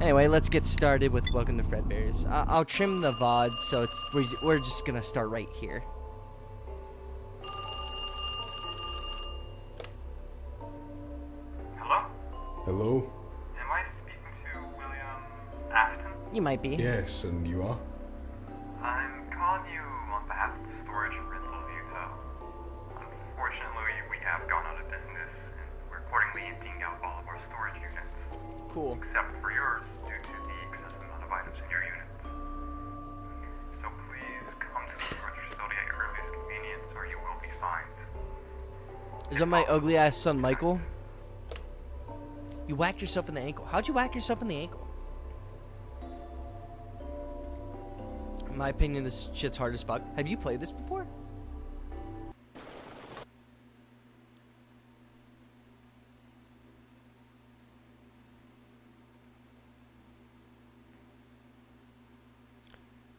Anyway, let's get started with Welcome to Fredbear's. I'll trim the VOD, so we're just gonna start right here. Hello? Hello? Am I speaking to William Afton? You might be. Yes, and you are? I'm calling you on behalf of Storage and Rental of Utah. Unfortunately, we have gone out of business, and we're accordingly emptying out all of our storage units. Cool. Except for yours, due to the excessive amount of items in your units. So please come to the storage facility at your earliest convenience, or you will be fined. Is that my ugly ass son, Michael? You whacked yourself in the ankle. How'd you whack yourself in the ankle? In my opinion, this shit's hard as fuck. Have you played this before?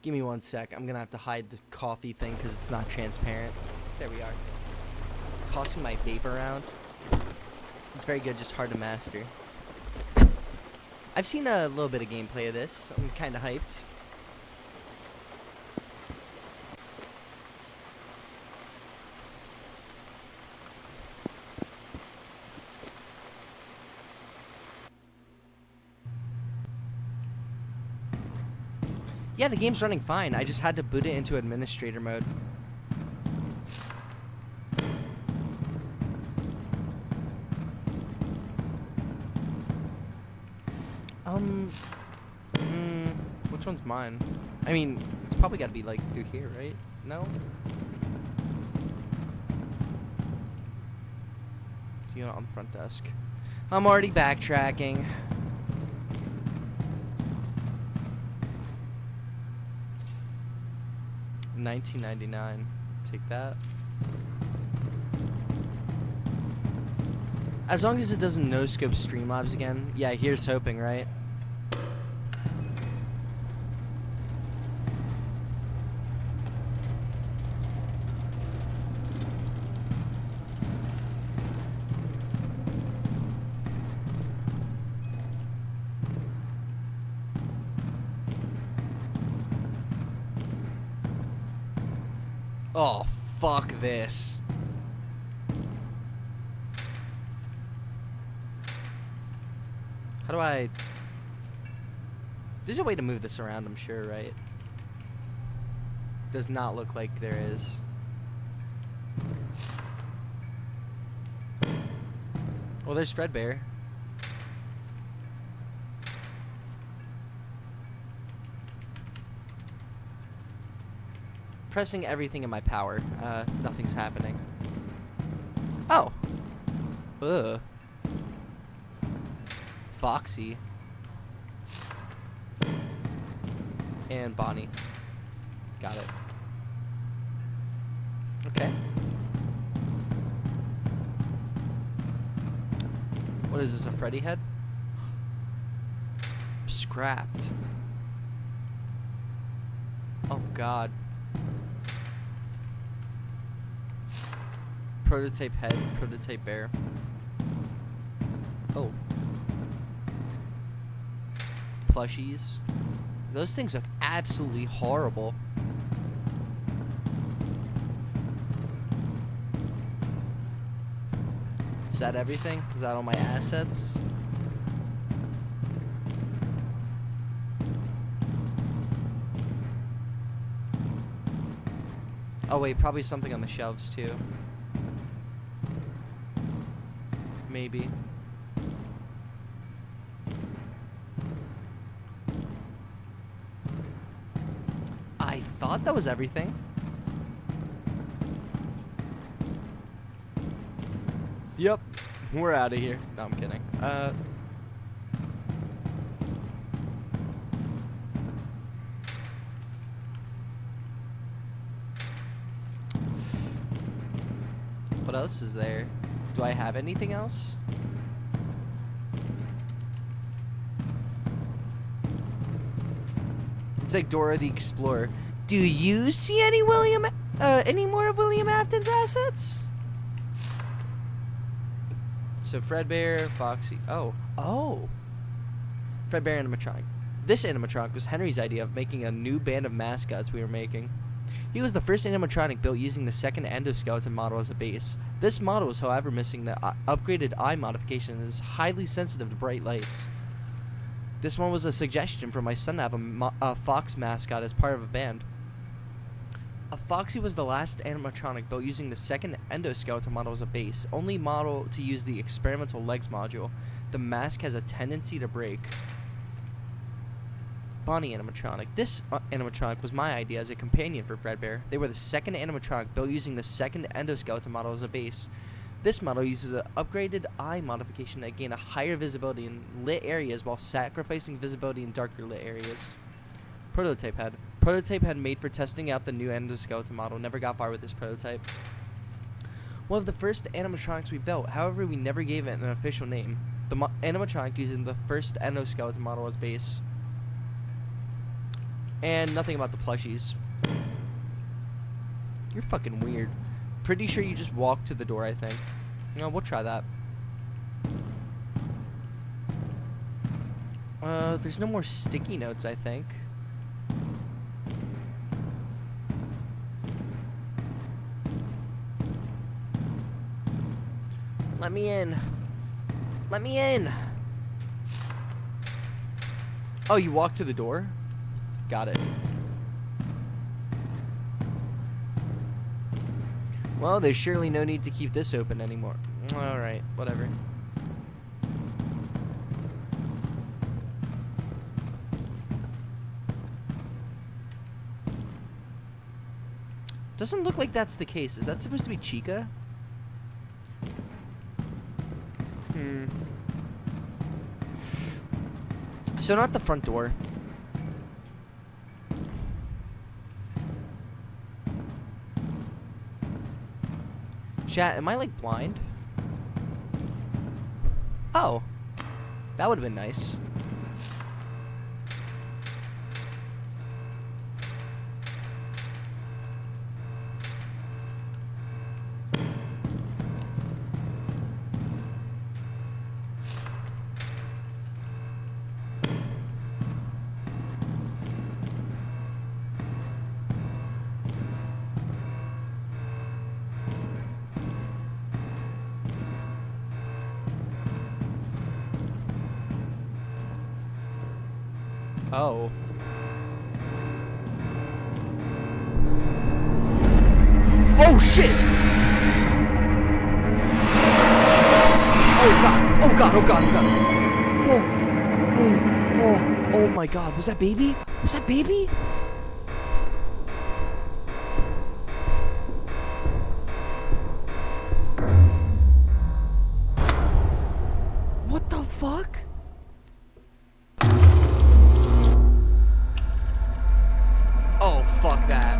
Give me 1 sec. I'm gonna have to hide the coffee thing because it's not transparent. There we are. Tossing my vape around. It's very good, just hard to master. I've seen a little bit of gameplay of this. I'm kind of hyped. Yeah, the game's running fine. I just had to boot it into administrator mode. Which one's mine? I mean, it's probably got to be like through here, right? No? You know, on the front desk. I'm already backtracking. $19.99. Take that. As long as it doesn't no-scope Streamlabs again. Yeah, here's hoping, right? Oh, fuck this. How do I... There's a way to move this around, I'm sure, right? Does not look like there is. Well, there's Fredbear. Pressing everything in my power. Nothing's happening. Oh. Ugh. Foxy. And Bonnie. Got it. Okay. What is this, a Freddy head? Scrapped. Oh god. Prototype head, prototype bear. Oh. Plushies. Those things look absolutely horrible. Is that everything? Is that all my assets? Oh wait, probably something on the shelves too. Maybe. I thought that was everything. Yep, we're out of here. No, I'm kidding. What else is there? Do I have anything else? It's like Dora the Explorer. Do you see any any more of William Afton's assets? So Fredbear, Foxy. Oh. Fredbear animatronic. This animatronic was Henry's idea of making a new band of mascots we were making. He was the first animatronic built using the second endoskeleton model as a base. This model is, however, missing the upgraded eye modification and is highly sensitive to bright lights. This one was a suggestion from my son to have a fox mascot as part of a band. A foxy was the last animatronic built using the second endoskeleton model as a base, only model to use the experimental legs module. The mask has a tendency to break. Bonnie animatronic. This animatronic was my idea as a companion for Fredbear. They were the second animatronic built using the second endoskeleton model as a base. This model uses an upgraded eye modification to gain a higher visibility in lit areas while sacrificing visibility in darker lit areas. Prototype head. Prototype head made for testing out the new endoskeleton model. Never got far with this prototype. One of the first animatronics we built, however we never gave it an official name. The animatronic using the first endoskeleton model as base. And nothing about the plushies. You're fucking weird. Pretty sure you just walked to the door, I think. No, we'll try that. There's no more sticky notes, I think. Let me in. Let me in. Oh, you walked to the door? Got it. Well, there's surely no need to keep this open anymore. Alright, whatever. Doesn't look like that's the case. Is that supposed to be Chica? So not the front door. Chat, am I like blind? Oh. That would have been nice. Oh. Oh shit! Oh god! Oh god! Oh god! Oh god! Oh my god! Was that baby? Was that baby? What the fuck? Oh, fuck that.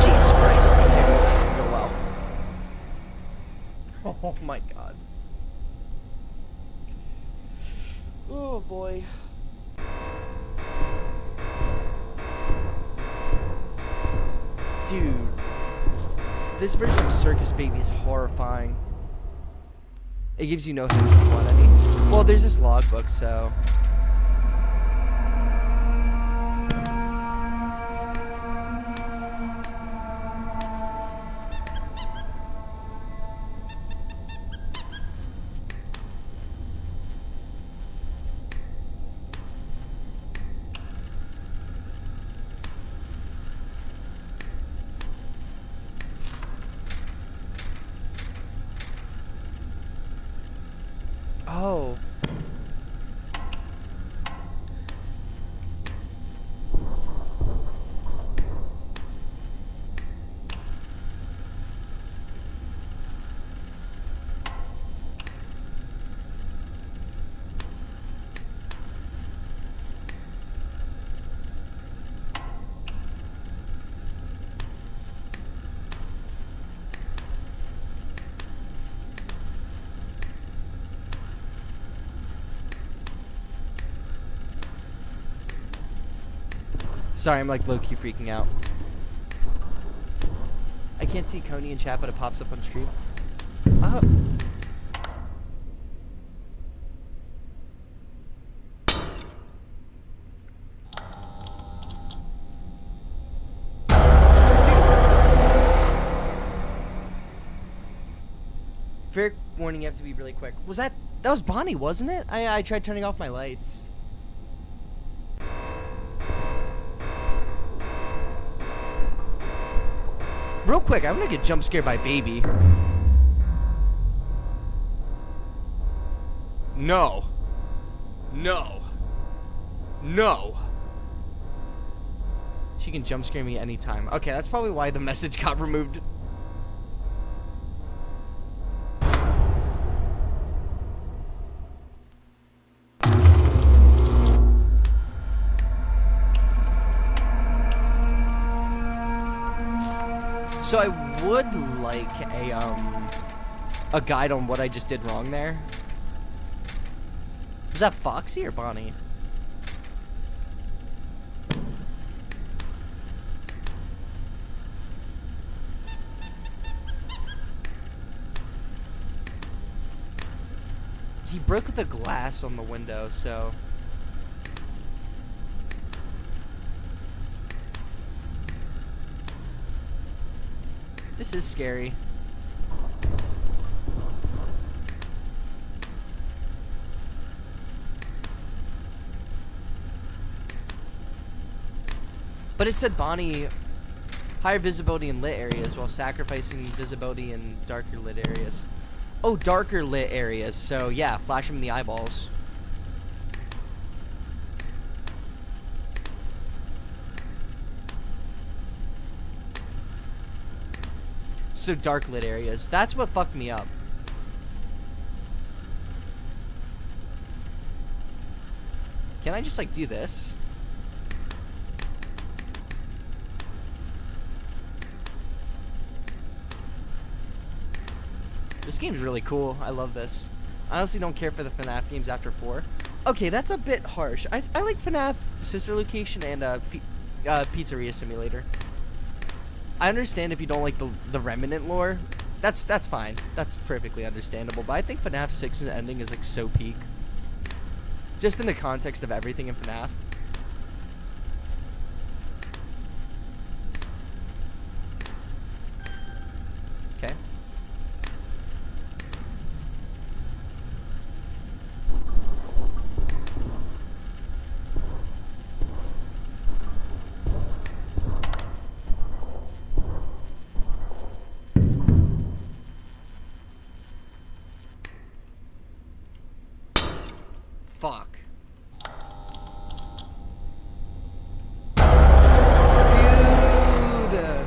Jesus Christ. Okay, that didn't go well. Oh my god. Oh boy. Dude. This version of Circus Baby is horrifying. It gives you no hints if you want any. Well, there's this logbook, so. Oh. Sorry, I'm like low-key freaking out. I can't see Coney in chat, but it pops up on stream. Fair warning, you have to be really quick. That was Bonnie, wasn't it? I tried turning off my lights. Real quick, I'm gonna get jump scared by baby. No. No. No. She can jump scare me anytime. Okay, that's probably why the message got removed. So I would like a guide on what I just did wrong there. Was that Foxy or Bonnie? He broke the glass on the window, so... This is scary. But it said Bonnie higher visibility in lit areas while sacrificing visibility in darker lit areas. Oh, darker lit areas. So yeah, flash him in the eyeballs. So dark lit areas. That's what fucked me up. Can I just like do this? This game's really cool. I love this. I honestly don't care for the FNAF games after 4. Okay, that's a bit harsh. I like FNAF Sister Location and Pizzeria Simulator. I understand if you don't like the Remnant lore. That's fine. That's perfectly understandable. But I think FNAF 6's ending is like so peak. Just in the context of everything in FNAF. Okay. Fuck. Dude.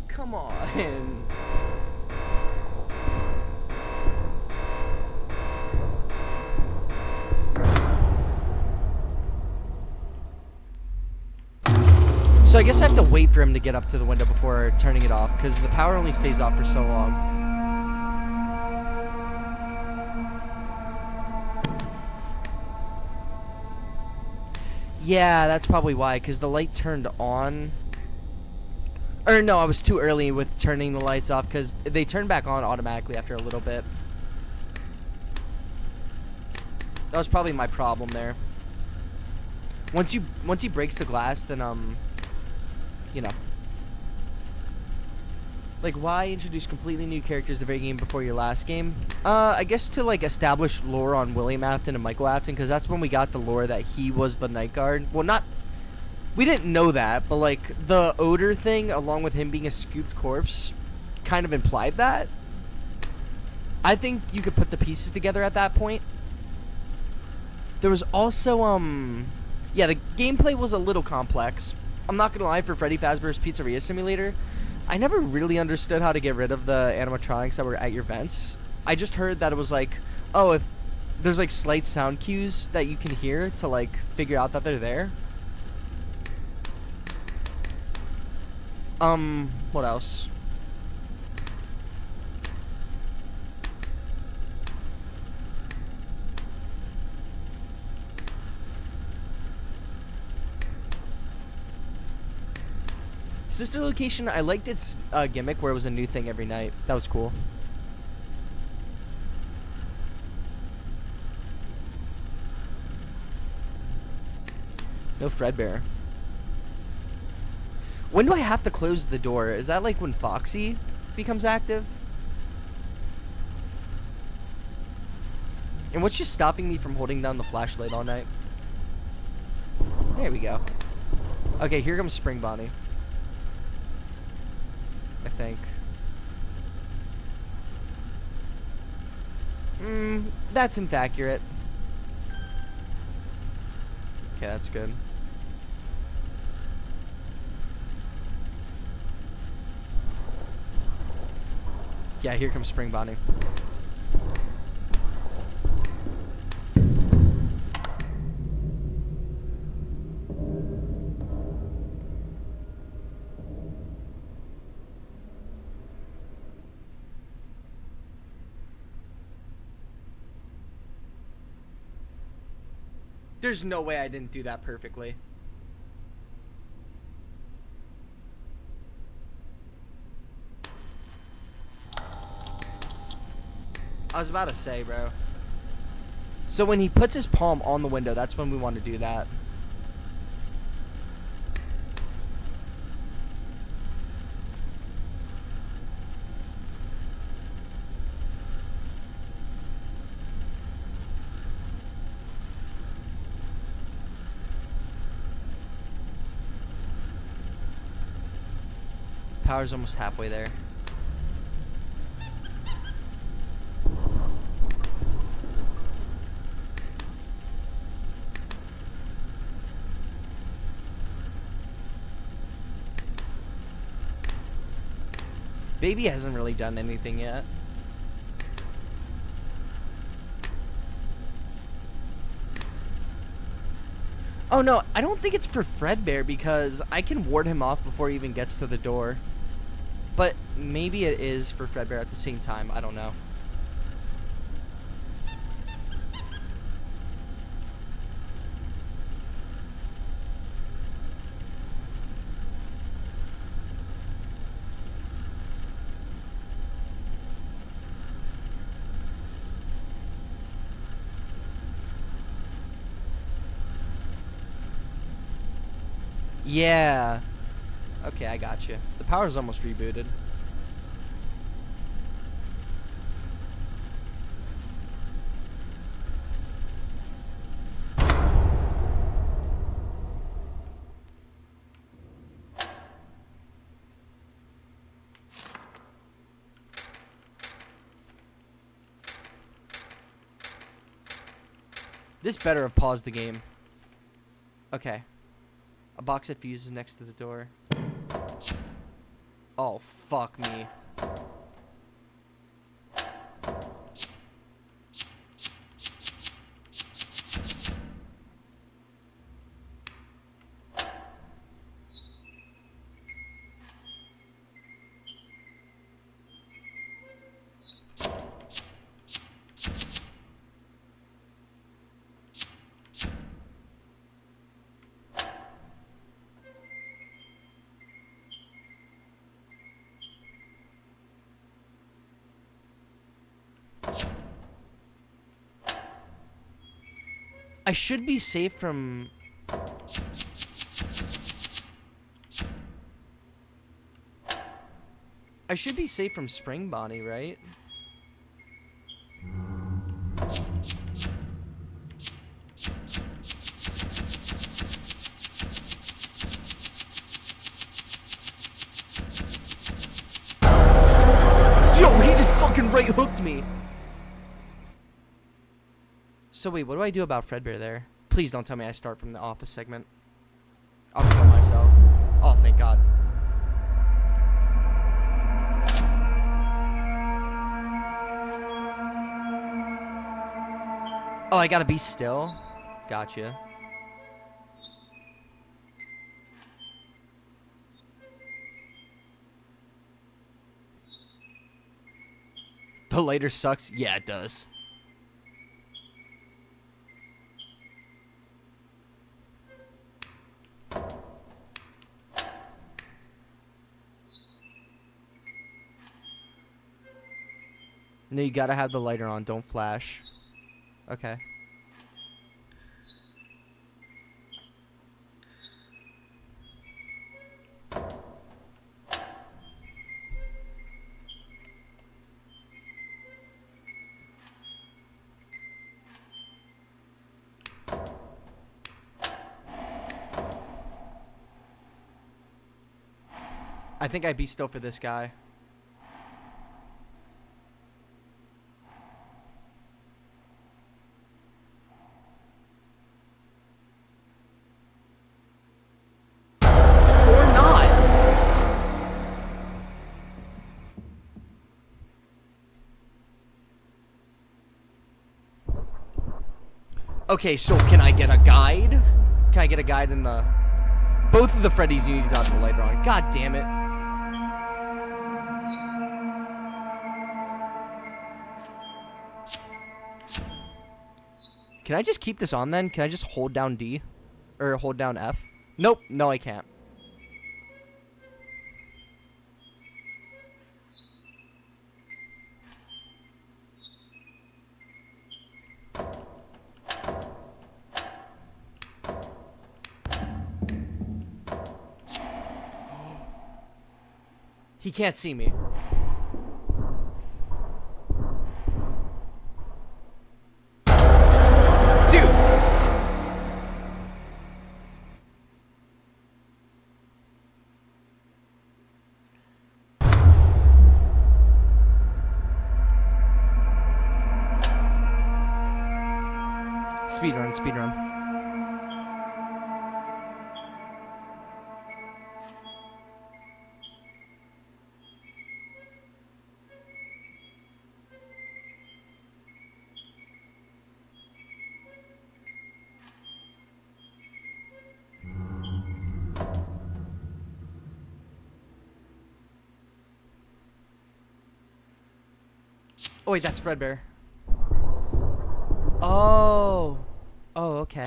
Come on. So I guess I have to wait for him to get up to the window before turning it off, because the power only stays off for so long. Yeah, that's probably why, because the light turned on. Or no, I was too early with turning the lights off, because they turn back on automatically after a little bit. That was probably my problem there. Once he breaks the glass, then you know. Like, why introduce completely new characters the very game before your last game? I guess to, like, establish lore on William Afton and Michael Afton, because that's when we got the lore that he was the night guard. Well, not... We didn't know that, but, like, the odor thing, along with him being a scooped corpse, kind of implied that. I think you could put the pieces together at that point. There was also, yeah, the gameplay was a little complex. I'm not gonna lie, for Freddy Fazbear's Pizzeria Simulator, I never really understood how to get rid of the animatronics that were at your vents. I just heard that it was like, oh, if there's like slight sound cues that you can hear to like figure out that they're there. What else? sister location, I liked its gimmick where it was a new thing every night. That was cool. No Fredbear. When do I have to close the door? Is that like when Foxy becomes active? And what's just stopping me from holding down the flashlight all night? There we go. Okay, here comes Spring Bonnie. I think. That's inaccurate. Okay, that's good. Yeah, here comes Spring Bonnie. There's no way I didn't do that perfectly. I was about to say, bro. So when he puts his palm on the window, that's when we want to do that. Power's almost halfway there. Baby hasn't really done anything yet. Oh no, I don't think it's for Fredbear because I can ward him off before he even gets to the door. But maybe it is for Fredbear at the same time. I don't know. Yeah. Okay, I got you. The power's almost rebooted. This better have paused the game. Okay. A box of fuses next to the door. Oh, fuck me. I should be safe from... I should be safe from Spring Bonnie, right? Yo, he just fucking right hooked me. So wait, what do I do about Fredbear there? Please don't tell me I start from the office segment. I'll kill myself. Oh, thank God. Oh, I gotta be still? Gotcha. The later sucks? Yeah, it does. No, you gotta have the lighter on. Don't flash. Okay. I think I'd be still for this guy. Or not. Okay, so can I get a guide? Can I get a guide in the... Both of the Freddy's you need to have the lighter on. God damn it. Can I just keep this on then? Can I just hold down D? Or hold down F? Nope. No, I can't. He can't see me. Speedrun, speedrun. Oh wait, that's Fredbear. Oh. Oh, okay.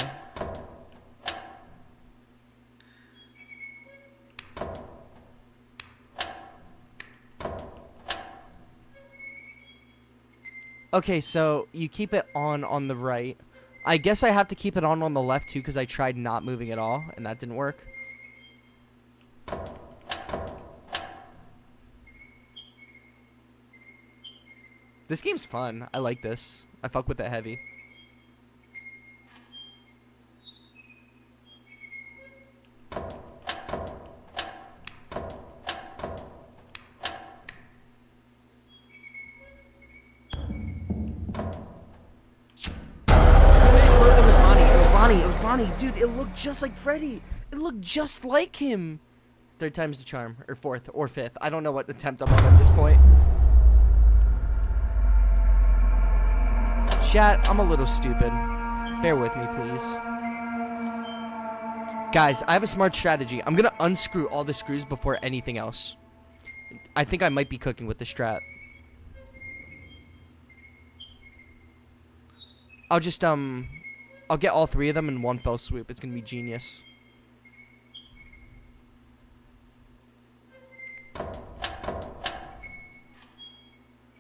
Okay, so you keep it on the right. I guess I have to keep it on the left too because I tried not moving at all and that didn't work. This game's fun. I like this. I fuck with it heavy. Dude, it looked just like Freddy. It looked just like him. Third time's the charm. Or fourth. Or fifth. I don't know what attempt I'm on at this point. Chat, I'm a little stupid. Bear with me, please. Guys, I have a smart strategy. I'm gonna unscrew all the screws before anything else. I think I might be cooking with the strat. I'll just, I'll get all three of them in one fell swoop. It's gonna be genius.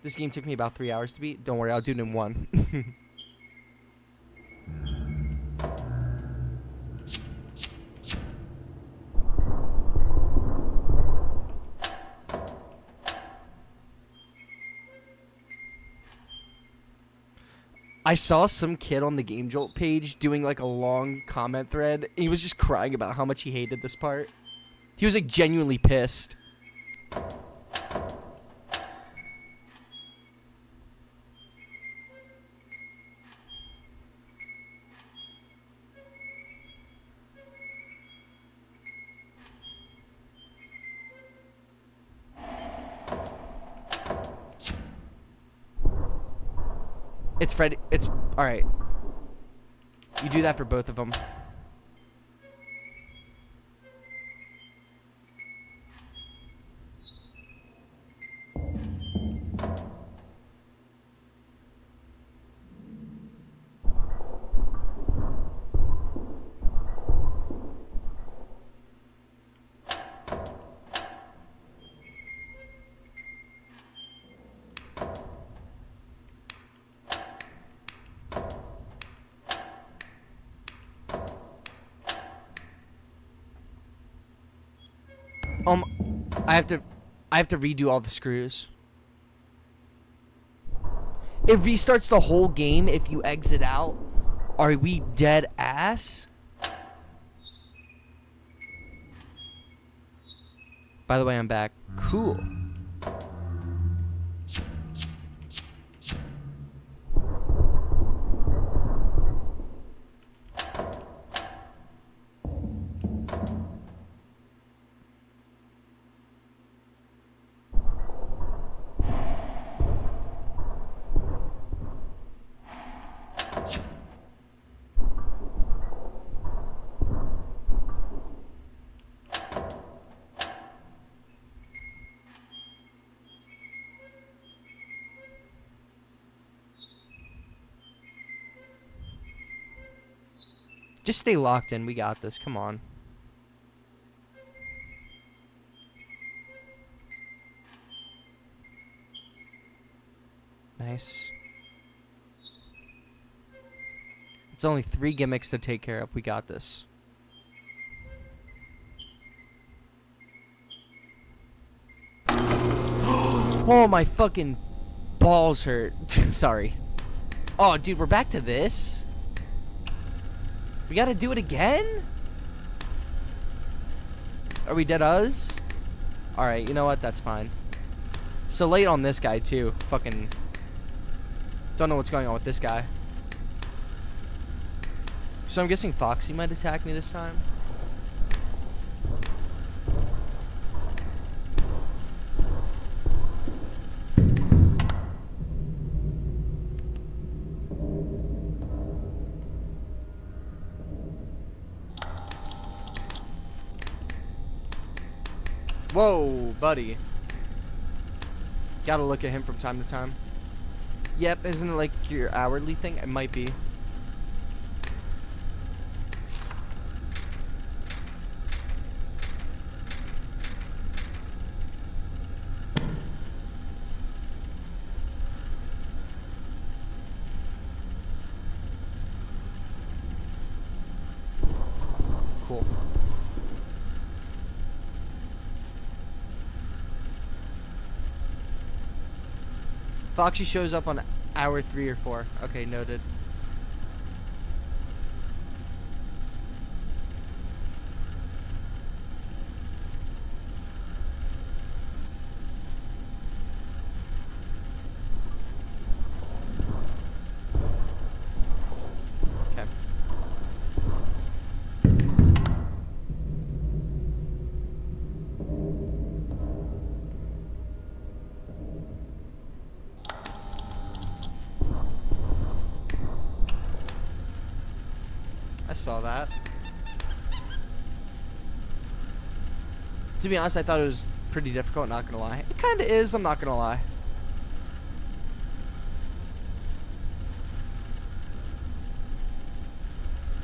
This game took me about 3 hours to beat. Don't worry, I'll do it in one. I saw some kid on the Game Jolt page doing like a long comment thread. And he was just crying about how much he hated this part. He was like genuinely pissed. It's Freddy. It's alright. You do that for both of them. I have to redo all the screws. It restarts the whole game if you exit out. Are we dead ass? By the way, I'm back. Cool. Just stay locked in. We got this. Come on. Nice. It's only 3 gimmicks to take care of. We got this. Oh, my fucking balls hurt. Sorry. Oh, dude, we're back to this? We gotta do it again? Are we dead us? Alright, you know what? That's fine. So late on this guy, too. Fucking... Don't know what's going on with this guy. So I'm guessing Foxy might attack me this time. Whoa, buddy. Gotta look at him from time to time. Yep, isn't it like your hourly thing? It might be. Cool. Foxy shows up on hour 3 or 4. Okay, noted. Okay. I saw that. To be honest, I thought it was pretty difficult, not gonna lie. It kinda is, I'm not gonna lie.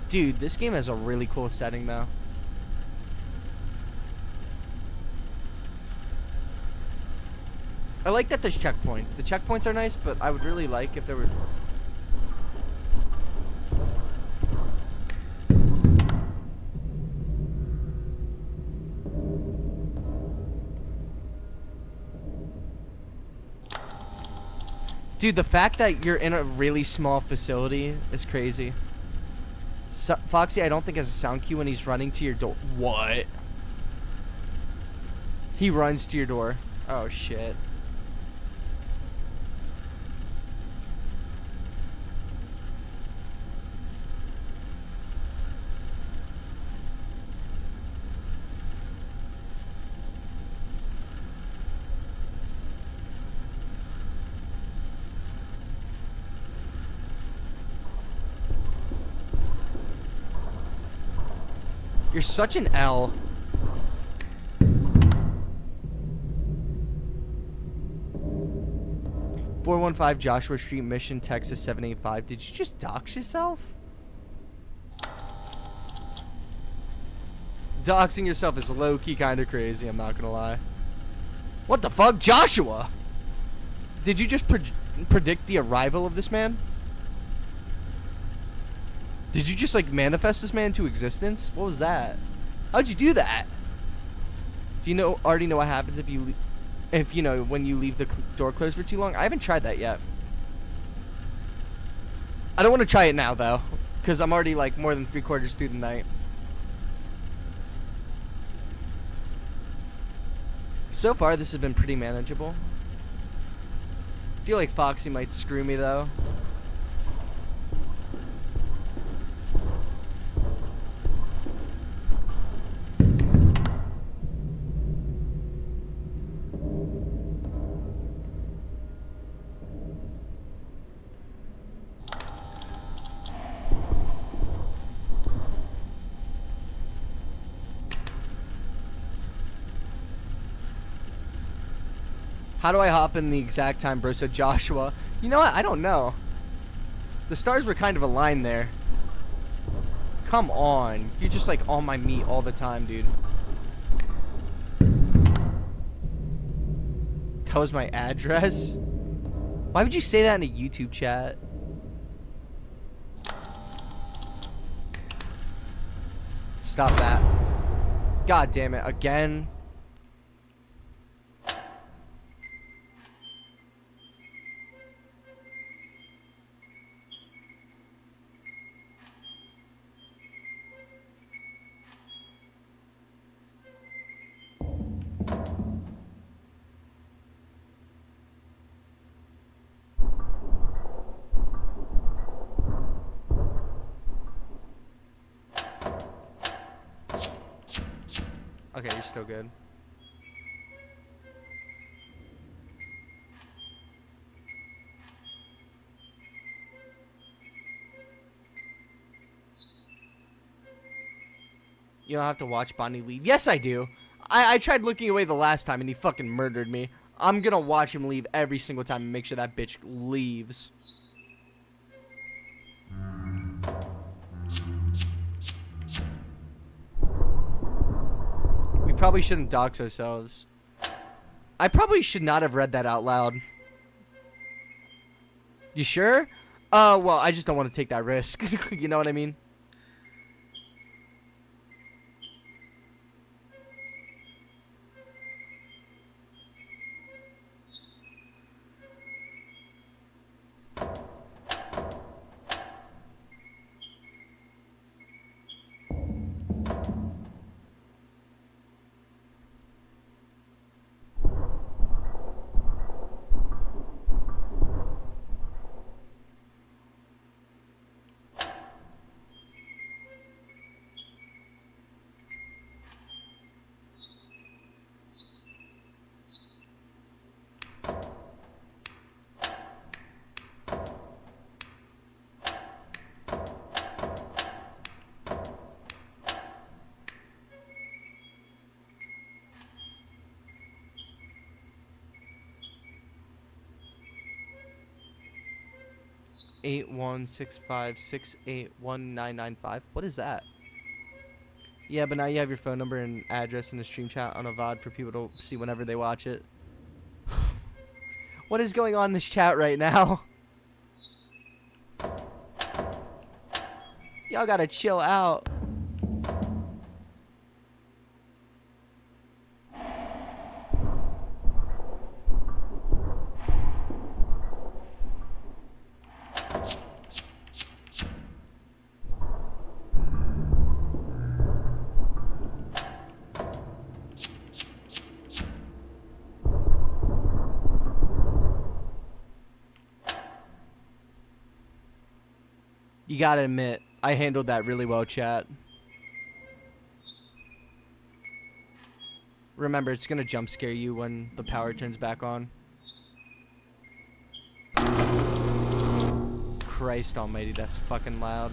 Dude, this game has a really cool setting though. I like that there's checkpoints. The checkpoints are nice, but I would really like if there were... Dude, the fact that you're in a really small facility is crazy. Foxy, I don't think has a sound cue when he's running to your door. What? He runs to your door. Oh, shit. You're such an L. .415 Joshua Street, Mission, Texas 785. Did you just dox yourself? Doxing yourself is low-key kind of crazy, I'm not gonna lie. What the fuck? Joshua! Did you just predict the arrival of this man? Did you just, like, manifest this man into existence? What was that? How'd you do that? Do you already know what happens if you know when you leave the door closed for too long? I haven't tried that yet. I don't want to try it now though, because I'm already like more than 3/4 through the night. So far, this has been pretty manageable. I feel like Foxy might screw me though. How do I hop in the exact time, bro? Said Joshua. You know what? I don't know. The stars were kind of aligned there. Come on. You're just like on my meat all the time, dude. That was my address? Why would you say that in a YouTube chat? Stop that. God damn it. Again. Okay, you're still good. You don't have to watch Bonnie leave. Yes, I do. I tried looking away the last time and he fucking murdered me. I'm gonna watch him leave every single time and make sure that bitch leaves. We probably shouldn't dox ourselves. I probably should not have read that out loud. You sure? Well, I just don't want to take that risk. You know what I mean? Eight 165681995. What is that? Yeah, but now you have your phone number and address in the stream chat on a VOD for people to see whenever they watch it. What is going on in this chat right now? Y'all gotta chill out. You gotta admit, I handled that really well, chat. Remember, it's gonna jump scare you when the power turns back on. Christ almighty, that's fucking loud.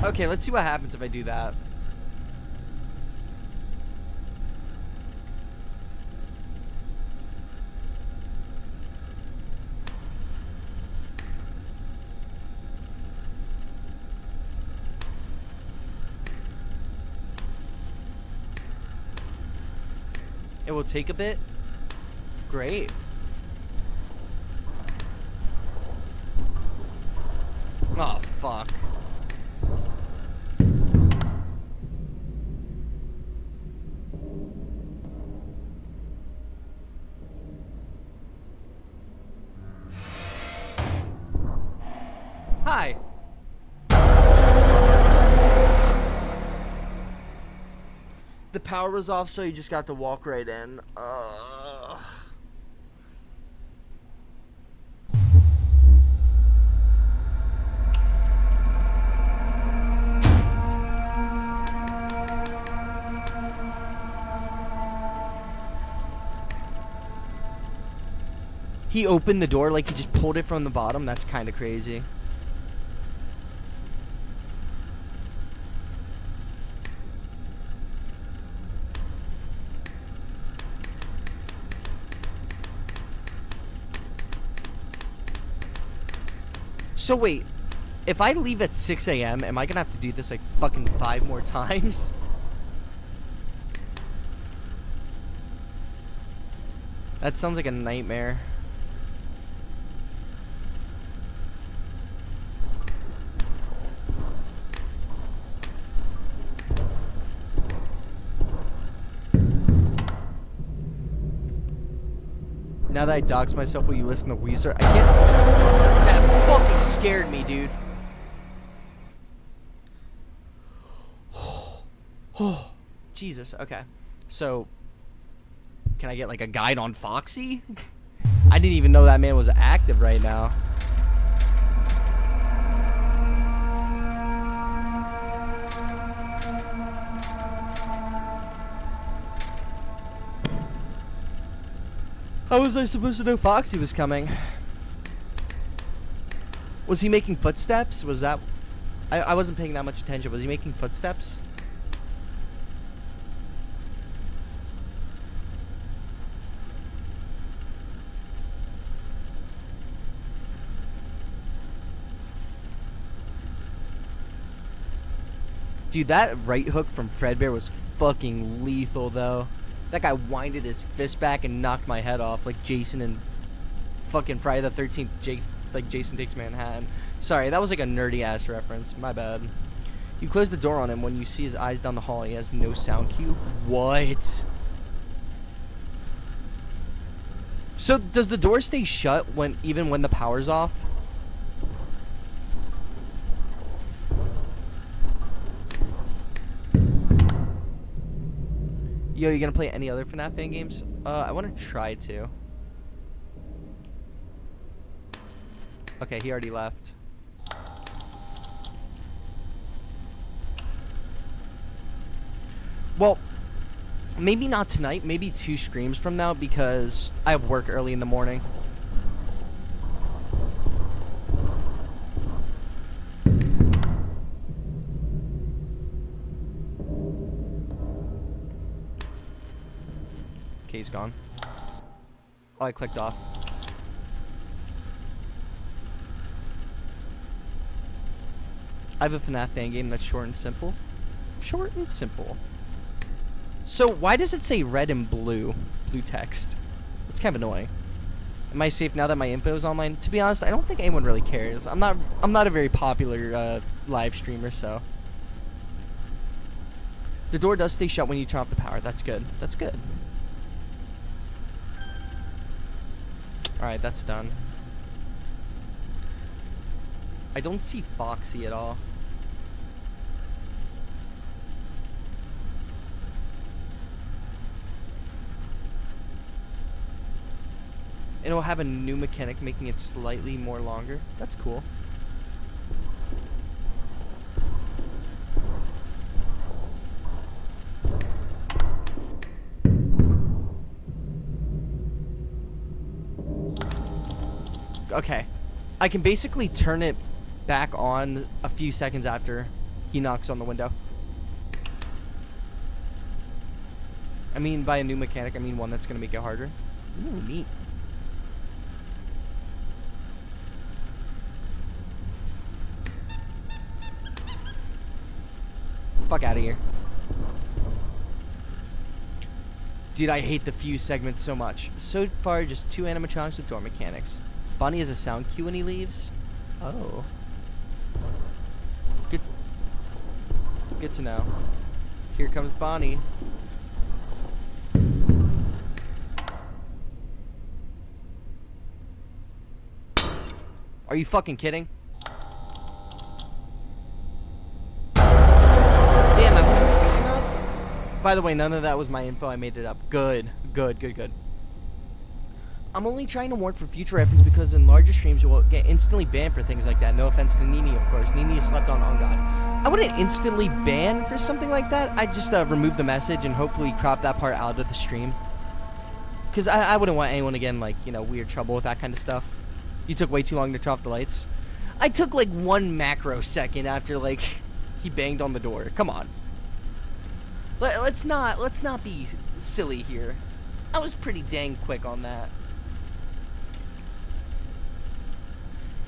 Okay, let's see what happens if I do that. It will take a bit. Great. Oh, fuck. Hi. The power was off, so you just got to walk right in. He opened the door like he just pulled it from the bottom. That's kind of crazy. So wait, if I leave at 6 a.m., am I gonna have to do this like fucking 5 more times? That sounds like a nightmare. Now that I doxed myself, will you listen to Weezer? I can't. That fucking scared me, dude. Jesus, okay. So, can I get like a guide on Foxy? I didn't even know that man was active right now. How was I supposed to know Foxy was coming? Was he making footsteps? Was that... I wasn't paying that much attention. Was he making footsteps? Dude, that right hook from Fredbear was fucking lethal, though. That guy winded his fist back and knocked my head off like Jason and fucking Friday the 13th, like Jason Takes Manhattan. Sorry, that was like a nerdy-ass reference. My bad. You close the door on him when you see his eyes down the hall. He has no sound cue. What? So, does the door stay shut even when the power's off? Yo, you gonna play any other FNAF fan games? I wanna try to. Okay, he already left. Well, maybe not tonight, maybe 2 streams from now because I have work early in the morning. Okay, he's gone. Oh, I clicked off. I have a FNAF fan game that's short and simple. Short and simple. So, why does it say red and blue? Blue text. It's kind of annoying. Am I safe now that my info is online? To be honest, I don't think anyone really cares. I'm not a very popular live streamer, so. The door does stay shut when you turn off the power. That's good. That's good. Alright, that's done. I don't see Foxy at all. And it'll have a new mechanic making it slightly more longer. That's cool. Okay. I can basically turn it back on a few seconds after he knocks on the window. I mean, by a new mechanic, I mean one that's going to make it harder. Ooh, neat. Fuck out of here. Dude, I hate the fuse segments so much. So far, just 2 animatronics with door mechanics. Bonnie has a sound cue when he leaves. Oh. Good to know. Here comes Bonnie. Are you fucking kidding? By the way, none of that was my info. I made it up. Good. I'm only trying to warn for future reference because in larger streams you will get instantly banned for things like that. No offense to Nini, of course. Nini is slept on God. I wouldn't instantly ban for something like that. I'd just remove the message and hopefully crop that part out of the stream. Because I wouldn't want anyone to get in, like, you know, weird trouble with that kind of stuff. You took way too long to turn off the lights. I took, like, 1 macro second after, like, he banged on the door. Come on. Let's not be silly here. I was pretty dang quick on that.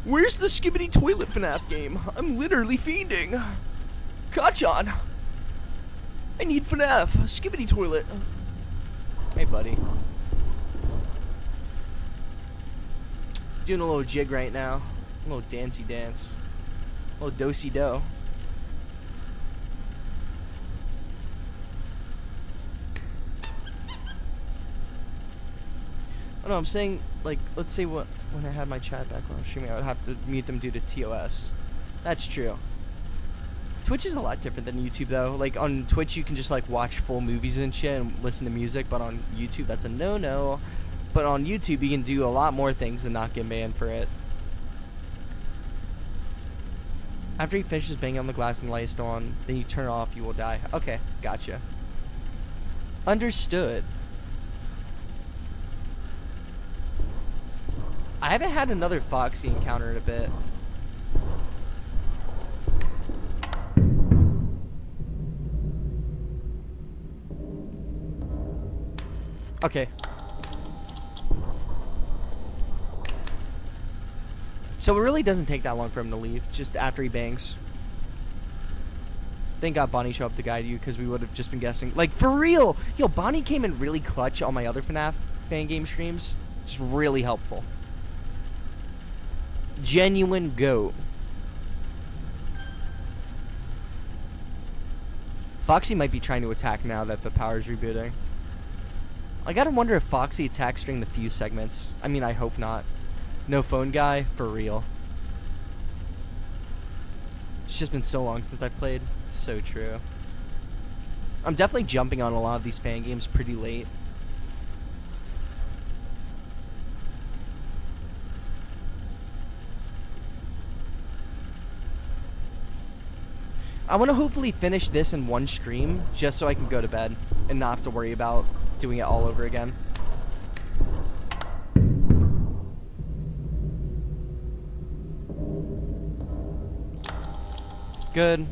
Where's the skibbity toilet FNAF game? I'm literally fiending. Kachan. I need FNAF. Skibbity toilet. Hey, buddy. Doing a little jig right now. A little dancey dance. A little do-si do. Oh no, I'm saying, like, let's say when I had my chat back when I was streaming, I would have to mute them due to TOS. That's true. Twitch is a lot different than YouTube, though. Like, on Twitch, you can just, like, watch full movies and shit and listen to music, but on YouTube, that's a no-no. But on YouTube, you can do a lot more things and not get banned for it. After he finishes banging on the glass and the light is still on, then you turn it off, you will die. Okay, gotcha. Understood. I haven't had another Foxy encounter in a bit. Okay. So it really doesn't take that long for him to leave, just after he bangs. Thank God Bonnie showed up to guide you, because we would have just been guessing. Like, for real! Yo, Bonnie came in really clutch on my other FNAF fan game streams. Just really helpful. Genuine goat. Foxy might be trying to attack now that the power's rebooting. I gotta wonder if Foxy attacks during the fuse segments. I mean, I hope not. No phone guy, for real. It's just been so long since I've played. So true. I'm definitely jumping on a lot of these fan games pretty late. I want to hopefully finish this in one stream, just so I can go to bed and not have to worry about doing it all over again. Good.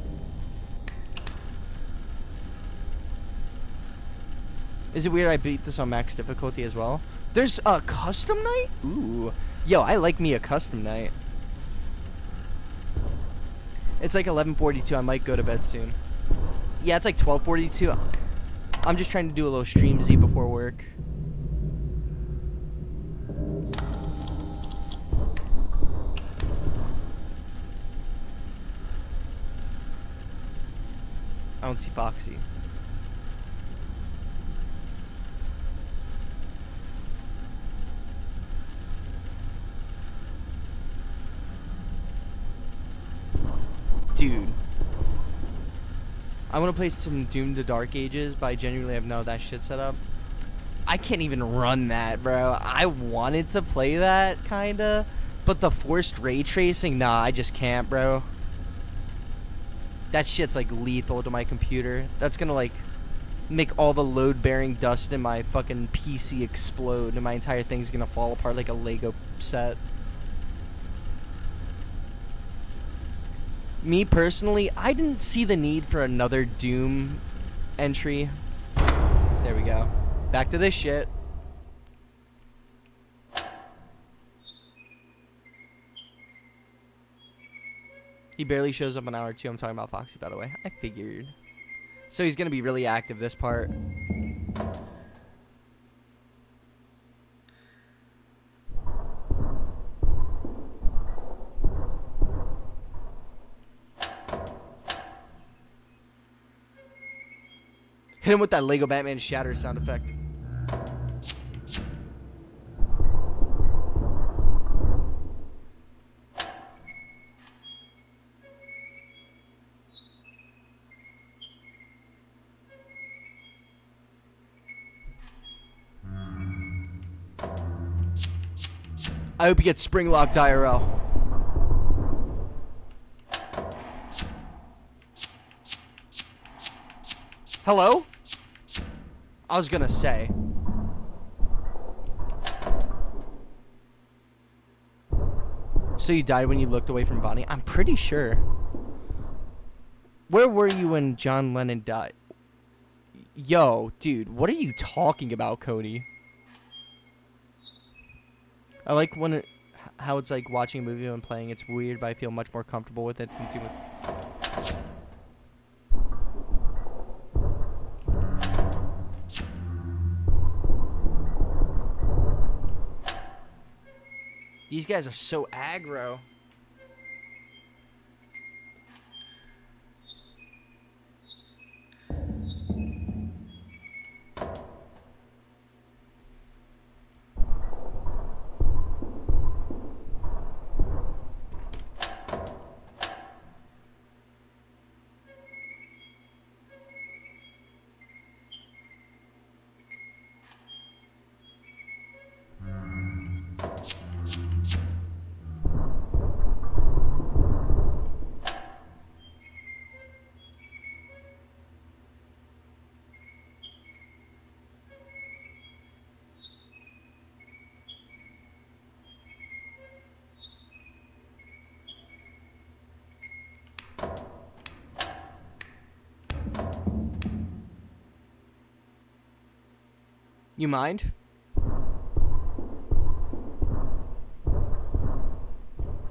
Is it weird I beat this on max difficulty as well? There's a custom night? Ooh. Yo, I like me a custom night. It's like 11:42. I might go to bed soon. Yeah, it's like 12:42. I'm just trying to do a little streamsy before work. I don't see Foxy. Dude. I want to play some Doom to Dark Ages, but I genuinely have none of that shit set up. I can't even run that, bro. I wanted to play that, kinda. But the forced ray tracing, nah, I just can't, bro. That shit's, like, lethal to my computer. That's gonna, like, make all the load-bearing dust in my fucking PC explode, and my entire thing's gonna fall apart like a Lego set. Me, personally, I didn't see the need for another Doom entry. There we go. Back to this shit. He barely shows up an hour or two. I'm talking about Foxy, by the way. I figured. So he's going to be really active this part. Hit him with that Lego Batman shatter sound effect. I hope you get spring locked IRL. Hello? I was gonna say. So you died when you looked away from Bonnie? I'm pretty sure. Where were you when John Lennon died? Yo, dude, what are you talking about, Cody? I like when it, how it's like watching a movie and playing. It's weird, but I feel much more comfortable with it than doing. These guys are so aggro. You mind?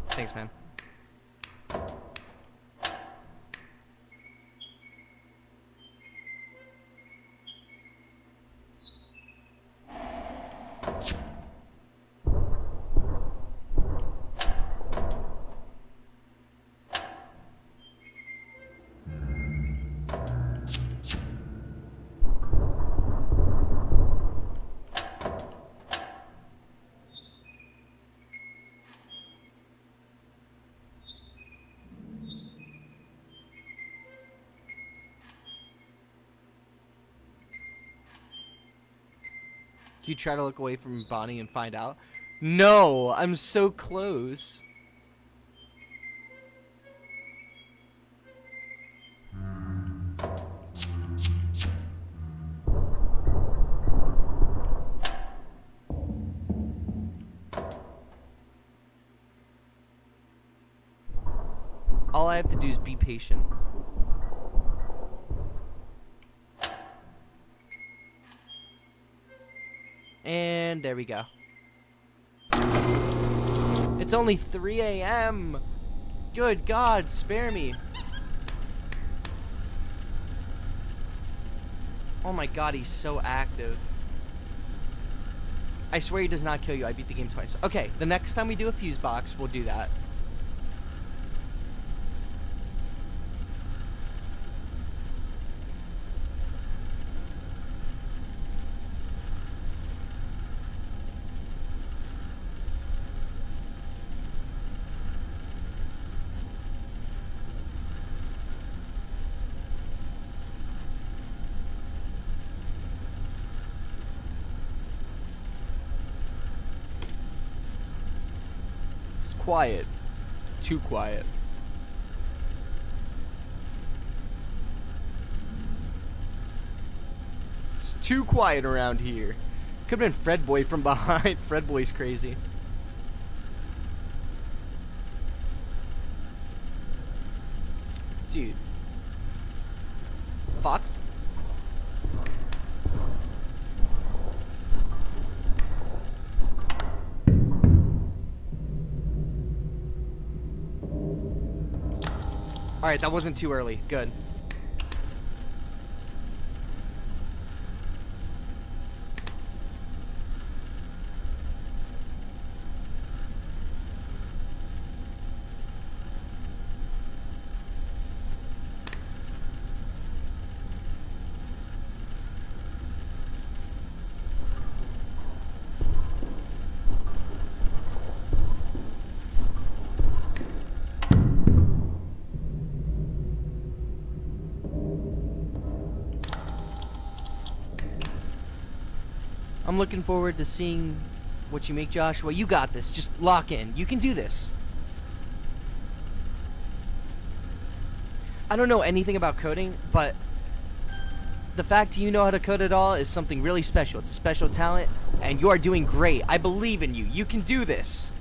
Thanks, man. You try to look away from Bonnie and find out? No, I'm so close. All I have to do is be patient. And there we go. It's only 3 a.m. Good God, spare me. Oh my God, he's so active. I swear he does not kill you. I beat the game twice. Okay, the next time we do a fuse box, we'll do that. Quiet. Too quiet. It's too quiet around here. Could've been Fred Boy from behind. Fred Boy's crazy. Dude. Fox? Alright, that wasn't too early. Good. I'm looking forward to seeing What you make, Joshua? You got this. Just lock in. You can do this. I don't know anything about coding, but the fact you know how to code at all is something really special. It's a special talent, and you are doing great. I believe in you. You can do this.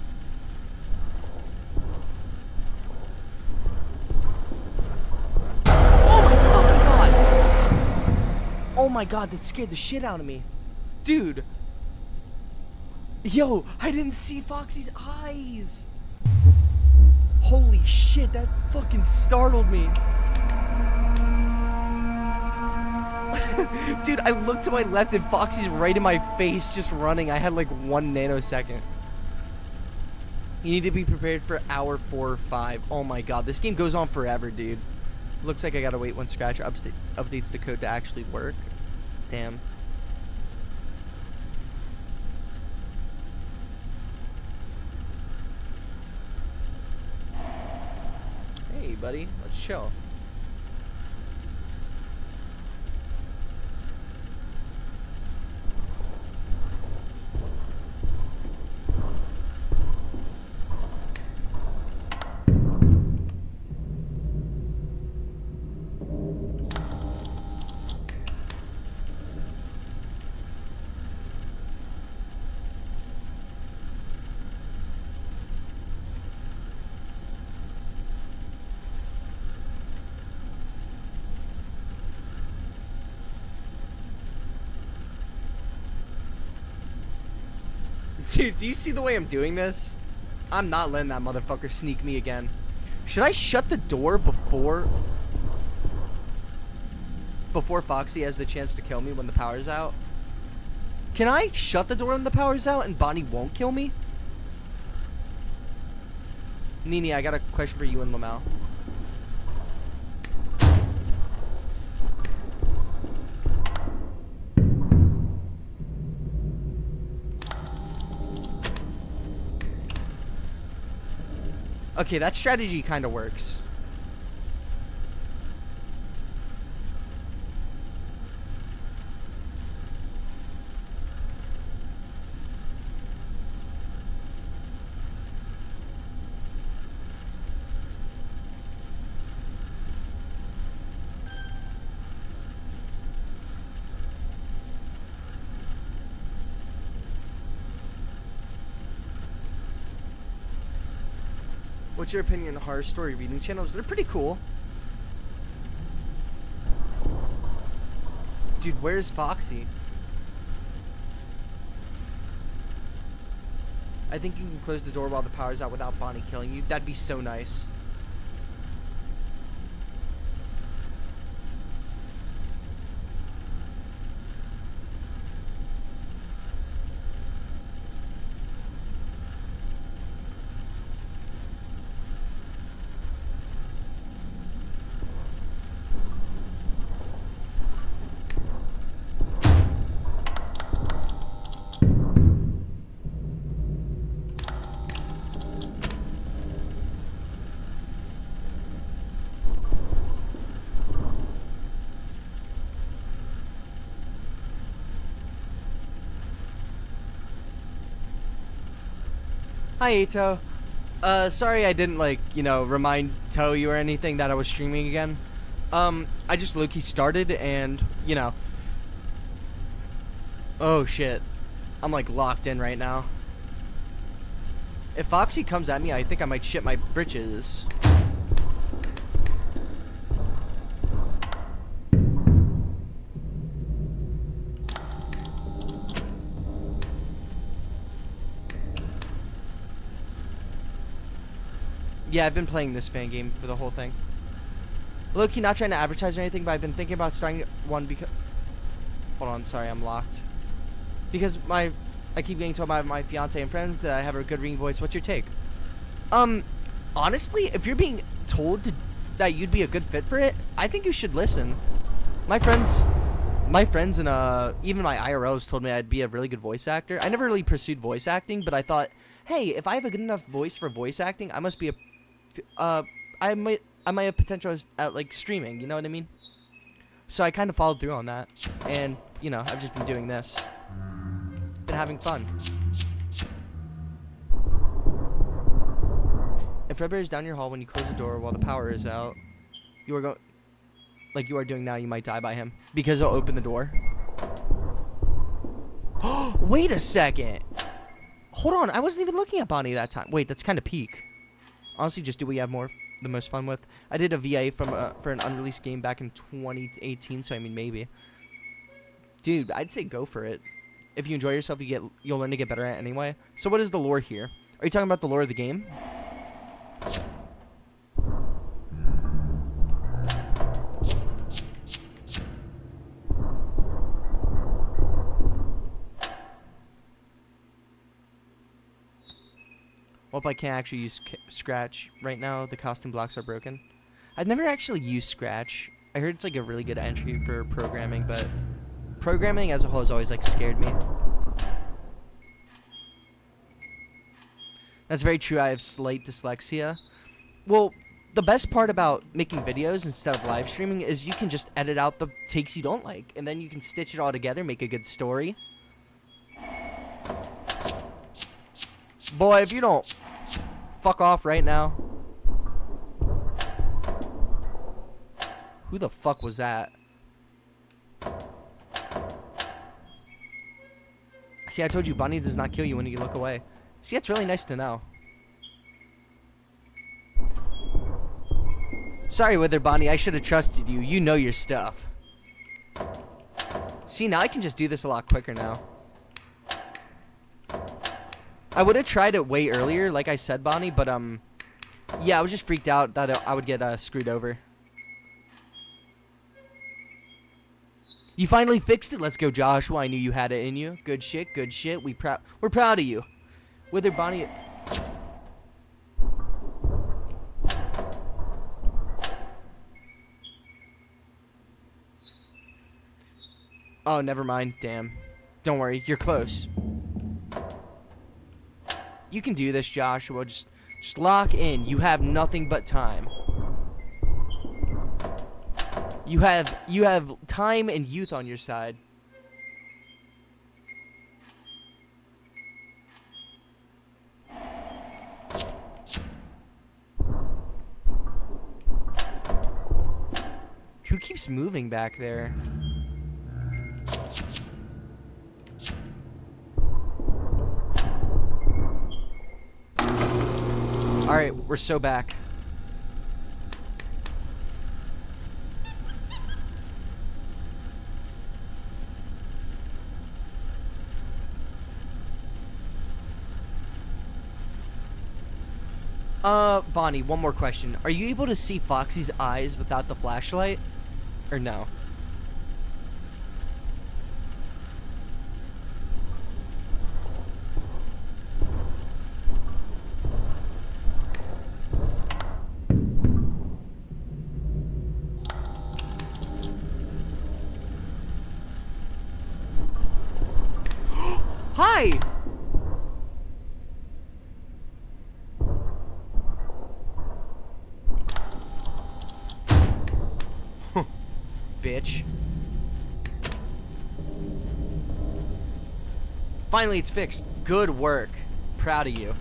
Oh my god, that scared the shit out of me. Dude. Yo, I didn't see Foxy's eyes. Holy shit, that fucking startled me. Dude, I looked to my left and Foxy's right in my face just running. I had like 1 nanosecond. You need to be prepared for hour 4 or 5. Oh my god, this game goes on forever, dude. Looks like I gotta wait when Scratch updates the code to actually work. Damn. Hey, buddy. Let's chill. Dude, do you see the way I'm doing this? I'm not letting that motherfucker sneak me again. Should I shut the door before Foxy has the chance to kill me when the power's out? Can I shut the door when the power's out and Bonnie won't kill me? Nini, I got a question for you and Lamel. Okay, that strategy kind of works. What's your opinion on horror story reading channels? They're pretty cool. Dude, where's Foxy? I think you can close the door while the power's out without Bonnie killing you. That'd be so nice. Hi, Ato. Sorry I didn't, like, you know, remind Toe you or anything that I was streaming again. I just low-key started and, you know. Oh, shit. I'm, like, locked in right now. If Foxy comes at me, I think I might shit my britches. Yeah, I've been playing this fan game for the whole thing. Low-key not trying to advertise or anything, but I've been thinking about starting one because... Hold on, sorry, I'm locked. Because I keep getting told by my fiance and friends that I have a good ringing voice. What's your take? Honestly, if you're being told that you'd be a good fit for it, I think you should listen. My friends and even my IRLs told me I'd be a really good voice actor. I never really pursued voice acting, but I thought, hey, if I have a good enough voice for voice acting, I must be I might have potential at, like, streaming, you know what I mean? So I kind of followed through on that, and, you know, I've just been doing this. Been having fun. Fredbear is down your hall when you close the door while the power is out. You are going, like you are doing now, you might die by him. Because he'll open the door. Wait a second. Hold on, I wasn't even looking at Bonnie that time. Wait, that's kind of peak. Honestly, just do what you have the most fun with. I did a VA for an unreleased game back in 2018, so I mean maybe. Dude, I'd say go for it. If you enjoy yourself, you'll learn to get better at it anyway. So what is the lore here? Are you talking about the lore of the game? Well, I can't actually use Scratch right now. The costume blocks are broken. I've never actually used Scratch. I heard it's like a really good entry for programming, but programming as a whole has always like scared me. That's very true. I have slight dyslexia. Well, the best part about making videos instead of live streaming is you can just edit out the takes you don't like, and then you can stitch it all together, make a good story. Boy, if you don't fuck off right now. Who the fuck was that? See, I told you, Bonnie does not kill you when you look away. See, that's really nice to know. Sorry, Wither Bonnie, I should have trusted you. You know your stuff. See, now I can just do this a lot quicker now. I would have tried it way earlier, like I said, Bonnie, but, yeah, I was just freaked out that I would get, screwed over. You finally fixed it? Let's go, Joshua. I knew you had it in you. Good shit, good shit. We're proud of you. Wither Bonnie... Oh, never mind. Damn. Don't worry. You're close. You can do this, Joshua. Just lock in. You have nothing but time. You have time and youth on your side. Who keeps moving back there? Alright, we're so back. Bonnie, one more question. Are you able to see Foxy's eyes without the flashlight? Or no? Hi! Bitch. Finally, it's fixed. Good work. Proud of you.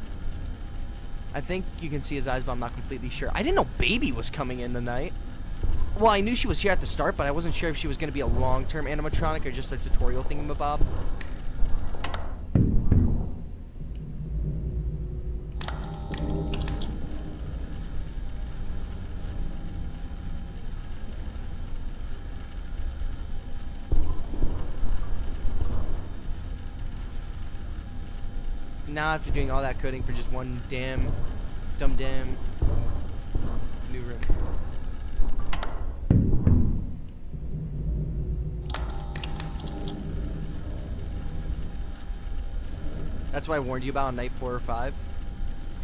I think you can see his eyes, but I'm not completely sure. I didn't know Baby was coming in tonight. Well, I knew she was here at the start, but I wasn't sure if she was going to be a long-term animatronic or just a tutorial thingamabob. Now after doing all that coding for just one damn new room. That's why I warned you about on night 4 or 5.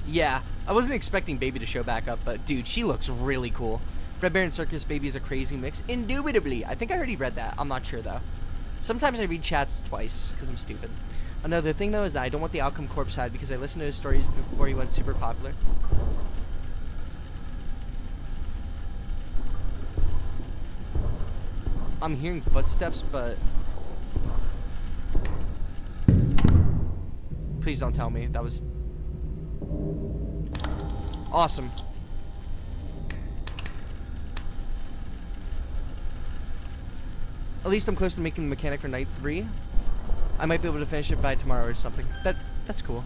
Yeah, I wasn't expecting Baby to show back up, but dude, she looks really cool. Fredbear and Circus Baby is a crazy mix. Indubitably. I think I already read that. I'm not sure though. Sometimes I read chats twice because I'm stupid. Another thing, though, is that I don't want the Outcome Corp side because I listened to his stories before he went super popular. I'm hearing footsteps, but... Please don't tell me. That was... Awesome. At least I'm close to making the mechanic for night 3. I might be able to finish it by tomorrow or something. That's cool.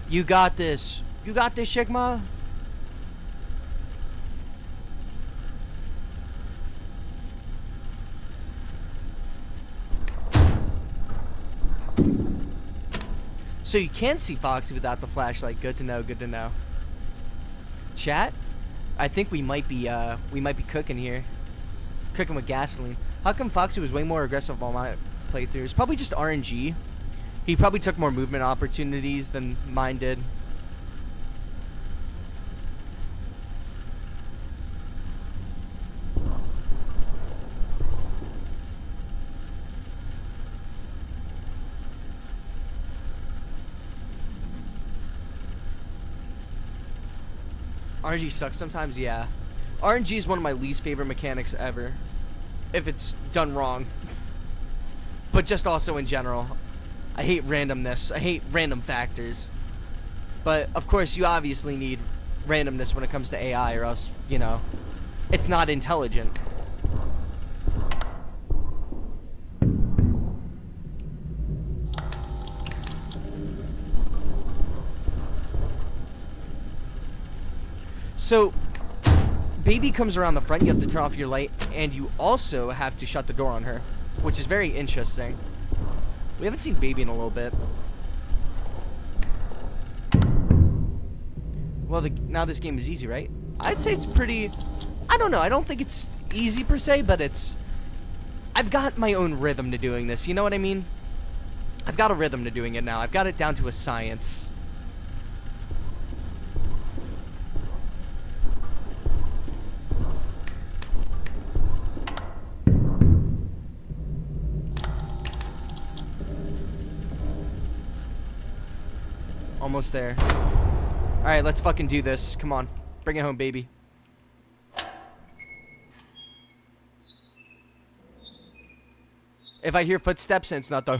You got this. You got this, Shigma. So you can see Foxy without the flashlight. Good to know. Good to know. Chat, I think we might be cooking here. Cooking with gasoline. How come Foxy was way more aggressive on my playthroughs? Probably just RNG. He probably took more movement opportunities than mine did. RNG sucks sometimes, yeah. RNG is one of my least favorite mechanics ever, if it's done wrong. But just also in general, I hate randomness. I hate random factors. But of course, you obviously need randomness when it comes to AI, or else, you know, it's not intelligent. So, Baby comes around the front, you have to turn off your light, and you also have to shut the door on her, which is very interesting. We haven't seen Baby in a little bit. Well, now this game is easy, right? I'd say it's pretty... I don't know, I don't think it's easy per se, but it's... I've got my own rhythm to doing this, you know what I mean? I've got a rhythm to doing it now. I've got it down to a science. Almost there. Alright, let's fucking do this. Come on. Bring it home, baby. If I hear footsteps and it's not the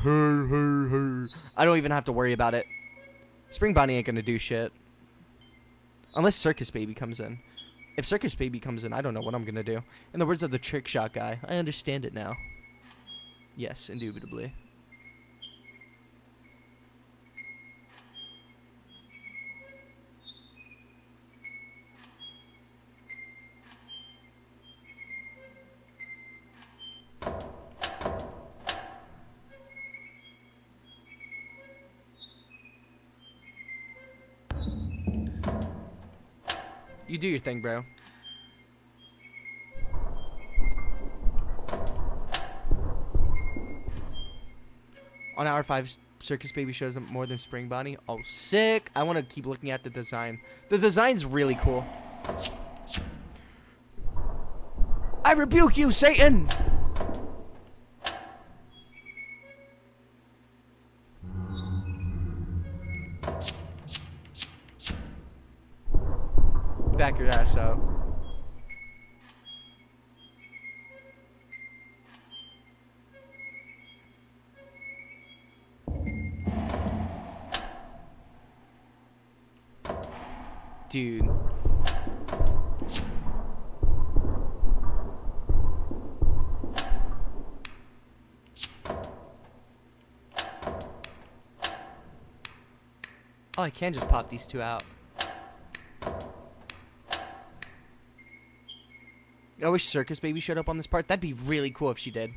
I don't even have to worry about it. Spring Bonnie ain't gonna do shit. Unless Circus Baby comes in. If Circus Baby comes in, I don't know what I'm gonna do. In the words of the trick shot guy, I understand it now. Yes, indubitably. You do your thing, bro. On hour 5, Circus Baby shows up more than Spring Bonnie. Oh, sick. I want to keep looking at the design. The design's really cool. I rebuke you, Satan! Back your ass up. Dude. Oh, I can just pop these two out. I wish Circus Baby showed up on this part. That'd be really cool if she did.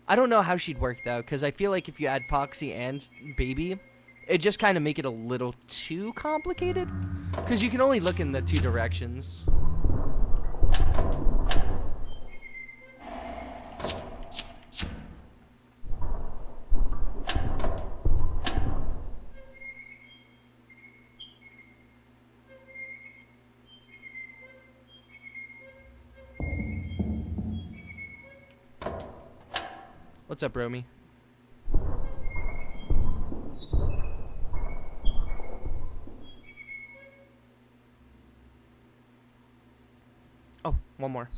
I don't know how she'd work, though, because I feel like if you add Foxy and Baby, it'd just kind of make it a little too complicated. Because you can only look in the two directions. What's up, Romy? Oh, one more.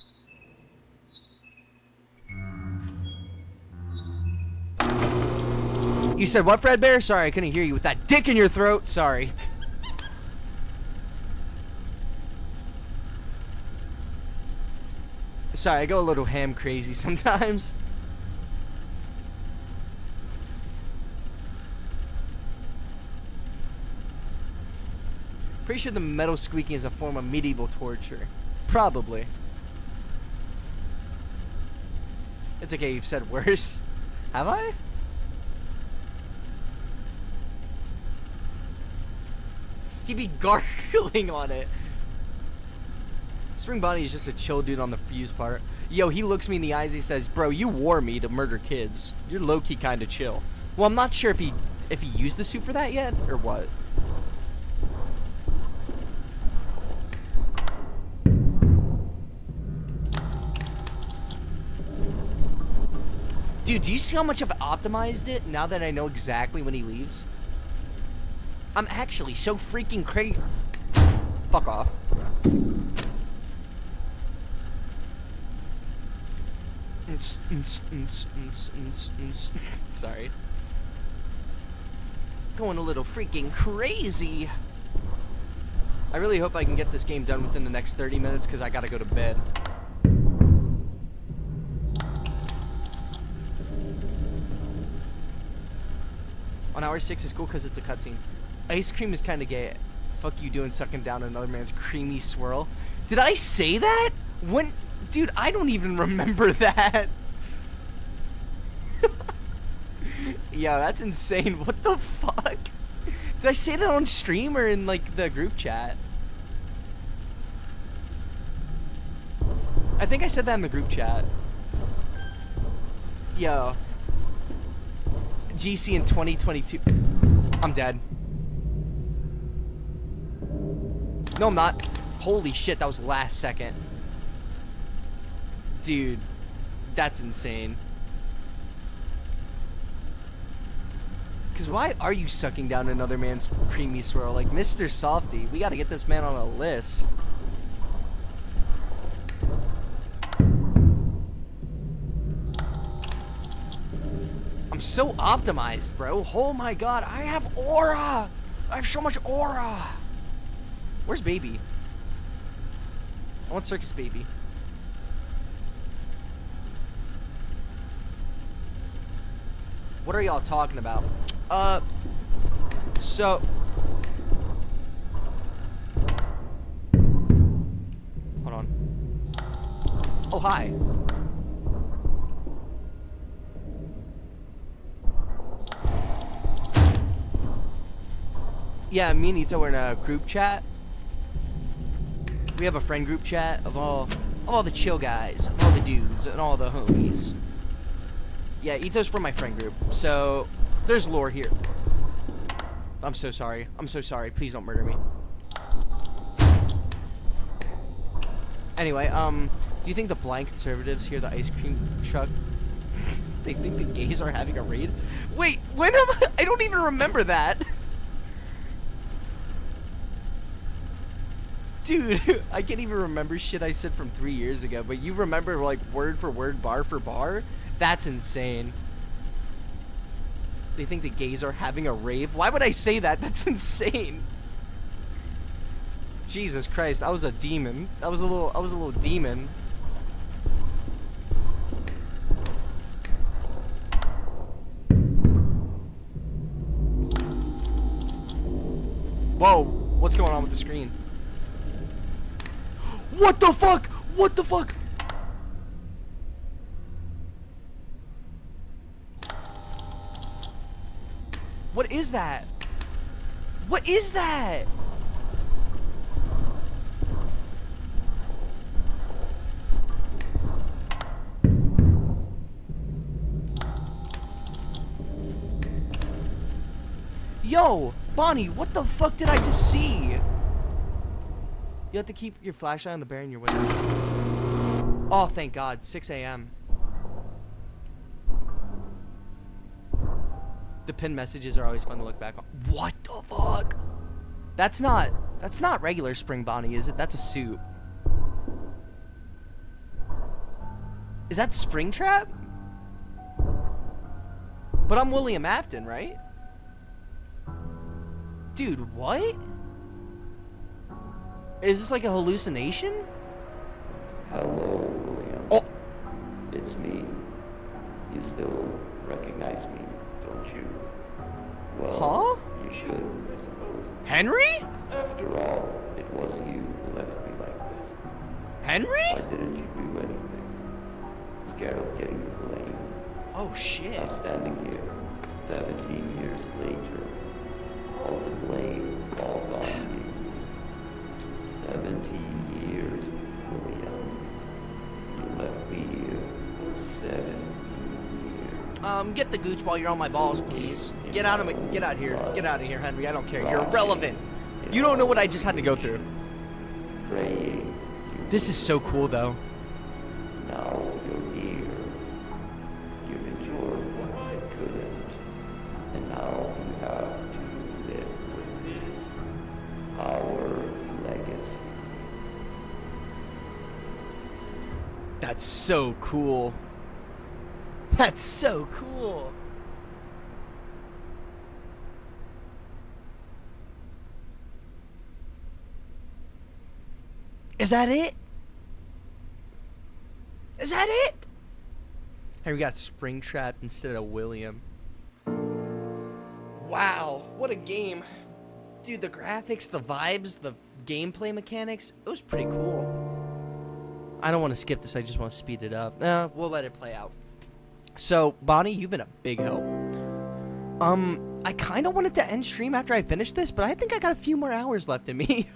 You said what, Fredbear? Sorry, I couldn't hear you with that dick in your throat. Sorry. Sorry, I go a little ham crazy sometimes. Pretty sure the metal squeaking is a form of medieval torture. Probably. It's okay, you've said worse. Have I? He'd be gargling on it. Spring Bonnie is just a chill dude on the fuse part. Yo, he looks me in the eyes, he says, bro, you wore me to murder kids. You're low-key kind of chill. Well, I'm not sure if he used the suit for that yet, or what. Dude, do you see how much I've optimized it now that I know exactly when he leaves? I'm actually so freaking crazy. Fuck off. Sorry. Going a little freaking crazy. I really hope I can get this game done within the next 30 minutes because I gotta go to bed. On hour 6 is cool because it's a cutscene. Ice cream is kind of gay. Fuck you doing sucking down another man's creamy swirl. Did I say that? When? Dude, I don't even remember that. Yeah, that's insane. What the fuck? Did I say that on stream or in like the group chat? I think I said that in the group chat. Yo. GC in 2022. I'm dead. No, I'm not. Holy shit, that was last second. Dude, that's insane. Because why are you sucking down another man's creamy swirl? Like, Mr. Softy, we gotta get this man on a list. I'm so optimized, bro. Oh my god, I have aura! I have so much aura! Where's Baby? I want Circus Baby. What are y'all talking about? So... Hold on. Oh, hi. Yeah, me and Ito were in a group chat. We have a friend group chat of all the chill guys, all the dudes, and all the homies. Yeah, Ito's from my friend group, so there's lore here. I'm so sorry. I'm so sorry. Please don't murder me. Anyway, do you think the blind conservatives hear the ice cream truck? They think the gays are having a raid? Wait, when am I don't even remember that. Dude, I can't even remember shit I said from 3 years ago, but you remember like word for word, bar for bar? That's insane. They think the gays are having a rave? Why would I say that? That's insane. Jesus Christ, I was a demon. I was a little demon. Whoa, what's going on with the screen? What the fuck? What the fuck? What is that? What is that? Yo, Bonnie, what the fuck did I just see? You have to keep your flashlight on the bear in your windows. Oh, thank God. 6 a.m. The pinned messages are always fun to look back on. What the fuck? That's not regular Spring Bonnie, is it? That's a suit. Is that Springtrap? But I'm William Afton, right? Dude, what? Is this like a hallucination? Hello, William. It's me. You still recognize me, don't you? Well, Huh? you should, I suppose. Henry? After all, it was you who left me like this. Henry? Why didn't you do anything? Scared of getting the blame. Oh shit. I'm standing here, 17 years later. All the blame falls on you. 17 years, William. You left me here for 17 years. Get the gooch while you're on my balls, please. Get out of here. Get out of here, Henry. I don't care. You're irrelevant. You don't know what I just had to go through. Praying. This is so cool, though. Now you're here. You've endured what I couldn't. And now you have to live with it. Our legacy. That's so cool. That's so cool. Is that it? Is that it? Hey, we got Springtrap instead of William. Wow, what a game. Dude, the graphics, the vibes, the gameplay mechanics, it was pretty cool. I don't want to skip this, I just want to speed it up. We'll let it play out. So, Bonnie, you've been a big help. I kind of wanted to end stream after I finished this, but I think I got a few more hours left in me.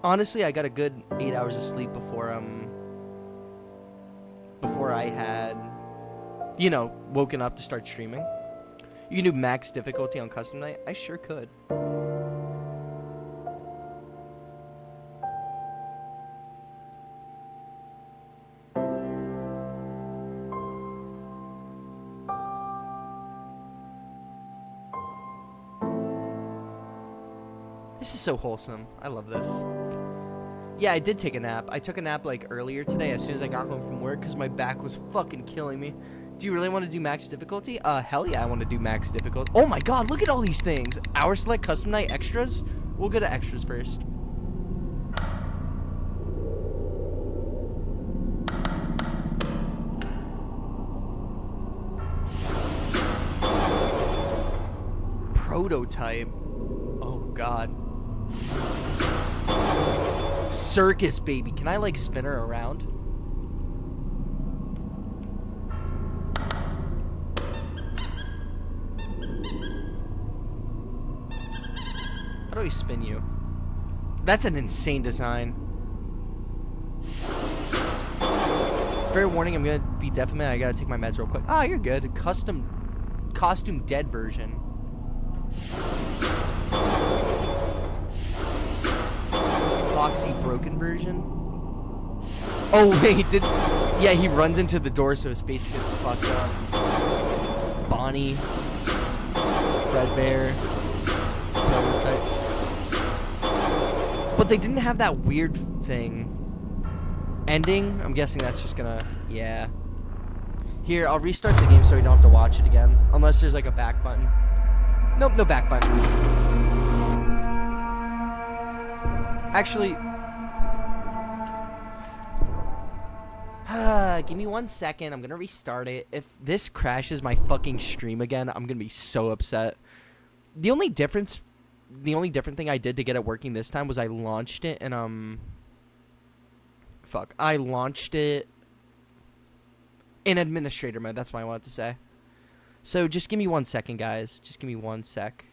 Honestly, I got a good 8 hours of sleep before I had, you know, woken up to start streaming. You can do max difficulty on custom night? I sure could. This is so wholesome. I love this. Yeah, I did take a nap. I took a nap like earlier today as soon as I got home from work because my back was fucking killing me. Do you really want to do max difficulty? Hell yeah, I want to do max difficulty. Oh my god, look at all these things. Hour select, custom night, extras. We'll go to extras first. Prototype. Oh god. Circus, baby. Can I like spin her around? How do we spin you? That's an insane design. Fair warning, I'm gonna be deaf a minute. I gotta take my meds real quick. Oh, you're good. Costume dead version. Foxy broken version. Oh wait, yeah, he runs into the door so his face gets fucked up. Bonnie, Fredbear, prototype. But they didn't have that weird thing. Ending? I'm guessing that's just gonna, yeah. Here, I'll restart the game so we don't have to watch it again. Unless there's like a back button. Nope, no back button. Actually, give me 1 second. I'm gonna restart it. If this crashes my fucking stream again, I'm gonna be so upset. The only different thing I did to get it working this time was I launched it and I launched it in administrator mode. That's what I wanted to say. So just give me 1 second, guys. Just give me 1 sec.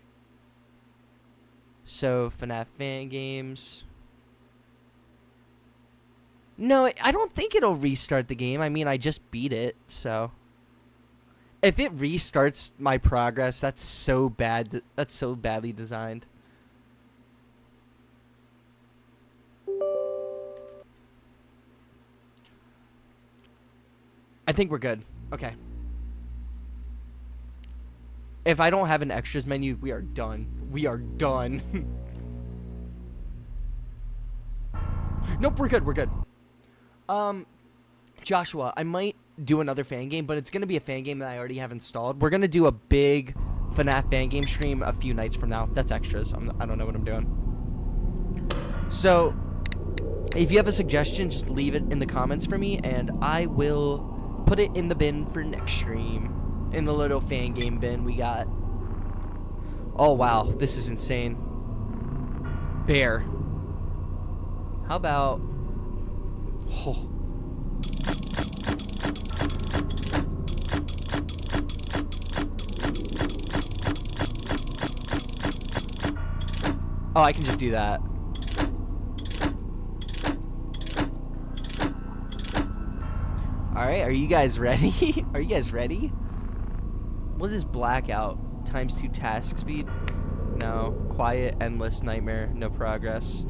So FNAF fan games. No, I don't think it'll restart the game. I mean, I just beat it, so. If it restarts my progress, that's so bad. That's so badly designed. I think we're good. Okay. If I don't have an extras menu, we are done. We are done. Nope, we're good. We're good. Joshua, I might do another fan game, but it's going to be a fan game that I already have installed. We're going to do a big FNAF fan game stream a few nights from now. That's extras. I don't know what I'm doing. So, If you have a suggestion, just leave it in the comments for me, and I will put it in the bin for next stream. In the little fan game bin we got. Oh, wow. This is insane. Bear. How about... Oh. Oh, I can just do that. Alright, are you guys ready? Are you guys ready? What is blackout? Times 2 task speed? No. Quiet, endless, nightmare, no progress.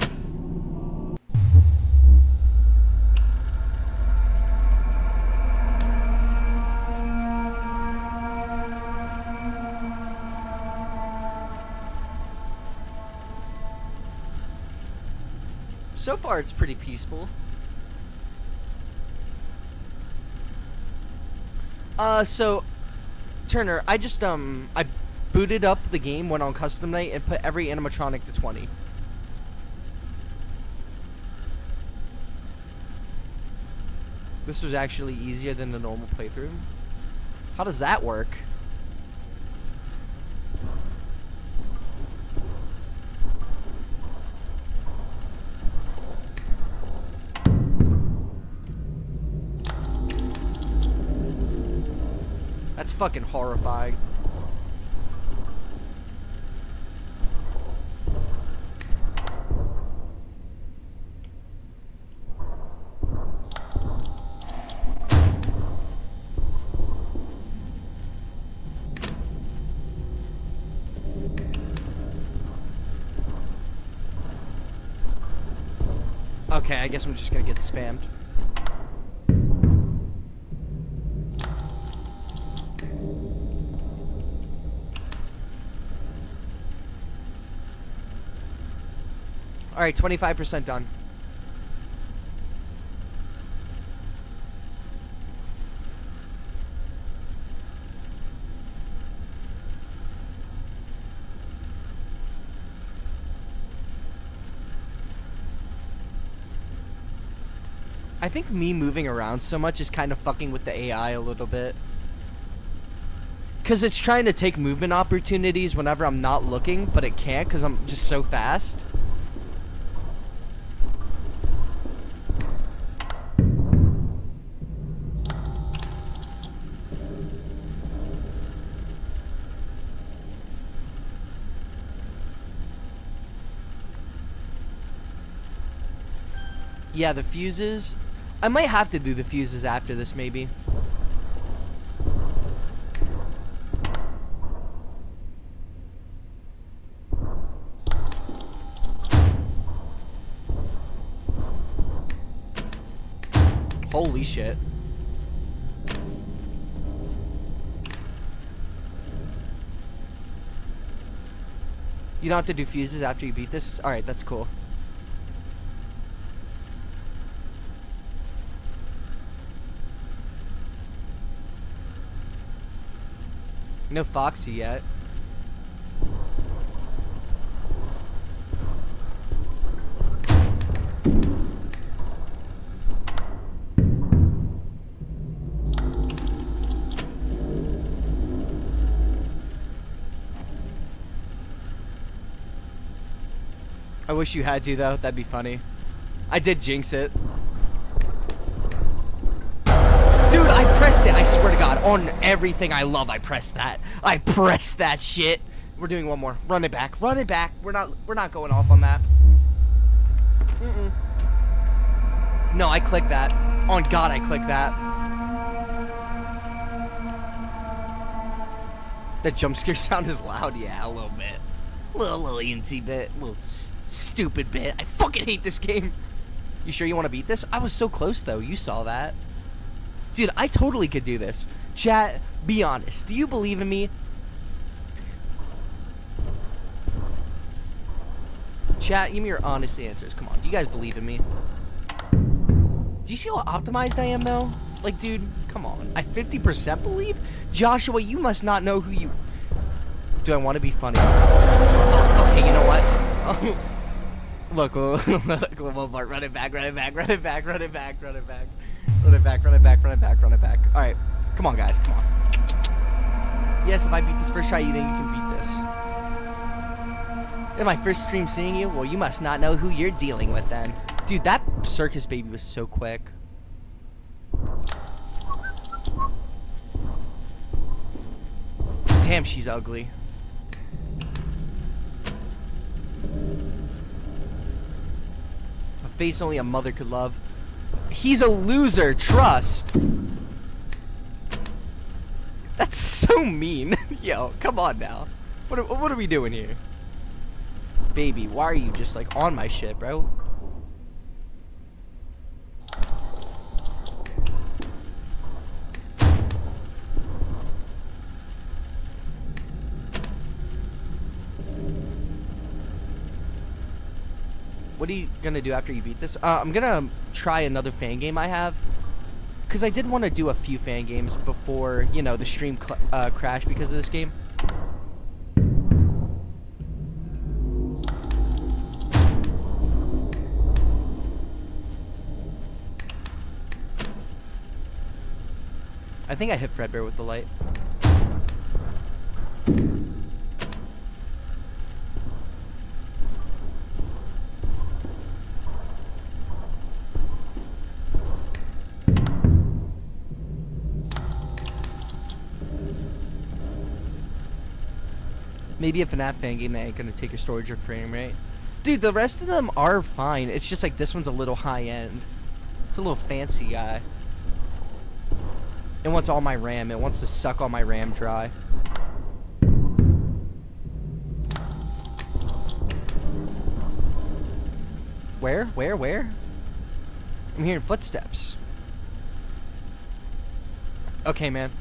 So far, it's pretty peaceful. So, Turner, I just, I booted up the game, went on custom night, and put every animatronic to 20. This was actually easier than the normal playthrough. How does that work? That's fucking horrifying. Okay, I guess I'm just gonna get spammed. Alright, 25% done. I think me moving around so much is kind of fucking with the AI a little bit. Because it's trying to take movement opportunities whenever I'm not looking, but it can't because I'm just so fast. Yeah, the fuses. I might have to do the fuses after this, maybe. Holy shit. You don't have to do fuses after you beat this? Alright, that's cool. No Foxy yet. I wish you had to, though. That'd be funny. I did jinx it. Dude, I pressed it. I swear to God. On everything I love, I pressed that. I pressed that shit. We're doing one more. Run it back. Run it back. We're not going off on that. No, I clicked that. On God, I clicked that. The jump scare sound is loud. Yeah, a little bit. Little incy bit. Little stupid bit. I fucking hate this game. You sure you want to beat this? I was so close, though. You saw that. Dude, I totally could do this. Chat, be honest. Do you believe in me? Chat, give me your honest answers. Come on. Do you guys believe in me? Do you see how optimized I am, though? Like, dude, come on. I 50% believe? Joshua, you must not know who you... Do I want to be funny? Okay, you know what? Look, little Bart, run it back, run it back, run it back, run it back, run it back, run it back, run it back, run it back, run it back. All right, come on, guys, come on. Yes, if I beat this first try, you think you can beat this? In my first stream seeing you, well, you must not know who you're dealing with then. Dude, that circus baby was so quick. Damn, she's ugly. A face only a mother could love. He's a loser, trust. That's so mean. Yo, come on now. What are we doing here? Baby, why are you just like on my shit, bro? What are you gonna do after you beat this? I'm gonna try another fan game I have. Because I did want to do a few fan games before, you know, the stream crashed because of this game. I think I hit Fredbear with the light. Maybe a FNAF fan game that ain't gonna take your storage or frame rate. Dude, the rest of them are fine. It's just like this one's a little high end. It's a little fancy guy. It wants all my RAM. It wants to suck all my RAM dry. Where? I'm hearing footsteps. Okay, man.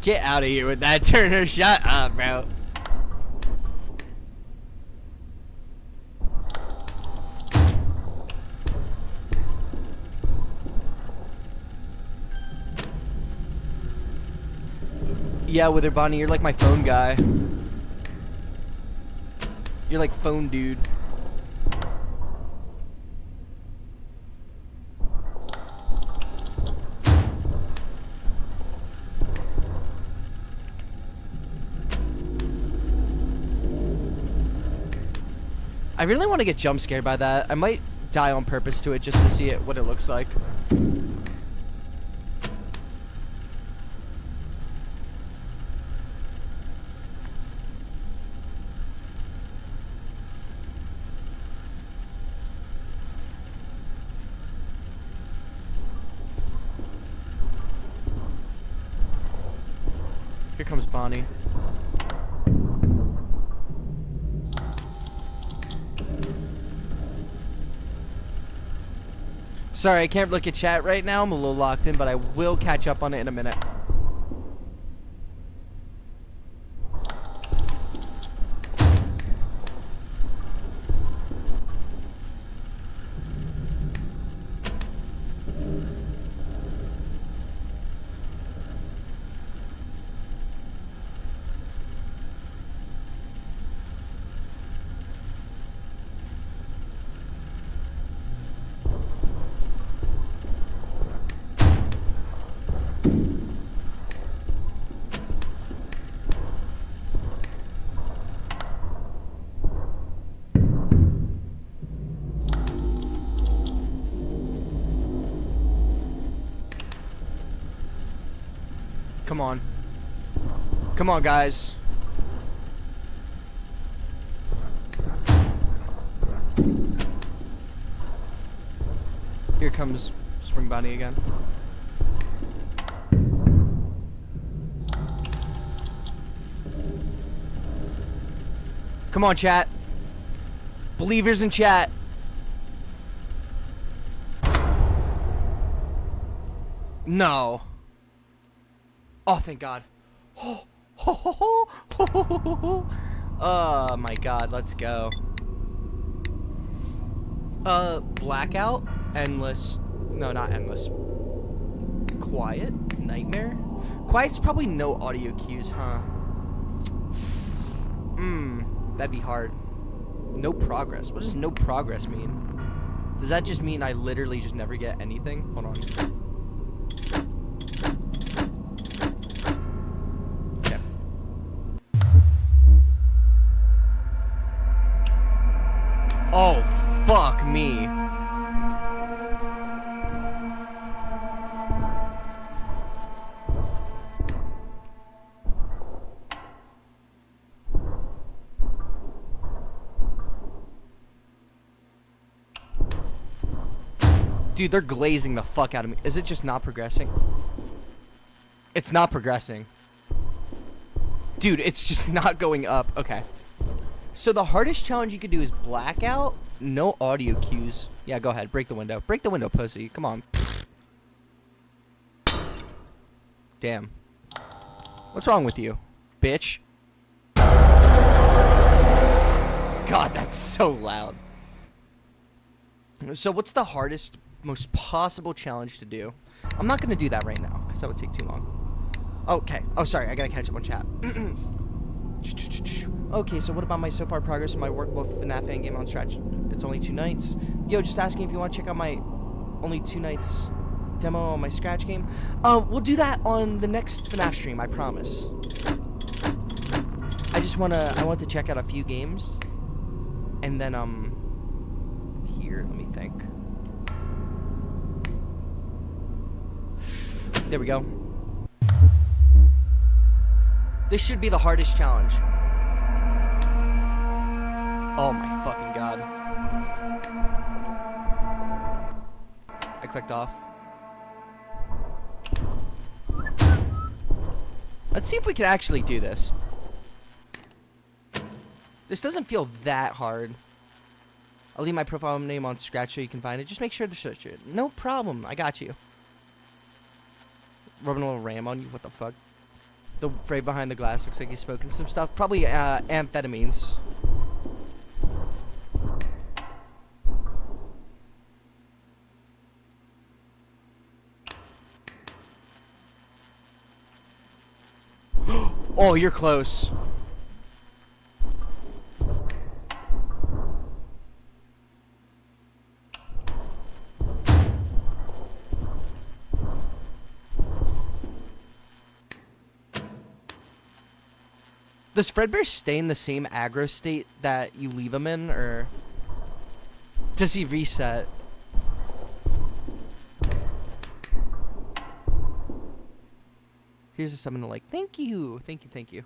Get out of here with that, Turner. Shut up, bro. Yeah, Wither Bonnie, you're like my phone guy. You're like phone dude. I really want to get jump scared by that. I might die on purpose to it just to see what it looks like. Here comes Bonnie. Sorry, I can't look at chat right now. I'm a little locked in, but I will catch up on it in a minute. Come on. Come on, guys. Here comes Spring Bonnie again. Come on, chat. Believers in chat. No. Oh, thank God. Oh my god, let's go. Blackout, endless. No, not endless. Quiet, nightmare. Quiet's probably no audio cues, huh? That'd be hard. No progress. What does no progress mean? Does that just mean I literally just never get anything? Hold on. Okay. Oh, fuck me. Dude, they're glazing the fuck out of me. Is it just not progressing? It's not progressing. Dude, it's just not going up. Okay. So the hardest challenge you could do is blackout, no audio cues. Yeah, go ahead. Break the window. Break the window, pussy. Come on. Damn. What's wrong with you, bitch? God, that's so loud. So what's the hardest, most possible challenge to do? I'm not going to do that right now because that would take too long. Okay. Oh, sorry. I got to catch up on chat. Okay, so what about my so far progress in my workable FNAF fangame on Stretch? It's only 2 nights. Yo, just asking if you want to check out my only 2 nights demo on my Scratch game. We'll do that on the next FNAF stream, I promise. I want to check out a few games. And then, here, let me think. There we go. This should be the hardest challenge. Oh my fucking god. I clicked off. Let's see if we can actually do this. This doesn't feel that hard. I'll leave my profile name on Scratch so you can find it. Just make sure to search it. No problem. I got you. Rubbing a little ram on you. What the fuck? The fray behind the glass looks like he's smoking some stuff. Probably amphetamines. Oh, you're close. Does Fredbear stay in the same aggro state that you leave him in, or does he reset? Here's a summon to like, thank you, thank you, thank you.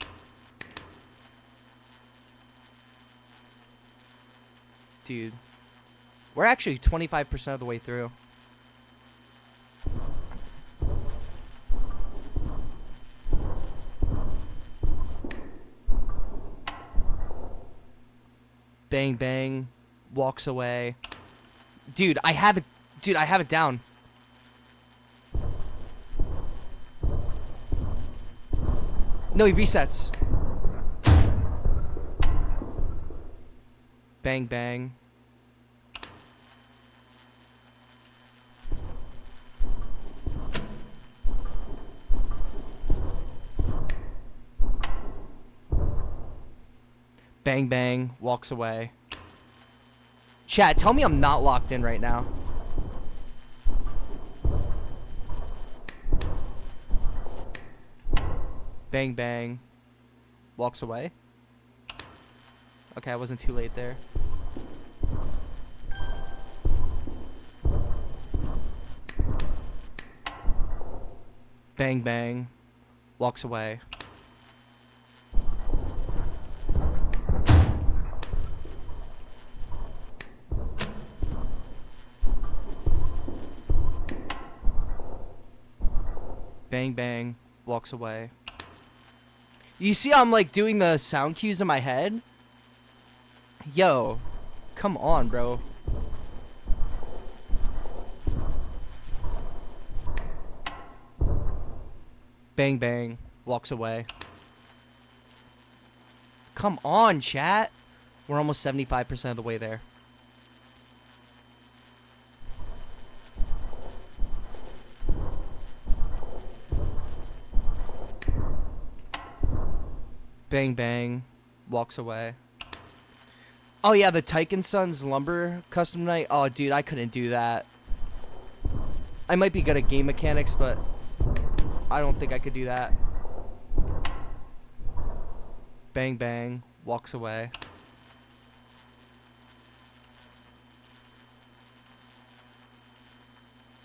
Dude, we're actually 25% of the way through. Bang, bang, walks away. Dude, I have it. Dude, I have it down. No, he resets. Bang, bang. Bang, bang, walks away. Chat, tell me I'm not locked in right now. Bang, bang, walks away. Okay, I wasn't too late there. Bang, bang, walks away. Bang, bang, walks away. You see how I'm like doing the sound cues in my head? Yo, come on, bro. Bang, bang, walks away. Come on, chat. We're almost 75% of the way there. Bang, bang. Walks away. Oh, yeah, the Tyken Sons lumber custom night. Oh, dude, I couldn't do that. I might be good at game mechanics, but I don't think I could do that. Bang, bang. Walks away.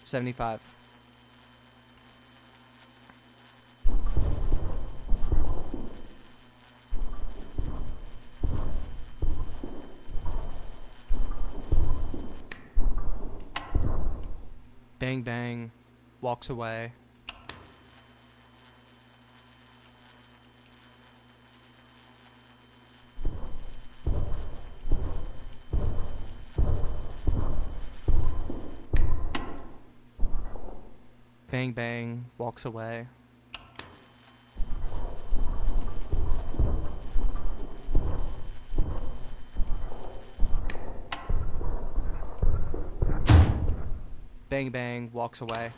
$75. Bang, bang. Walks away. Bang, bang. Walks away. Bang, bang. Walks away.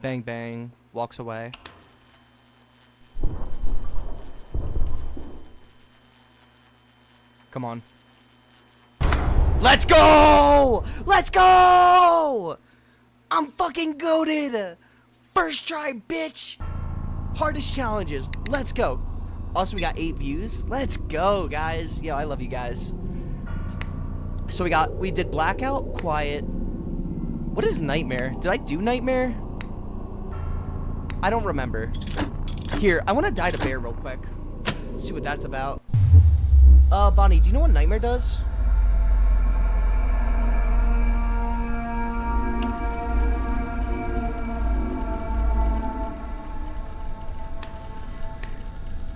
Bang, bang. Walks away. Come on. Let's go! Let's go! I'm fucking goated! First try, bitch! Hardest challenges. Let's go. Also, we got 8 views. Let's go, guys. Yo, I love you guys. So we did Blackout, Quiet. What is Nightmare? Did I do Nightmare? I don't remember. Here, I want to die to bear real quick. See what that's about. Bonnie, do you know what Nightmare does?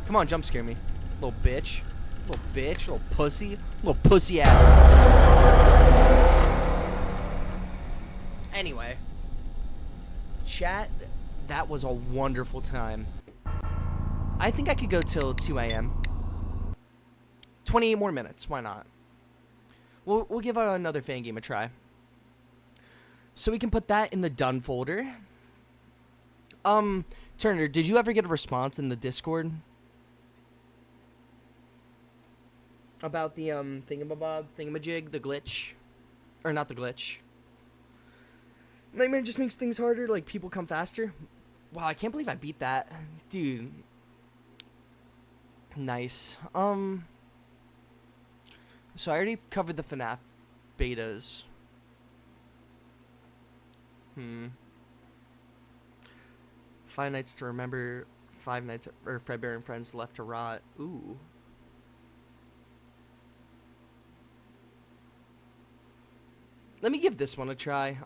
Come on, jump scare me. Little bitch. Little bitch. Little pussy. Little pussy ass. Anyway. Chat, that was a wonderful time. I think I could go till 2 a.m. 28 more minutes. Why not? We'll give another fan game a try. So we can put that in the done folder. Turner, did you ever get a response in the Discord about the thingamajig, the glitch? Or not the glitch. Nightmare just makes things harder, like people come faster. Wow, I can't believe I beat that. Dude. Nice. So I already covered the FNAF betas. Five Nights to Remember, 5 Nights, or Fredbear and Friends Left to Rot. Ooh. Let me give this one a try.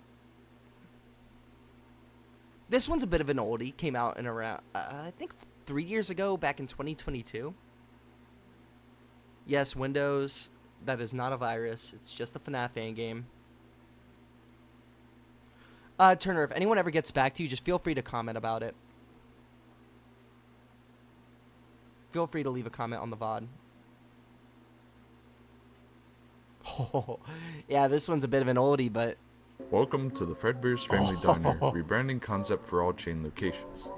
This one's a bit of an oldie. Came out in around, I think 3 years ago, back in 2022. Yes, Windows. That is not a virus. It's just a FNAF fan game. Turner, if anyone ever gets back to you, just feel free to comment about it. Feel free to leave a comment on the VOD. Oh, yeah, this one's a bit of an oldie, but... Welcome to the Fredbear's Family Diner, rebranding concept for all chain locations.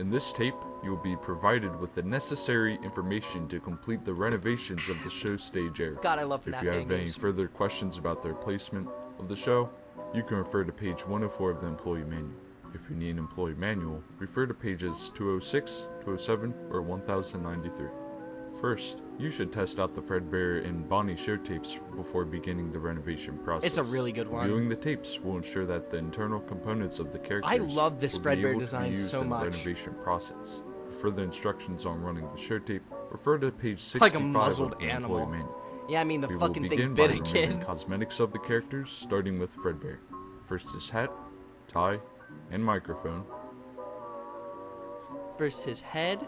In this tape, you will be provided with the necessary information to complete the renovations of the show stage area. God, I love If FNAF you have any games. further questions about their placement of the show, you can refer to page 104 of the employee manual. If you need an employee manual, refer to pages 206, 207, or 1093. First, you should test out the Fredbear and Bonnie show tapes before beginning the renovation process. It's a really good one. Viewing the tapes will ensure that the internal components of the characters I love this will be Fredbear able to design be used so in the much. renovation process. For further instructions on running the show tape, refer to page 65 Like a muzzled of the animal. employee manual. Yeah, I mean, the We fucking will thing begin bit by a removing kid. cosmetics of the characters, starting with Fredbear. First is hat, tie, and microphone. First, his head.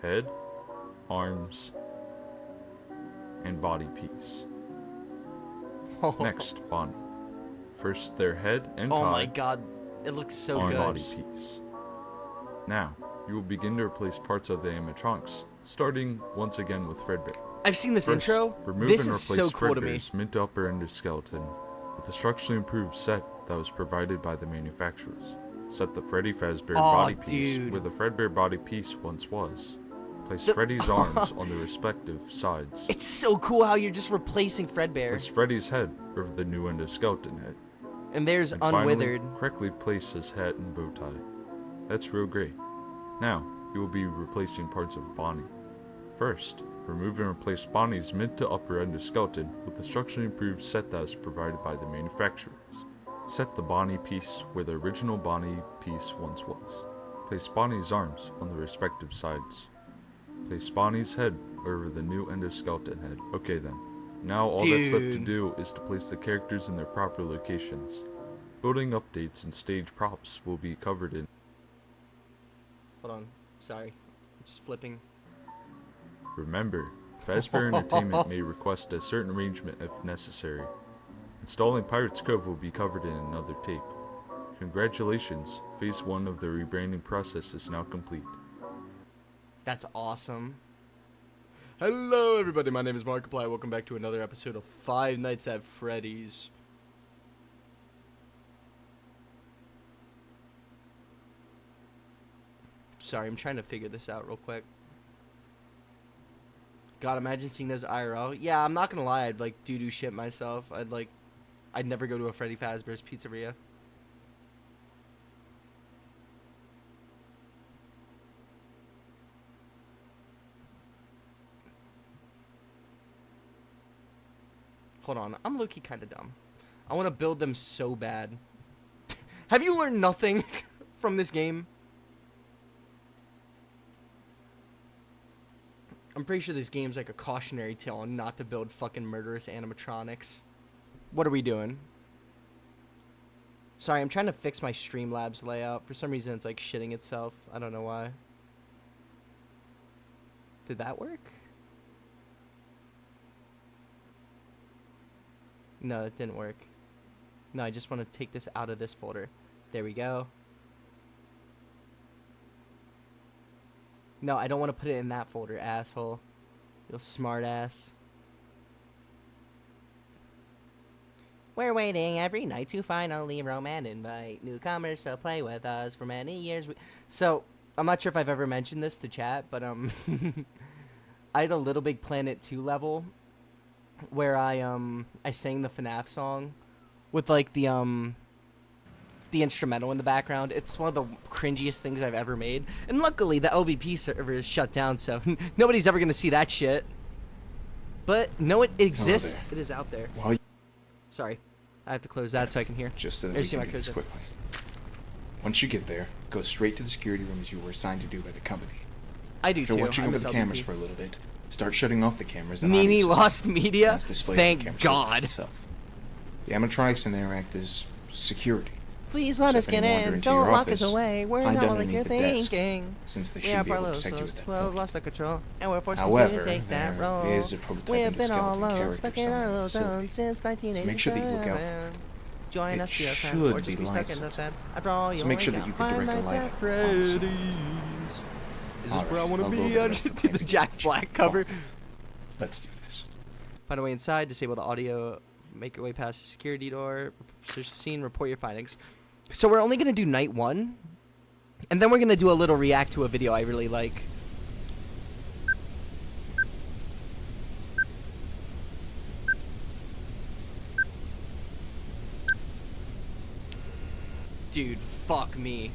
Head, arms, and body piece. Next, Bonnie. First their head and Oh my cog god, it looks so on good. body piece. Now, you will begin to replace parts of the animatronics, starting once again with Fredbear. I've seen this First, intro. remove This and is replace so cool to me. Fredbear's mid to upper endoskeleton with a structurally improved set that was provided by the manufacturers. Set the Freddy Fazbear body piece dude. where the Fredbear body piece once was. Place The- Freddy's arms on the respective sides. It's so cool how you're just replacing Fredbear. Place Freddy's head over the new endoskeleton head. And there's And Unwithered. finally, correctly place his hat and bow tie. That's real great. Now, you will be replacing parts of Bonnie. First, remove and replace Bonnie's mid to upper endoskeleton with the structurally improved set that was provided by the manufacturers. Set the Bonnie piece where the original Bonnie piece once was. Place Bonnie's arms on the respective sides. Place Bonnie's head over the new endoskeleton head. Okay then. Now all that's left to Dude. do is to place the characters in their proper locations. Building updates and stage props will be covered in. Hold on. Sorry. I'm just flipping. Remember, Fazbear Entertainment may request a certain arrangement if necessary. Installing Pirates Cove will be covered in another tape. Congratulations, phase 1 of the rebranding process is now complete. That's awesome. Hello, everybody. My name is Markiplier. Welcome back to another episode of Five Nights at Freddy's. Sorry, I'm trying to figure this out real quick. God, imagine seeing this IRL. Yeah, I'm not gonna lie. I'd like doo-doo shit myself. I'd never go to a Freddy Fazbear's Pizzeria. Hold on, I'm low-key kind of dumb. I want to build them so bad. Have you learned nothing from this game? I'm pretty sure this game's like a cautionary tale on not to build fucking murderous animatronics. What are we doing? Sorry, I'm trying to fix my Streamlabs layout. For some reason, it's like shitting itself. I don't know why. Did that work? No, it didn't work. No, I just want to take this out of this folder. There we go. No, I don't want to put it in that folder, asshole. You smart ass. We're waiting every night to finally roam and invite newcomers to play with us for many years. So, I'm not sure if I've ever mentioned this to chat, but I had a Little Big Planet 2 level where I sang the FNAF song with like the instrumental in the background. It's one of the cringiest things I've ever made. And luckily the LBP server is shut down, so nobody's ever gonna see that shit. But no, it exists. there. It is out there. While you, Sorry, I have to close that so I can hear. just so that There's we my can do this cursor. quickly. Once you get there, go straight to the security room as you were assigned to do by the company. I do After too. watching I'm over a the cameras LBP. for a little bit, start shutting off the cameras. And Nini audio lost system media? as displayed on the Thank camera system God. itself. The animatronics in there act as security. Please let So us if get anyone wander in. into Don't your lock office, us away. We're hide not down like you're underneath the desk, thinking. since they We should are be able to Barlos, protect you at that well, point. lost the control, and we're forced However, to take that there role. is a prototype We've been all endoskeleton alone, character stuck in somewhere our in the little zone facility. since 1987. make sure that you look out for it. Join It us, dear friend, should or just be be stuck in the licensed. set. After all, you So make only sure that got you can 5 direct the nights light at on it. Freddy's. Awesome. Is this Alright, where I want to I'll go be? over the I rest just of the did the things Jack we Black should cover. follow. Let's do this. Find a way inside, disable the audio, make your way past the security door, search the scene, report your findings. So we're only going to do night 1, and then we're going to do a little react to a video I really like. Dude, fuck me.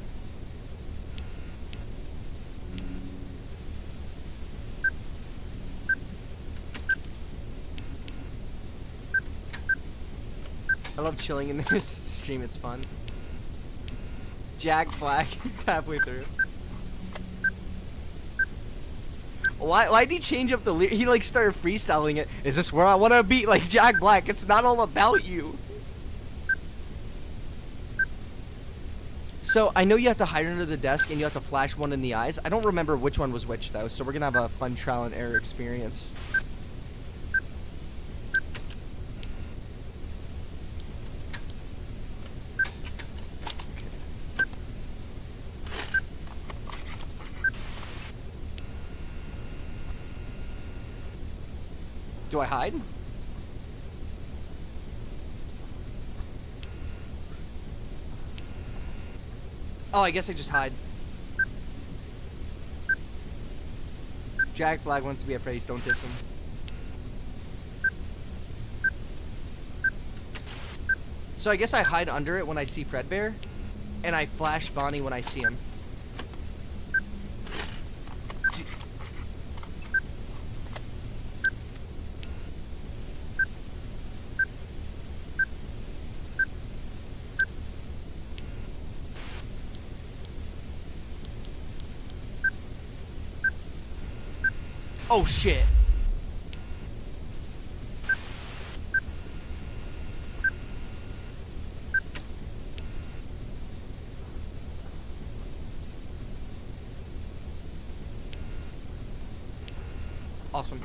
I love chilling in this stream, it's fun. Jack Black halfway through. Why'd he change up the he like started freestyling it. Is this where I wanna be? Like Jack Black, it's not all about you. So I know you have to hide under the desk and you have to flash one in the eyes. I don't remember which one was which though, so we're gonna have a fun trial and error experience. Do I hide? Oh, I guess I just hide. Jack Black wants to be at Freddy's. Don't diss him. So I guess I hide under it when I see Fredbear, and I flash Bonnie when I see him. Oh shit. Awesome.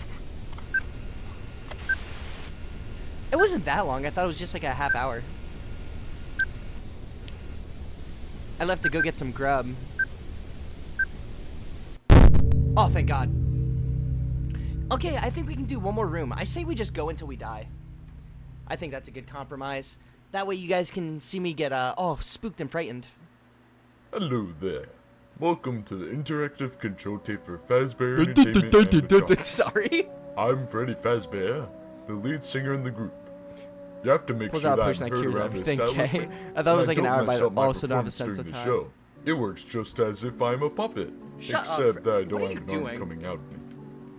It wasn't that long. I thought it was just like a half hour. I left to go get some grub. Oh, thank God. Okay, I think we can do one more room. I say we just go until we die. I think that's a good compromise. That way you guys can see me get, spooked and frightened. Hello there. Welcome to the interactive control tape for Fazbear Entertainment Animatronics. Sorry? I'm Freddy Fazbear, the lead singer in the group. You have to make Pulls sure out a that person I'm that heard cures around everything, the okay? establishment, I thought it was like and an I hour, don't but I mess up my also don't have a performance sense of during time. the show. It works just as if I'm a puppet, Shut up, except that I don't what are have you an arm doing? coming out of me.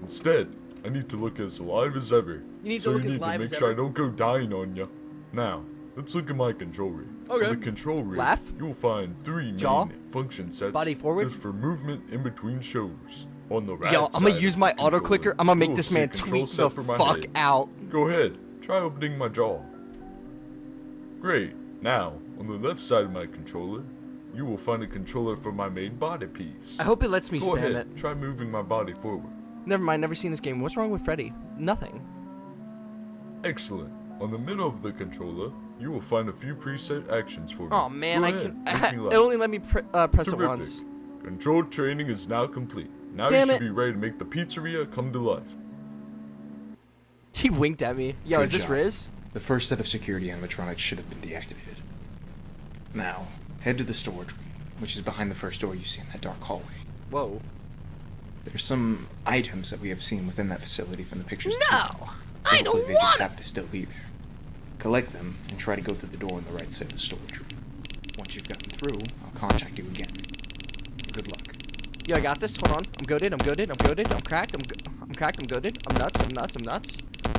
Instead, I need to look as alive as ever. You need to so look you as need live to as make sure ever? I don't go dying on ya. Now, let's look at my control rig. Okay. On the control rig, Laugh. you will find 3 Jaw. main function sets Body forward. just for movement in between shows. On the right Yo, I'm gonna side use of my the auto controller, clicker. I'm gonna you make will this see a man control tweet set the for my fuck head. out. Go ahead, try opening my jaw. Great. Now, on the left side of my controller, you will find a controller for my main body piece. I hope it lets me Go spam ahead, it. try moving my body forward. Never mind, never seen this game. What's wrong with Freddy? Nothing. Excellent. On the middle of the controller, you will find a few preset actions for me. Oh man, Go I ahead, can. make me It laugh. only let me press it Terrific. once. Control training is now complete. Now Damn you it. should be ready to make the pizzeria come to life. He winked at me. Yo, Good is this job. Riz? The first set of security animatronics should have been deactivated. Now, head to the storage room, which is behind the first door you see in that dark hallway. Whoa. There's some items that we have seen within that facility from the pictures. No, I Hopefully don't they just want it. happen to still be there. Collect them and try to go through the door on the right side of the storage room. Once you've gotten through, I'll contact you again. Good luck. Yo, I got this. Hold on. I'm goated. I'm goated. I'm goated. I'm cracked. I'm cracked. I'm goated. I'm nuts. I'm nuts. I'm nuts.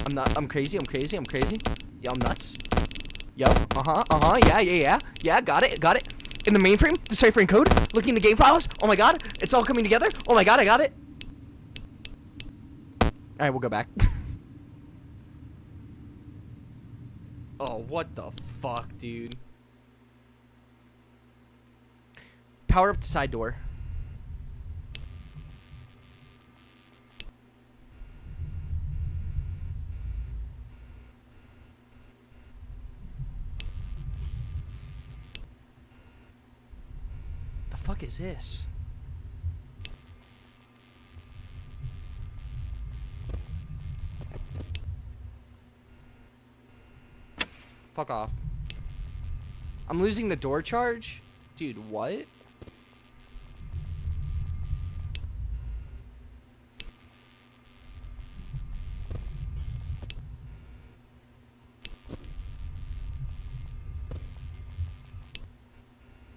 I'm not. I'm crazy. I'm crazy. I'm crazy. Yo, I'm nuts. Yo. Yeah. Yeah. Got it. Got it. In the mainframe, deciphering code, looking in the game files. Oh my god, it's all coming together. Oh my god, I got it. All right, we'll go back. Oh, what the fuck, dude? Power up the side door. The fuck is this? Fuck off. I'm losing the door charge? Dude, what?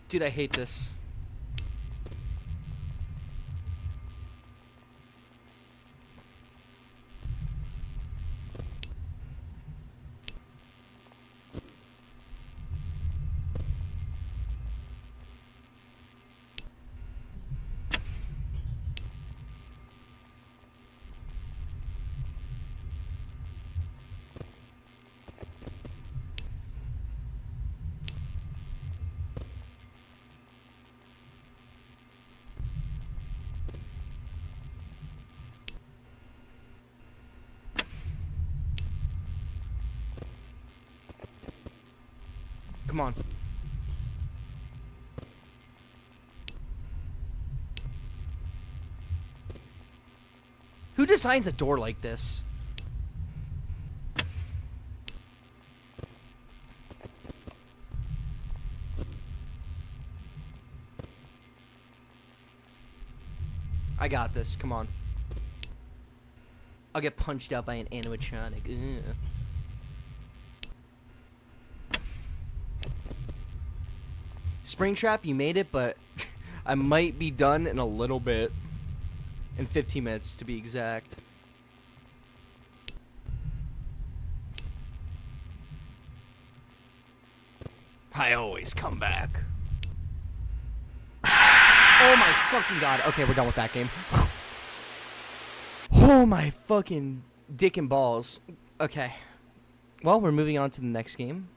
Dude, I hate this. Come on. Who designs a door like this? I got this. Come on. I'll get punched out by an animatronic. Ugh. Springtrap, you made it, but I might be done in a little bit. In 15 minutes, to be exact. I always come back. Oh my fucking god. Okay, we're done with that game. Oh my fucking dick and balls. Okay. Well, we're moving on to the next game.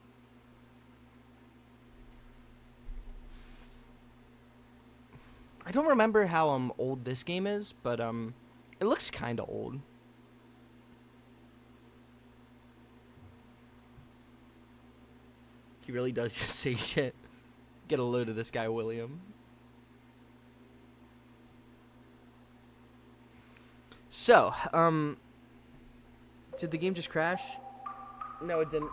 I don't remember how old this game is, but it looks kind of old. He really does just say shit. Get a load of this guy, William. So, did the game just crash? No, it didn't.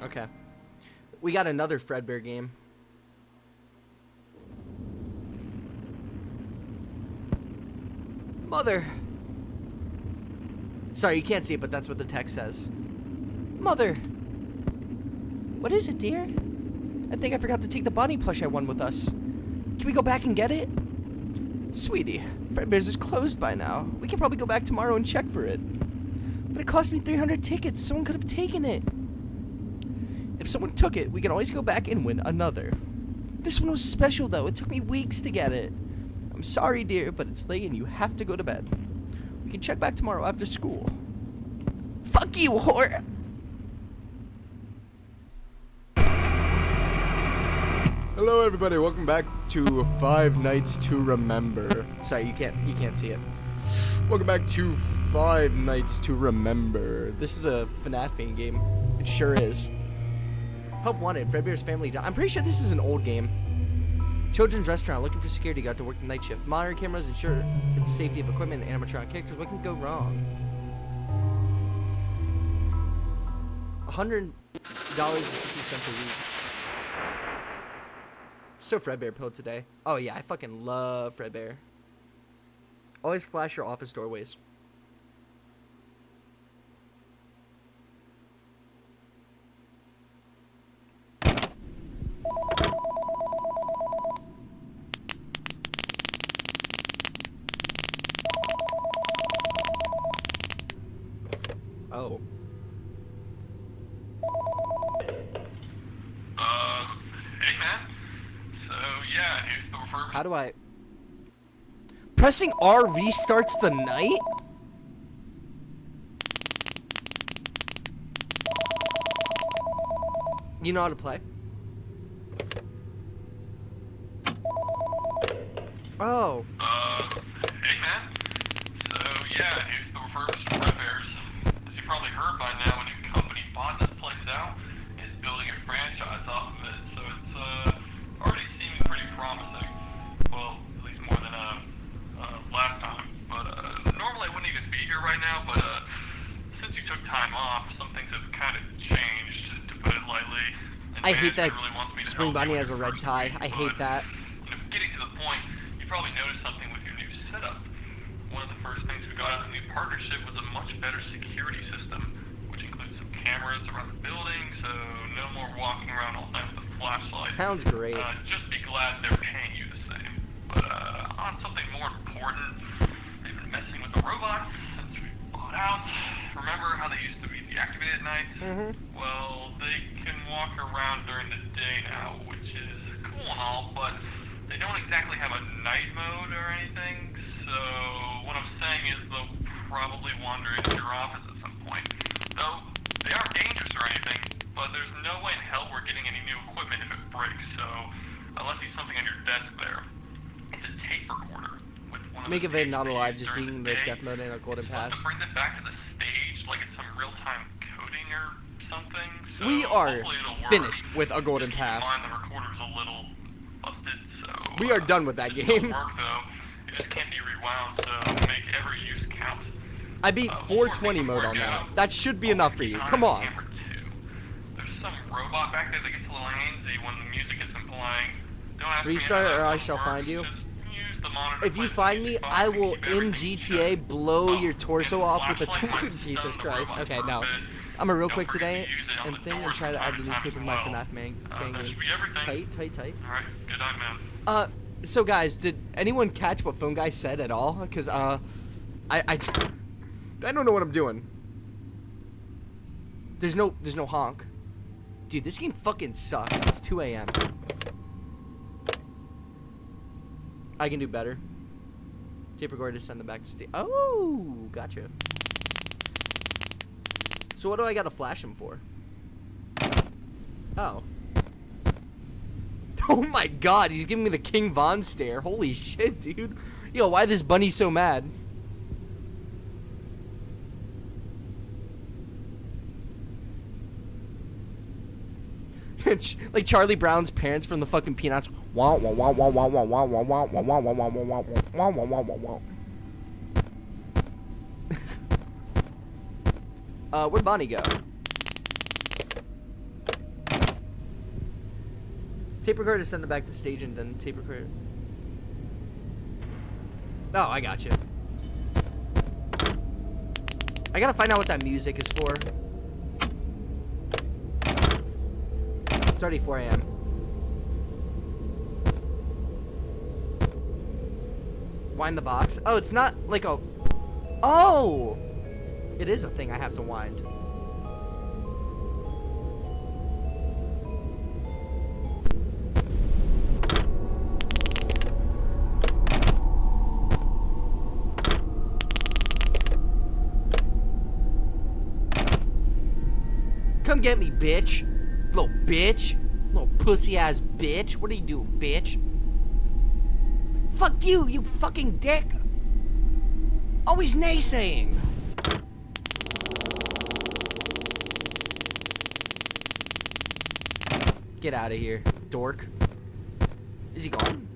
Okay. We got another Fredbear game. Mother. Sorry, you can't see it, but that's what the text says. Mother. What is it, dear? I think I forgot to take the Bonnie plush I won with us. Can we go back and get it? Sweetie, Fredbear's is closed by now. We can probably go back tomorrow and check for it. But it cost me 300 tickets. Someone could have taken it. If someone took it, we can always go back and win another. This one was special, though. It took me weeks to get it. I'm sorry, dear, but it's late and you have to go to bed. We can check back tomorrow after school. Fuck you, whore! Hello, everybody. Welcome back to Five Nights to Remember. Sorry, you can't see it. Welcome back to Five Nights to Remember. This is a FNAF fan game. It sure is. Help wanted. Fredbear's family died. I'm pretty sure this is an old game. Children's restaurant looking for security guard to work the night shift. Monitor cameras ensure the safety of equipment and animatronic characters. What can go wrong? $100.50 a week. So Fredbear pilled today. Oh yeah, I fucking love Fredbear. Always flash your office doorways. Oh. Hey man. So yeah, here's the refurbished. How do I... Pressing R restarts the night? You know how to play? Oh. Hey man. So yeah, here's the refurbished Fredbears. As you probably heard by now, a new company bought this place out and is building a franchise off of it. So it's already seeming pretty promising. Well, at least more than last time. But normally I wouldn't even be here right now. But since you took time off, some things have kind of changed, to put it lightly. And I hate that really wants me to Spring help you Bunny with has a your red first tie. week, I hate but, that. Getting to the point, you probably noticed something with your new setup. One of the first things we got out of the new partnership was a much better security system, which includes some cameras around the building, so no more walking around all night with a flashlight. Sounds great. Just be glad they're paying you the same. But on something more important, they've been messing with the robots since we bought out. Remember how they used to be deactivated at night? Mm-hmm. Well, they can walk around during the day now, which is cool and all, but they don't exactly have a night mode or anything, so what I'm saying is they'll probably wander into your office at some point. Though, they aren't dangerous or anything, but there's no way in hell we're getting any new equipment if it breaks, so I left you something on your desk there. It's a tape recorder with one of Make the of it tapes not they alive, use just during being the the day. death mode and a golden It's supposed pass. to bring it back to the stage like it's some real-time coding or something, so We are hopefully it'll work. finished with a golden Just keep in pass. mind the recorder's a little busted, so We are done with that it game. doesn't work though. It just can't be rewound, so make every use count. I beat 420 mode on that. That should be enough for you. Come on. There's some robot back there that gets a little handsy when the music isn't playing. Don't ask me 3-star how that or I one shall works, find you. just use the monitor If you to find play me, the I music will box in and keep GTA everything blow shut. your torso And off with a flashlight torch. might Jesus stun the Christ. robot Okay, for a no. bit. I'm a real Don't quick forget to today use it on and the thing and doors try to from add the time to newspaper in time my as well. FNAF man That thing. should be everything. Tight. Alright, good night, man. So guys, did anyone catch what Phone Guy said at all? Cause I don't know what I'm doing. There's no honk. Dude, this game fucking sucks. It's 2 a.m. I can do better. Tape recorder to send them back to state. Oh, gotcha. So what do I gotta flash him for? Oh. Oh my god, he's giving me the King Von stare. Holy shit, dude. Yo, why this bunny so mad? Like Charlie Brown's parents from the fucking Peanuts. Where'd Bonnie go? Tape recorder to send it back to stage and then tape recorder. Oh, I got you. I gotta find out what that music is for. It's already 4 a.m. Wind the box. Oh, it's not like a... Oh! It is a thing I have to wind. Come get me, bitch. Little bitch. Little pussy ass bitch. What are you doing, bitch? Fuck you, you fucking dick. Always naysaying. Get out of here, dork. Is he gone?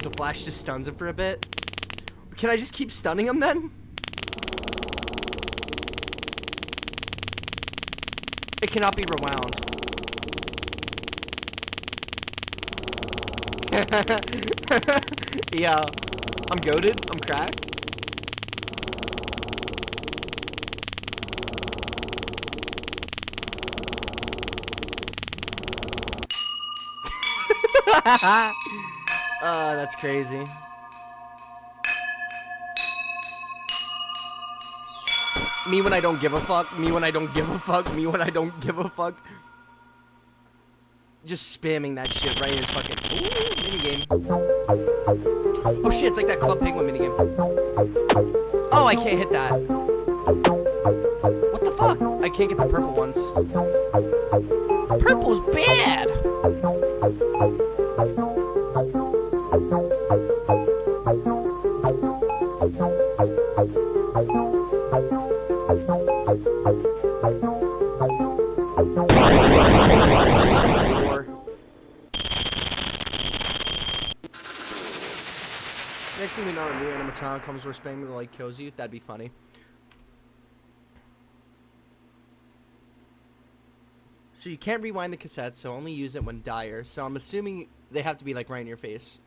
The flash just stuns him for a bit. Can I just keep stunning him then? It cannot be rewound. Yeah. I'm goated. I'm cracked. That's crazy. Me when I don't give a fuck. Me when I don't give a fuck. Me when I don't give a fuck. Just spamming that shit right in his fucking... Ooh, minigame. Oh shit, it's like that Club Penguin minigame. Oh, I can't hit that. What the fuck? I can't get the purple ones. Purple's bad! Next thing we know, a new animatronic comes where spamming like kills you. That'd be funny. So you can't rewind the cassette, so only use it when dire. So I'm assuming they have to be like right in your face.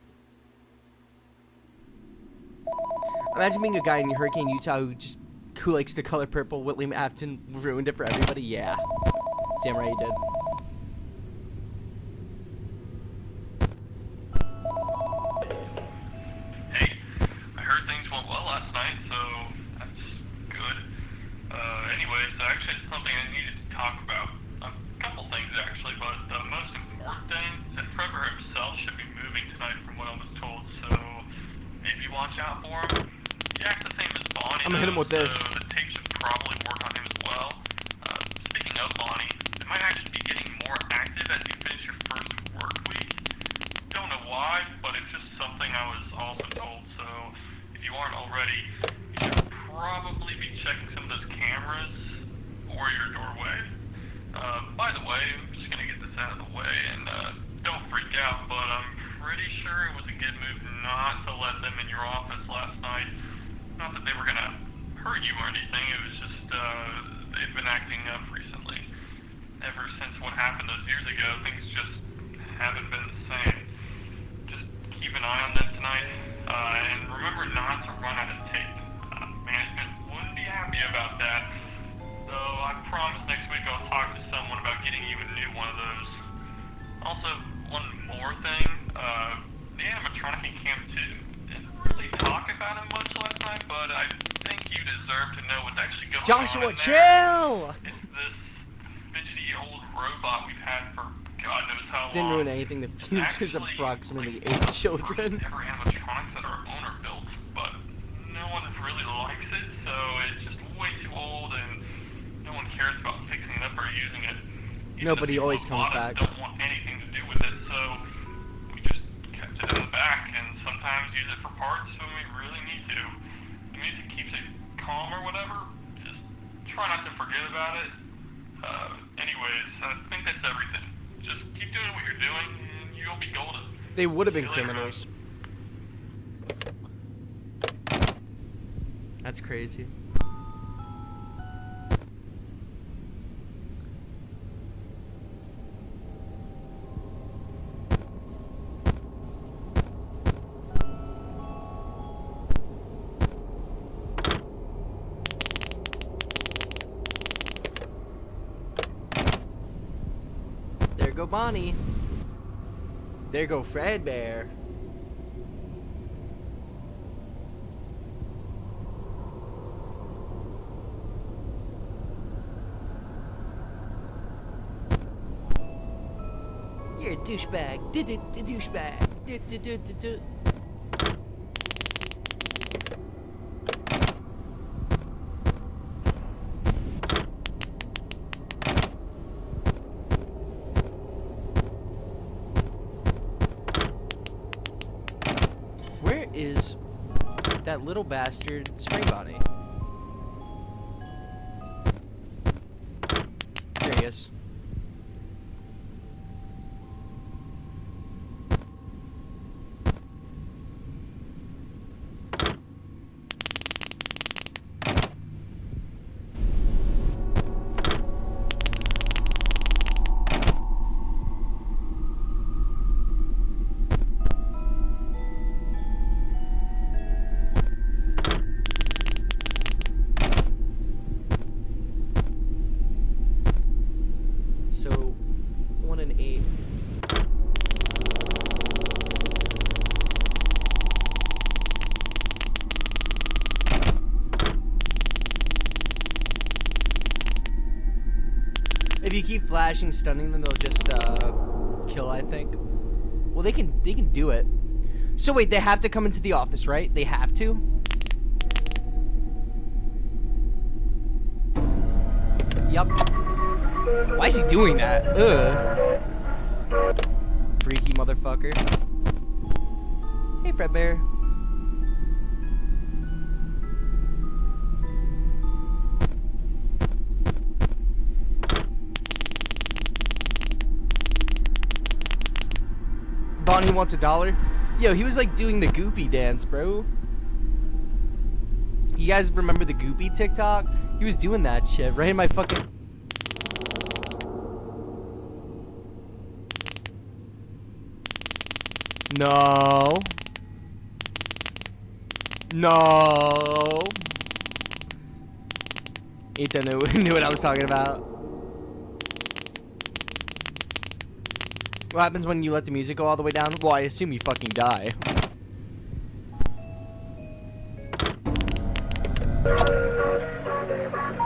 Imagine being a guy in Hurricane, Utah who likes the color purple. William Afton ruined it for everybody. Yeah, damn right he did. Hey, I heard things went well last night, so that's good. Anyways, actually it's something I needed to talk about. A couple things actually, but the most important thing is that Trevor himself should be moving tonight from what I was told, so maybe watch out for him. He acts the same as Bonnie. I'm gonna hit him with this. So the tape should probably work on him as well. Speaking of Bonnie, it might actually be getting more active as you finish your first work week. Don't know why, but it's just something I was also told, so if you aren't already, you should probably hurt you or anything. It was just, they've been acting up recently. Ever since what happened those years ago, things just haven't been the same. Just keep an eye on them tonight, and remember not to run out of tape. Management wouldn't be happy about that. So I promise next week I'll talk to someone about getting you a new one of those. Also, one more thing, the animatronic in Camp 2 didn't really talk about it much last night, but I think you deserve to know what's actually going Joshua, on in there. chill! It's this 50-year-old robot we've had for God knows how long. Didn't ruin anything. The future's Actually, approximately like, 8 children. ever animatronics that our owner built, but no one really likes it, so it's just way too old, and no one cares about fixing it up or using it. Even Nobody the people always who comes bought it back. Don't want anything to do with it, so we just kept it in the back, and sometimes use it for parts when we really need to. The music keeps it calm or whatever. Just try not to forget about it. Anyways, I think that's everything. Just keep doing what you're doing, and you'll be golden. They would have been See you later, criminals. That's crazy. There go Bonnie. There go Fredbear. You're a douchebag. Douchebag. Where is that little bastard Spray Bonnie? There he is. So, 1 and 8. If you keep flashing, stunning them, they'll just kill, I think. Well, they can do it. So wait, they have to come into the office, right? They have to? Yup. Why is he doing that? Ugh. Freaky motherfucker. Hey, Fredbear. Bonnie wants $1. Yo, he was like doing the goopy dance, bro. You guys remember the goopy TikTok? He was doing that shit right in my fucking... No. No. Ita knew what I was talking about. What happens when you let the music go all the way down? Well, I assume you fucking die.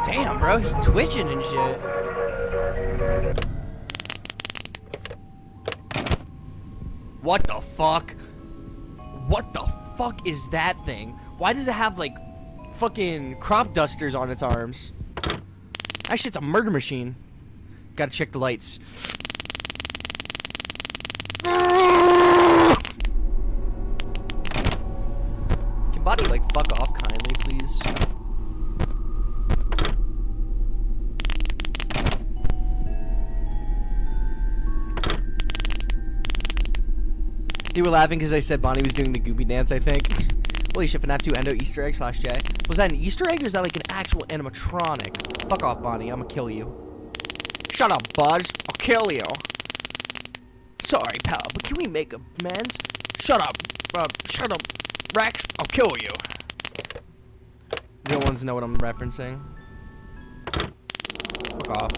Damn, bro, he twitching and shit. What the fuck? What the fuck is that thing? Why does it have, like, fucking crop dusters on its arms? That shit's a murder machine. Gotta check the lights. Can Bonnie, like, fuck off kindly, please? They were laughing because I said Bonnie was doing the goopy dance, I think. Holy shit, FNAF 2 Endo Easter egg / J. Was that an Easter egg or is that like an actual animatronic? Fuck off, Bonnie. I'm gonna kill you. Shut up, Buzz. I'll kill you. Sorry, pal, but can we make amends? Shut up. Shut up. Rex, I'll kill you. Real ones know what I'm referencing. Fuck off.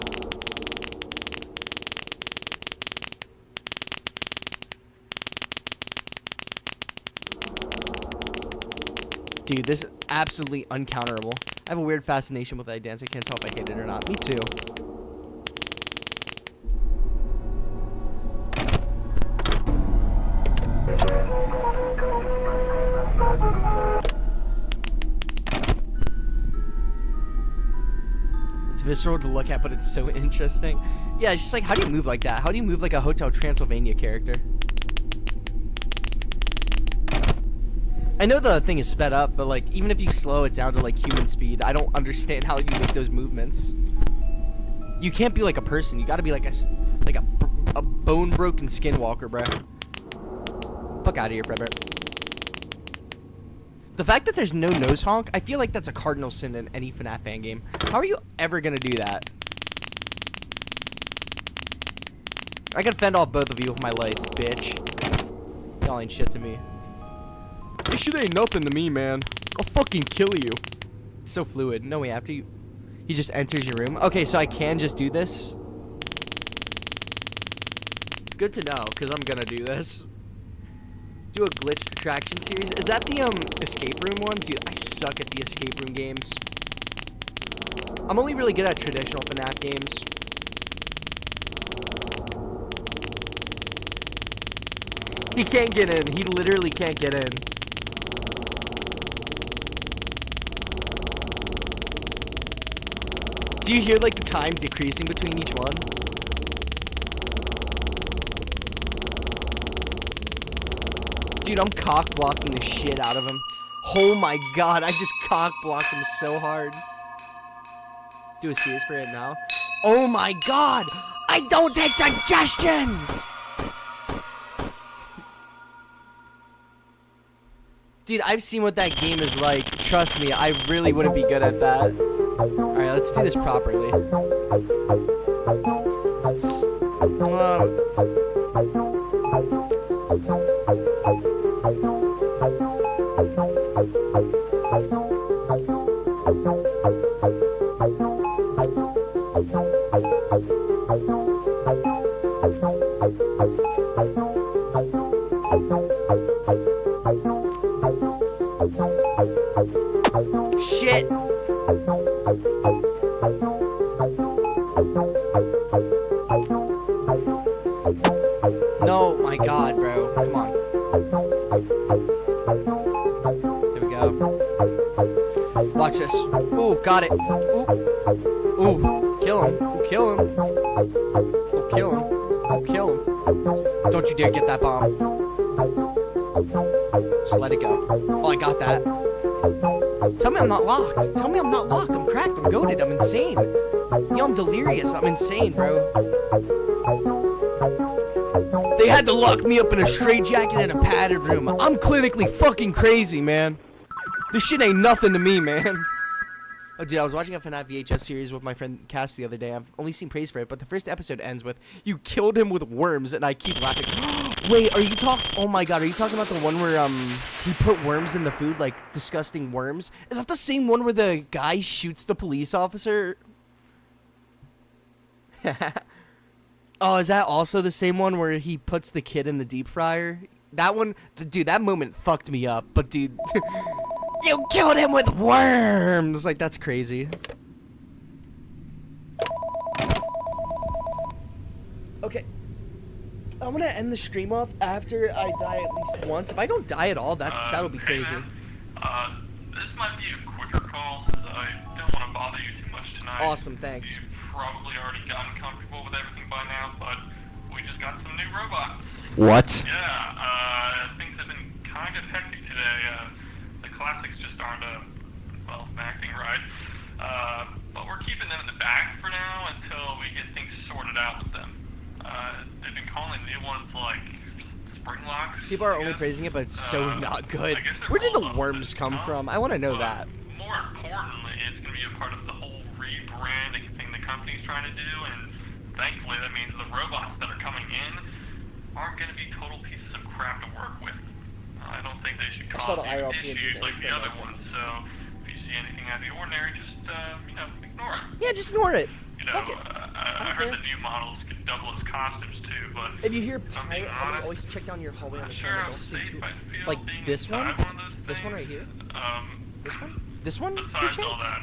Dude, this is absolutely uncounterable. I have a weird fascination with that dance. I can't tell if I hate it or not. Me too. It's visceral to look at, but it's so interesting. Yeah, it's just like, how do you move like that? How do you move like a Hotel Transylvania character? I know the thing is sped up, but like, even if you slow it down to like human speed, I don't understand how you make those movements. You can't be like a person. You gotta be like a bone-broken skinwalker, bro. Fuck out of here, Fredbear. The fact that there's no nose honk, I feel like that's a cardinal sin in any FNAF fan game. How are you ever gonna do that? I can fend off both of you with my lights, bitch. Y'all ain't shit to me. This shit ain't nothing to me, man. I'll fucking kill you. It's so fluid. No way, after you... He just enters your room. Okay, so I can just do this. Good to know, because I'm gonna do this. Do a glitched attraction series. Is that the escape room one? Dude, I suck at the escape room games. I'm only really good at traditional FNAF games. He can't get in. He literally can't get in. Do you hear like the time decreasing between each one? Dude, I'm cock blocking the shit out of him. Oh my god, I just cock blocked him so hard. Do a series for it now. Oh my god! I don't take suggestions! Dude, I've seen what that game is like. Trust me, I really wouldn't be good at that. Alright, let's do this properly. Shit! No, my god, bro. Come on. There we go. Watch this. Ooh, got it. Ooh. Ooh, kill him. Ooh, kill him. Ooh, kill him. Ooh, kill him. Don't you dare get that bomb. Just let it go. Oh, I got that. Tell me I'm not locked. Tell me I'm not locked. I'm cracked. I'm goated. I'm insane. Yo, I'm delirious. I'm insane, bro. They had to lock me up in a straitjacket in a padded room. I'm clinically fucking crazy, man. This shit ain't nothing to me, man. Oh, dude, I was watching a FNAF VHS series with my friend Cass the other day. I've only seen praise for it, but the first episode ends with, "You killed him with worms," and I keep laughing. Wait, are you talking... Oh my god, are you talking about the one where, he put worms in the food, like, disgusting worms? Is that the same one where the guy shoots the police officer? Oh, is that also the same one where he puts the kid in the deep fryer? That one... Dude, that moment fucked me up, but dude... You killed him with worms! Like, that's crazy. Okay. I'm gonna end the stream off after I die at least once. If I don't die at all, that'll be crazy. Hey man, this might be a quicker call, so I don't want to bother you too much tonight. Awesome, thanks. You've probably already gotten comfortable with everything by now, but we just got some new robots. What? Yeah, things have been kind of hectic today. The classics just aren't, well, acting right. But we're keeping them in the bag for now until we get things sorted out with them. They've been calling new ones like spring locks. People are I only guess. praising it, but it's so not good. I guess they're Where did the also worms come tough, from? I want to know but that. More importantly, it's going to be a part of the whole rebranding thing the company's trying to do, and thankfully that means the robots that are coming in aren't going to be total pieces of crap to work with. I don't think they should I saw cause the IRL issues PNG like the other image. ones. So if you see anything out of the ordinary, just ignore it. Yeah, just ignore it. You know, Fuck it. I heard the new models could double as costumes too, but If you hear if I'm being pirate, I would honest, always check down your hallway on I'm the sure camera. how Don't stay safe too. I feel Like being this one? inside one of those This one right things. here? This one? This one? Good Besides all chance. that,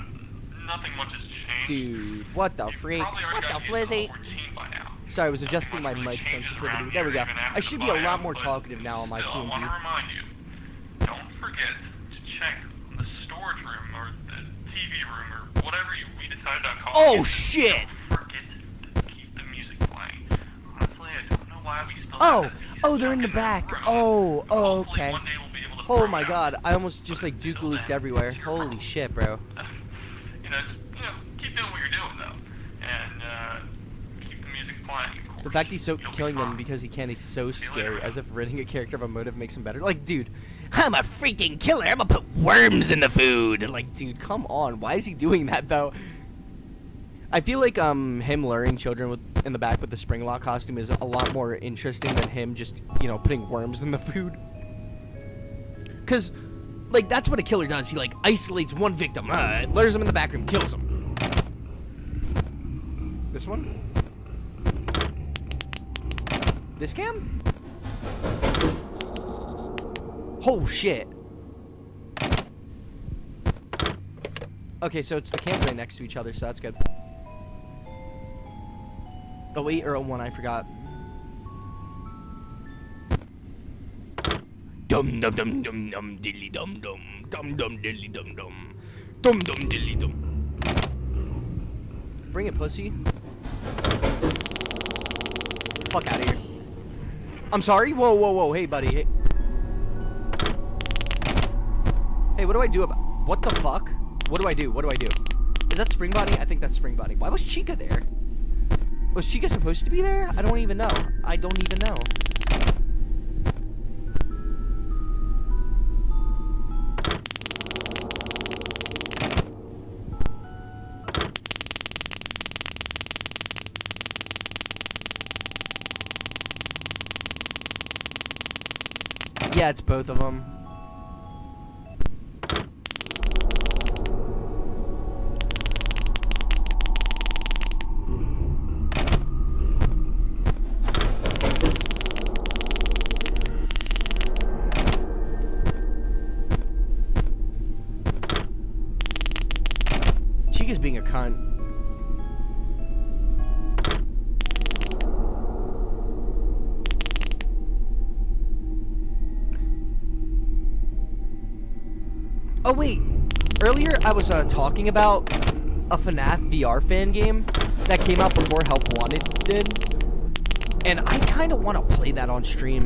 nothing much has changed. Dude, what the You've freak? probably already What the got used to the flizzy? whole routine by now. Sorry, I was Nothing adjusting much my really mic changes sensitivity. around There we here go. even after I should the be a buyout, lot more but talkative now on my still, I want to PNG. remind you, don't forget to check the storage room or the TV room or whatever we decided to call it. Oh shit! Don't forget to keep the music playing. Honestly, I don't know why we still Oh, have this piece oh, of they're in the junk that back. room. Oh, But oh, hopefully okay. one day we'll be able to Oh throw my it out. god, I almost just like Until Duke-a-looped then, everywhere. it's your Holy problem. shit, bro. Keep doing what you're doing though, and keep the music playing. Of course. The fact he's so You'll be killing them fine. because he can, he's so See you later, scary, man. as if ridding a character of a motive makes him better. Like, dude, I'm a freaking killer. I'm gonna put worms in the food. Like, dude, come on. Why is he doing that though? I feel like him luring children in the back with the spring lock costume is a lot more interesting than him just, you know, putting worms in the food. Cause, like, that's what a killer does. He like isolates one victim, lures him in the back room, kills him. This one? This cam? Oh shit. Okay, so it's the cams right next to each other, so that's good. 08 or 01, I forgot. Dum dum dum dum dum diddly dum dum dum dum diddly dum dum dum dum diddly dum. Bring it, pussy. Fuck out of here. I'm sorry. Whoa, whoa, whoa. Hey, buddy. Hey. Hey, what do I do about? What the fuck? What do I do? What do I do? Is that Spring Body? I think that's Spring Body. Why was Chica there? Was Chica supposed to be there? I don't even know. I don't even know. Yeah, it's both of them. Chica's being a cunt. Oh wait, earlier I was talking about a FNAF VR fan game that came out before Help Wanted did, and I kind of want to play that on stream.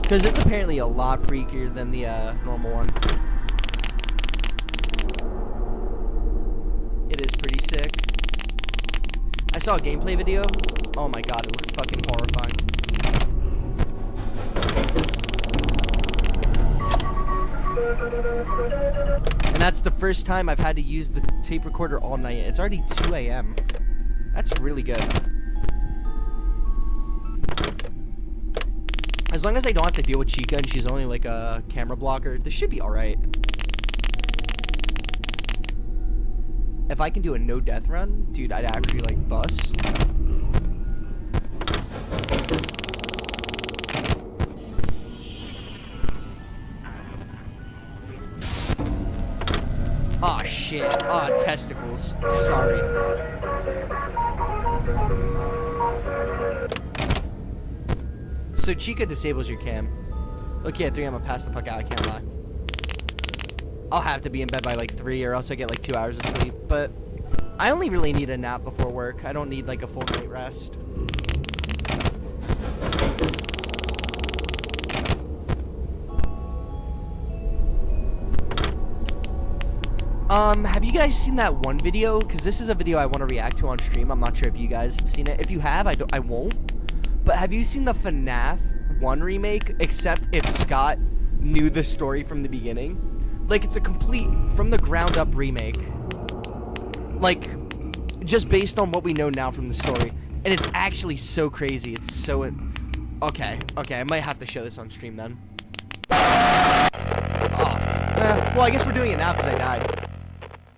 Because it's apparently a lot freakier than the normal one. It is pretty sick. I saw a gameplay video. Oh my god, it looked fucking horrifying. And that's the first time I've had to use the tape recorder all night. It's already 2 a.m. That's really good. As long as I don't have to deal with Chica and she's only like a camera blocker, this should be alright. If I can do a no death run, dude, I'd actually like bust. Aw, oh, shit. Aw, oh, testicles. Sorry. So Chica disables your cam. Okay, at 3 I'm gonna pass the fuck out, I can't lie. I'll have to be in bed by like 3 or else I get like 2 hours of sleep. But I only really need a nap before work. I don't need like a full night rest. Have you guys seen that one video? Because this is a video I want to react to on stream. I'm not sure if you guys have seen it. If you have, I won't. But have you seen the FNAF 1 remake, except if Scott knew the story from the beginning? Like, it's a complete, from the ground up remake. Like, just based on what we know now from the story. And it's actually so crazy. It's so... Okay, I might have to show this on stream then. Well, I guess we're doing it now because I died.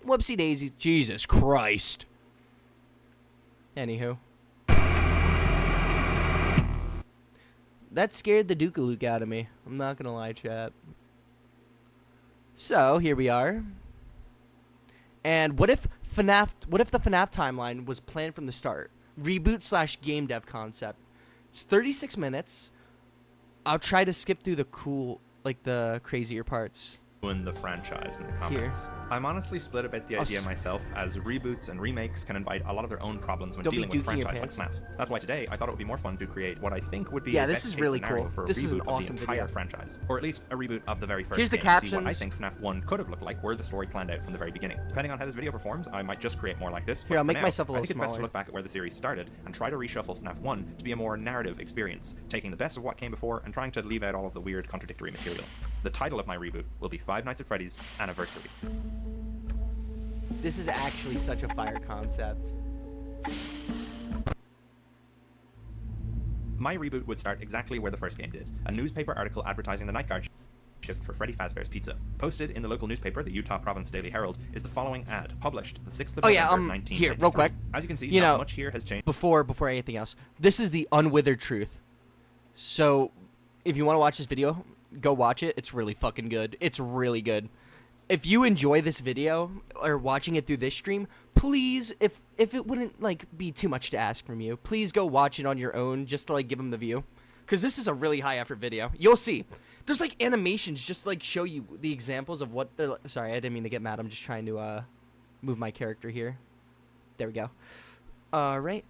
Whoopsie daisies. Jesus Christ. Anywho. That scared the Dookaloo out of me. I'm not gonna lie, chat. So, here we are. And what if the FNAF timeline was planned from the start? Reboot / game dev concept. It's 36 minutes. I'll try to skip through the cool, like the crazier parts. In the franchise in the comments. I'm honestly split about the idea myself, as reboots and remakes can invite a lot of their own problems when dealing with a franchise like FNAF. That's why today I thought it would be more fun to create what I think would be a best case scenario for a reboot of the entire franchise, or at least a reboot of the very first game to see what I think FNAF 1 could have looked like were the story planned out from the very beginning. Depending on how this video performs, I might just create more like this. Here, I'll make myself a little I think it's smaller. best to look back at where the series started and try to reshuffle FNAF 1 to be a more narrative experience, taking the best of what came before and trying to leave out all of the weird contradictory material. The title of my reboot will be Five Nights at Freddy's Anniversary. This is actually such a fire concept. My reboot would start exactly where the first game did, a newspaper article advertising the night guard shift for Freddy Fazbear's Pizza. Posted in the local newspaper, the Utah Province Daily Herald, is the following ad, published the 6th of November, 1993. Here, real quick. As you can see, You not know, much here has changed. Before anything else, this is the unwithered truth. So, if you want to watch this video, go watch it. It's really fucking good. It's really good. If you enjoy this video or watching it through this stream, please, if it wouldn't like be too much to ask from you, please go watch it on your own just to like give them the view, because this is a really high effort video. You'll see. There's like animations just like show you the examples of what they're. Sorry, I didn't mean to get mad. I'm just trying to move my character here. There we go. All right.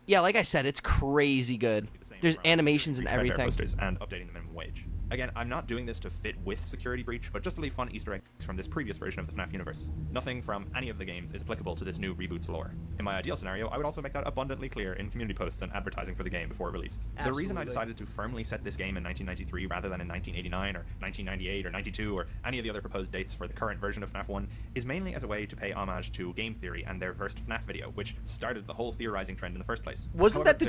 Yeah, like I said, it's crazy good. There's animations and everything. Posters and updating the minimum wage. Again, I'm not doing this to fit with Security Breach, but just to leave fun Easter eggs from this previous version of the FNAF universe. Nothing from any of the games is applicable to this new reboot's lore. In my ideal scenario, I would also make that abundantly clear in community posts and advertising for the game before it released. Absolutely. The reason I decided to firmly set this game in 1993 rather than in 1989 or 1998 or 92 or any of the other proposed dates for the current version of FNAF 1 is mainly as a way to pay homage to game theory and their first FNAF video, which started the whole theorizing trend in the first place. Wasn't However, that the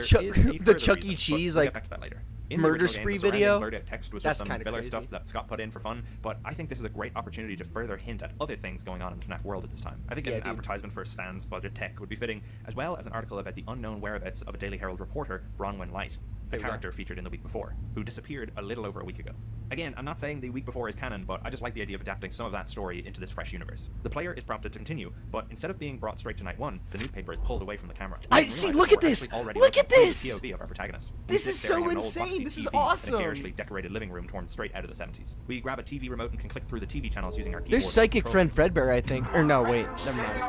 the Chuck E. Cheese we'll like get back to that later. In murder the spree game, the video? blurred out text was That's just some filler crazy stuff that Scott put in for fun, but I think this is a great opportunity to further hint at other things going on in the FNAF world at this time. I think an advertisement for Stan's budget tech would be fitting, as well as an article about the unknown whereabouts of a Daily Herald reporter, Bronwyn Light, a character featured in the week before, who disappeared a little over a week ago. Again, I'm not saying the week before is canon, but I just like the idea of adapting some of that story into this fresh universe. The player is prompted to continue, but instead of being brought straight to night 1, the newspaper is pulled away from the camera. I see, look at this! Look at this! The POV of our protagonist. This is so insane! This is awesome! In a garishly decorated living room torn straight out of the 70s. We grab a TV remote and can click through the TV channels using our keyboard. There's Psychic Friend Fredbear, I think. Or no, wait, never mind.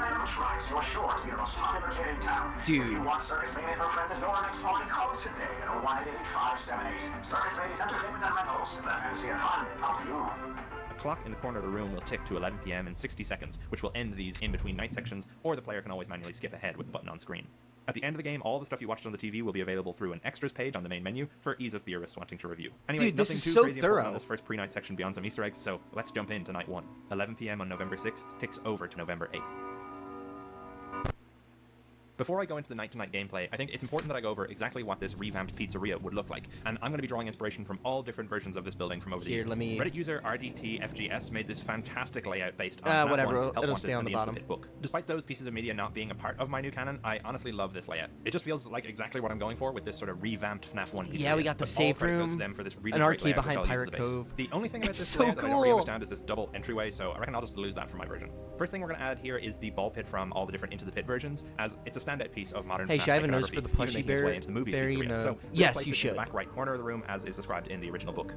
Dude. A clock in the corner of the room will tick to 11 PM in 60 seconds, which will end these in-between night sections, or the player can always manually skip ahead with the button on screen. At the end of the game, all the stuff you watched on the TV will be available through an extras page on the main menu for ease of theorists wanting to review. Anyway, dude, this nothing is too so crazy thorough on this first pre-night section beyond some Easter eggs, so let's jump into night 1. 11 PM on November 6th ticks over to November 8th. Before I go into the night-to-night gameplay, I think it's important that I go over exactly what this revamped pizzeria would look like, and I'm going to be drawing inspiration from all different versions of this building from over the years. Reddit user RDTFGS made this fantastic layout based on whatever, FNAF 1, it'll stay on the bottom. Pit book. Despite those pieces of media not being a part of my new canon, I honestly love this layout. It just feels like exactly what I'm going for with this sort of revamped FNAF 1 pizzeria. Yeah, we got the safe room, them for this really an arcade layout, behind Pirate Cove. The only thing about It's this so layout that I don't really cool. understand is this double entryway, so I reckon I'll just lose that for my version. First thing we're going to add here is the ball pit from all the different Into the Pit versions, as it's a standout piece of modern Hey, FNAF should I have a nose iconography, for the even plushie making its bear? way into the movies Very pizzeria. So yes, place you it should. in the back right corner of the room as is described in the original book.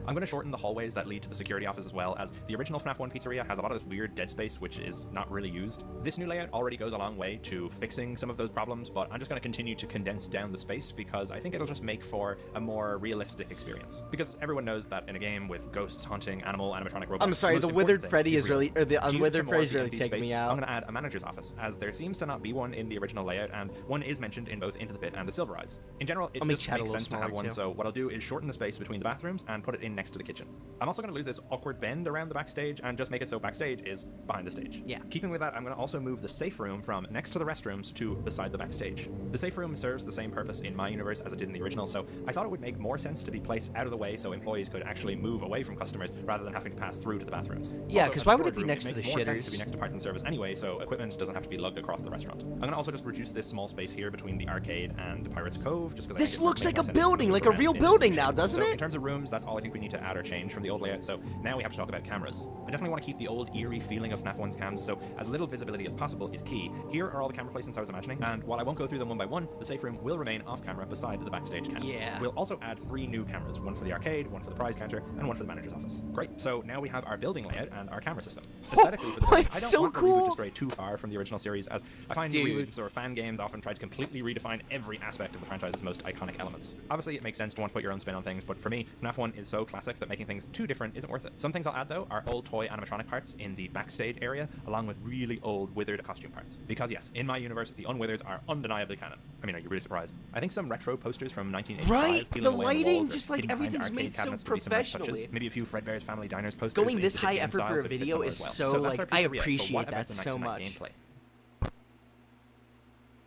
I'm going to shorten the hallways that lead to the security office as well, as the original FNAF 1 pizzeria has a lot of this weird dead space which is not really used. This new layout already goes a long way to fixing some of those problems, but I'm just going to continue to condense down the space because I think it'll just make for a more realistic experience. Because everyone knows that in a game with ghosts hunting animatronic robots... I'm sorry, the withered Freddy is really... Or the unwithered Freddy is really taking me out. I'm going to add a manager's office, as there seems to not be one in the original layout, and one is mentioned in both Into the Pit and the Silver Eyes. In general, it just makes sense to have one, so what I'll do is shorten the space between the bathrooms and put it in next to the kitchen. I'm also going to lose this awkward bend around the backstage and just make it so backstage is behind the stage. Yeah. Keeping with that, I'm going to also move the safe room from next to the restrooms to beside the backstage. The safe room serves the same purpose in my universe as it did in the original, so I thought it would make more sense to be placed out of the way so employees could actually move away from customers rather than having to pass through to the bathrooms. Yeah, because why would it be next to the shitters? It makes more sense to be next to parts and service anyway, so equipment doesn't have to be lugged across the restaurant. I'm going to also just reduce this small space here between the arcade and Pirate's Cove, just because this looks like a building, like a real building now, doesn't it? In terms of rooms, that's all I think we need to add or change from the old layout, so now we have to talk about cameras. I definitely want to keep the old eerie feeling of FNAF 1's cams, so as little visibility as possible is key. Here are all the camera placements I was imagining, and while I won't go through them one by one, the safe room will remain off camera beside the backstage cam. Yeah. We'll also add 3 new cameras, one for the arcade, one for the prize counter, and one for the manager's office. Great, so now we have our building layout and our camera system. Aesthetically for the building, I don't want the reboot to stray too far from the original series, as I find reboots or fan games often try to completely redefine every aspect of the franchise's most iconic elements. Obviously, it makes sense to want to put your own spin on things, but for me, FNAF 1 is so classic that making things too different isn't worth it. Some things I'll add, though, are old toy animatronic parts in the backstage area, along with really old withered costume parts. Because yes, in my universe, the unwithers are undeniably canon. I mean, are you really surprised? I think some retro posters from 1985 peeling away on the walls, just like everything's made so professionally. Maybe a few Fredbear's Family Diners posters. Going this high effort for a video is so like, I appreciate that so much.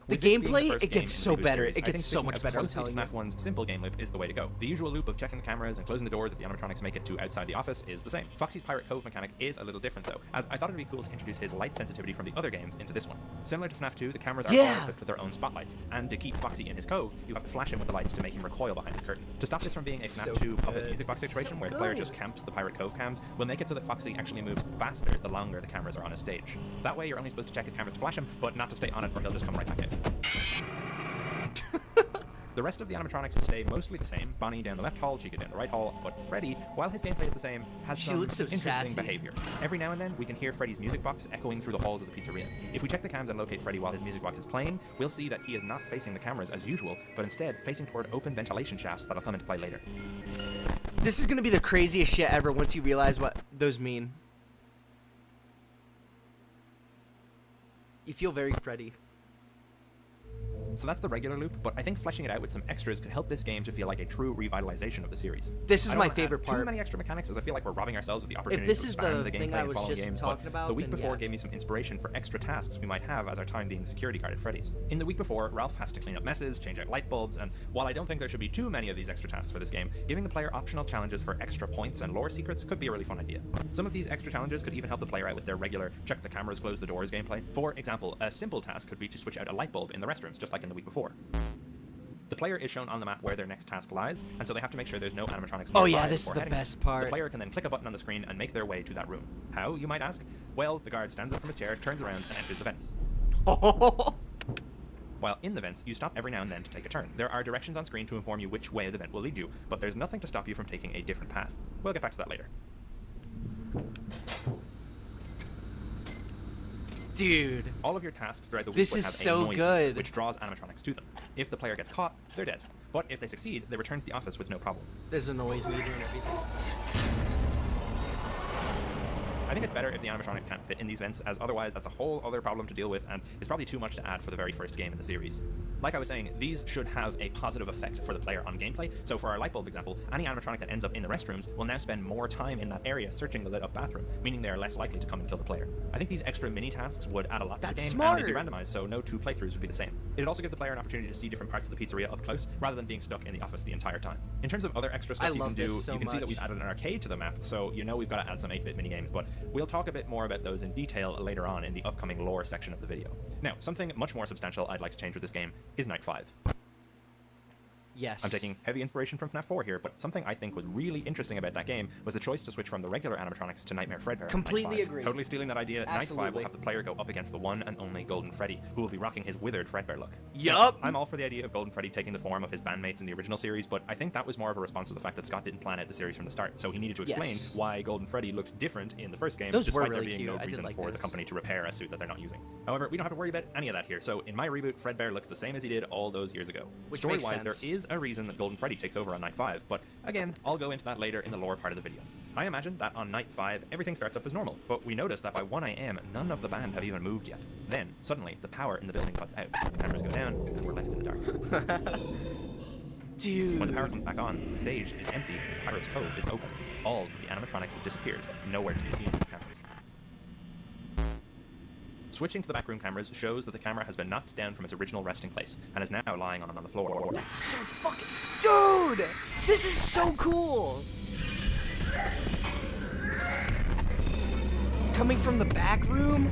The gameplay, it gets so better. It gets so much better. I'm telling you. FNAF 1's simple game loop is the way to go. The usual loop of checking the cameras and closing the doors if the animatronics make it to outside the office is the same. Foxy's Pirate Cove mechanic is a little different though, as I thought it'd be cool to introduce his light sensitivity from the other games into this one. Similar to FNAF 2, the cameras are all equipped with their own spotlights, and to keep Foxy in his cove, you have to flash him with the lights to make him recoil behind his curtain. To stop this from being a FNAF 2 puppet music box situation where the player just camps the Pirate Cove cams, we'll make it so that Foxy actually moves faster the longer the cameras are on a stage. That way you're only supposed to check his cameras to flash him, but not to stay on it or he'll just come right back in. The rest of the animatronics stay mostly the same. Bonnie down the left hall, Chica down the right hall, but Freddy, while his gameplay is the same, has some interesting behavior. Every now and then, we can hear Freddy's music box echoing through the halls of the pizzeria. If we check the cams and locate Freddy while his music box is playing, we'll see that he is not facing the cameras as usual, but instead facing toward open ventilation shafts that'll come into play later. This is gonna be the craziest shit ever once you realize what those mean. You feel very Freddy. So that's the regular loop, but I think fleshing it out with some extras could help this game to feel like a true revitalization of the series. This is my favorite part. Too many extra mechanics, as I feel like we're robbing ourselves of the opportunity to expand the gameplay and following games. But the week before gave me some inspiration for extra tasks we might have as our time being security guard at Freddy's. In the week before, Ralph has to clean up messes, change out light bulbs, and while I don't think there should be too many of these extra tasks for this game, giving the player optional challenges for extra points and lore secrets could be a really fun idea. Some of these extra challenges could even help the player out with their regular check the cameras, close the doors gameplay. For example, a simple task could be to switch out a light bulb in the restrooms, just like in the week before. The player is shown on the map where their next task lies, and so they have to make sure there's no animatronics nearby. Oh yeah, this is the best part. The player can then click a button on the screen and make their way to that room. How, you might ask? Well, the guard stands up from his chair, turns around, and enters the vents. While in the vents, you stop every now and then to take a turn. There are directions on screen to inform you which way the vent will lead you, but there's nothing to stop you from taking a different path. We'll get back to that later. Dude, all of your tasks throughout the week this would is have so a noise good, which draws animatronics to them. If the player gets caught, they're dead. But if they succeed, they return to the office with no problem. There's a noise meter and everything. I think it's better if the animatronics can't fit in these vents, as otherwise that's a whole other problem to deal with, and it's probably too much to add for the very first game in the series. Like I was saying, these should have a positive effect for the player on gameplay, so for our light bulb example, any animatronic that ends up in the restrooms will now spend more time in that area searching the lit up bathroom, meaning they are less likely to come and kill the player. I think these extra mini-tasks would add a lot to the game, and they'd be randomized, so no 2 playthroughs would be the same. It'd also give the player an opportunity to see different parts of the pizzeria up close, rather than being stuck in the office the entire time. In terms of other extra stuff you can do, you can see that we've added an arcade to the map, so you know we've got to add some 8-bit minigames, but we'll talk a bit more about those in detail later on in the upcoming lore section of the video. Now, something much more substantial I'd like to change with this game is Night 5. Yes. I'm taking heavy inspiration from FNAF 4 here, but something I think was really interesting about that game was the choice to switch from the regular animatronics to Nightmare Fredbear. Completely Night 5. agree. Totally stealing that idea. Night 5 Absolutely. will have the player go up against the one and only Golden Freddy, who will be rocking his withered Fredbear look. Yup. I'm all for the idea of Golden Freddy taking the form of his bandmates in the original series, but I think that was more of a response to the fact that Scott didn't plan out the series from the start, so he needed to explain Yes. why Golden Freddy looked different in the first game, Those were despite really there being cute. no I did reason like for the those. company to repair a suit that they're not using. However, we don't have to worry about any of that here, so in my reboot, Fredbear looks the same as he did all those years ago. Which makes Story-wise, there sense. is a reason that Golden Freddy takes over on Night 5, but again, I'll go into that later in the lower part of the video. I imagine that on Night 5, everything starts up as normal, but we notice that by 1 AM, none of the band have even moved yet. Then, suddenly, the power in the building cuts out, the cameras go down, and we're left in the dark. Dude. When the power comes back on, the stage is empty and Pirate's Cove is open. All of the animatronics have disappeared, nowhere to be seen on the cameras. Switching to the backroom cameras shows that the camera has been knocked down from its original resting place and is now lying on the floor. That's so fucking... Dude! This is so cool! Coming from the back room?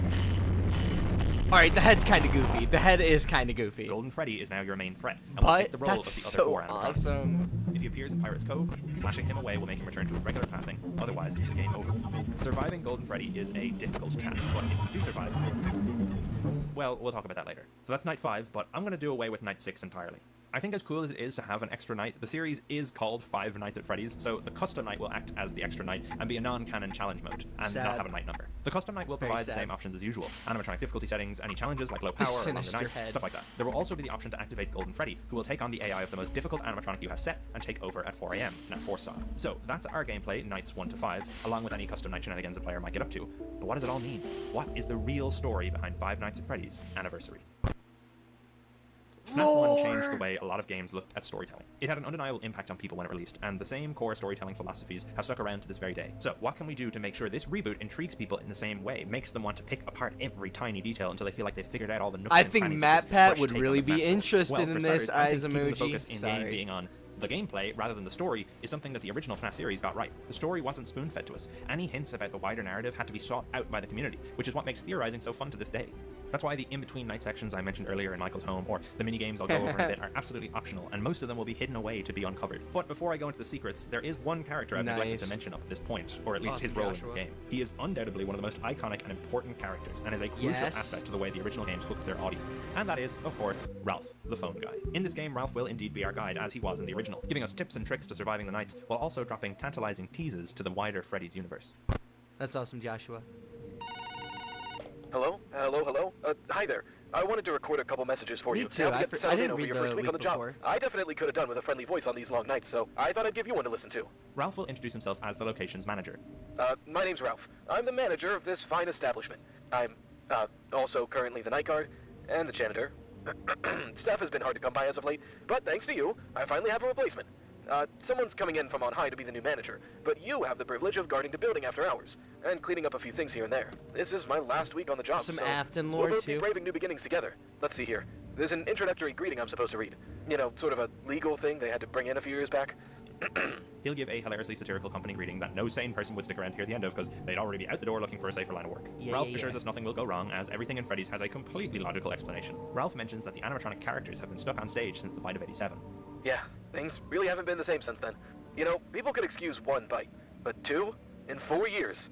Alright, the head's kind of goofy. The head is kind of goofy. Golden Freddy is now your main threat, and will take the But role of that's the other so four animatronics. awesome. If he appears in Pirate's Cove, flashing him away will make him return to his regular pathing, otherwise it's a game over. Surviving Golden Freddy is a difficult task, but if you do survive, well, we'll talk about that later. So that's Night 5, but I'm going to do away with Night 6 entirely. I think as cool as it is to have an extra night, the series is called Five Nights at Freddy's, so the custom night will act as the extra night and be a non-canon challenge mode, and Sad. not have a night number. The custom night will Very provide the sad. same options as usual. Animatronic difficulty settings, any challenges like low power or longer sinister nights, head. stuff like that. There will also be the option to activate Golden Freddy, who will take on the AI of the most difficult animatronic you have set and take over at 4 AM, FNAF 4 style. So that's our gameplay, nights 1 to 5, along with any custom night shenanigans a player might get up to. But what does it all mean? What is the real story behind Five Nights at Freddy's Anniversary? FNAF 1 changed the way a lot of games looked at storytelling. It had an undeniable impact on people when it released, and the same core storytelling philosophies have stuck around to this very day. So, what can we do to make sure this reboot intrigues people in the same way, makes them want to pick apart every tiny detail until they feel like they've figured out all the nooks I and think crannies of Matt this Pat fresh would take on really the be FNAF story? interested Well, in for this, starters, I eyes think keeping the emoji. focus in game Sorry. being on the gameplay rather than the story is something that the original FNAF series got right. The story wasn't spoon-fed to us. Any hints about the wider narrative had to be sought out by the community, which is what makes theorizing so fun to this day. That's why the in-between night sections I mentioned earlier in Michael's home, or the mini-games I'll go over in a bit, are absolutely optional, and most of them will be hidden away to be uncovered. But before I go into the secrets, there is one character I've neglected to Nice. mention up to this point, or at least his Awesome, role in this Joshua. game. He is undoubtedly one of the most iconic and important characters, and is a crucial Yes. aspect to the way the original games hooked their audience. And that is, of course, Ralph, the phone guy. In this game, Ralph will indeed be our guide, as he was in the original, giving us tips and tricks to surviving the nights, while also dropping tantalizing teases to the wider Freddy's universe. That's awesome, Joshua. Hello? Hello? Hi there. I wanted to record a couple messages for Me you. too. Now to I get fr- I settled in didn't over read your the first week on the week job. before. I definitely could have done with a friendly voice on these long nights, so I thought I'd give you one to listen to. Ralph will introduce himself as the location's manager. My name's Ralph. I'm the manager of this fine establishment. I'm, also currently the night guard and the janitor. Staff has been hard to come by as of late, but thanks to you, I finally have a replacement. Someone's coming in from on high to be the new manager, but you have the privilege of guarding the building after hours, and cleaning up a few things here and there. This is my last week on the job, Some so Afton we'll lore, both be too. braving new beginnings together. Let's see here. There's an introductory greeting I'm supposed to read. You know, sort of a legal thing they had to bring in a few years back. He'll give a hilariously satirical company greeting that no sane person would stick around to hear the end of, because they'd already be out the door looking for a safer line of work. Yeah, Ralph yeah, assures yeah. us nothing will go wrong, as everything in Freddy's has a completely logical explanation. Ralph mentions that the animatronic characters have been stuck on stage since the bite of '87. Yeah, things really haven't been the same since then. You know, people could excuse one bite, but two in 4 years.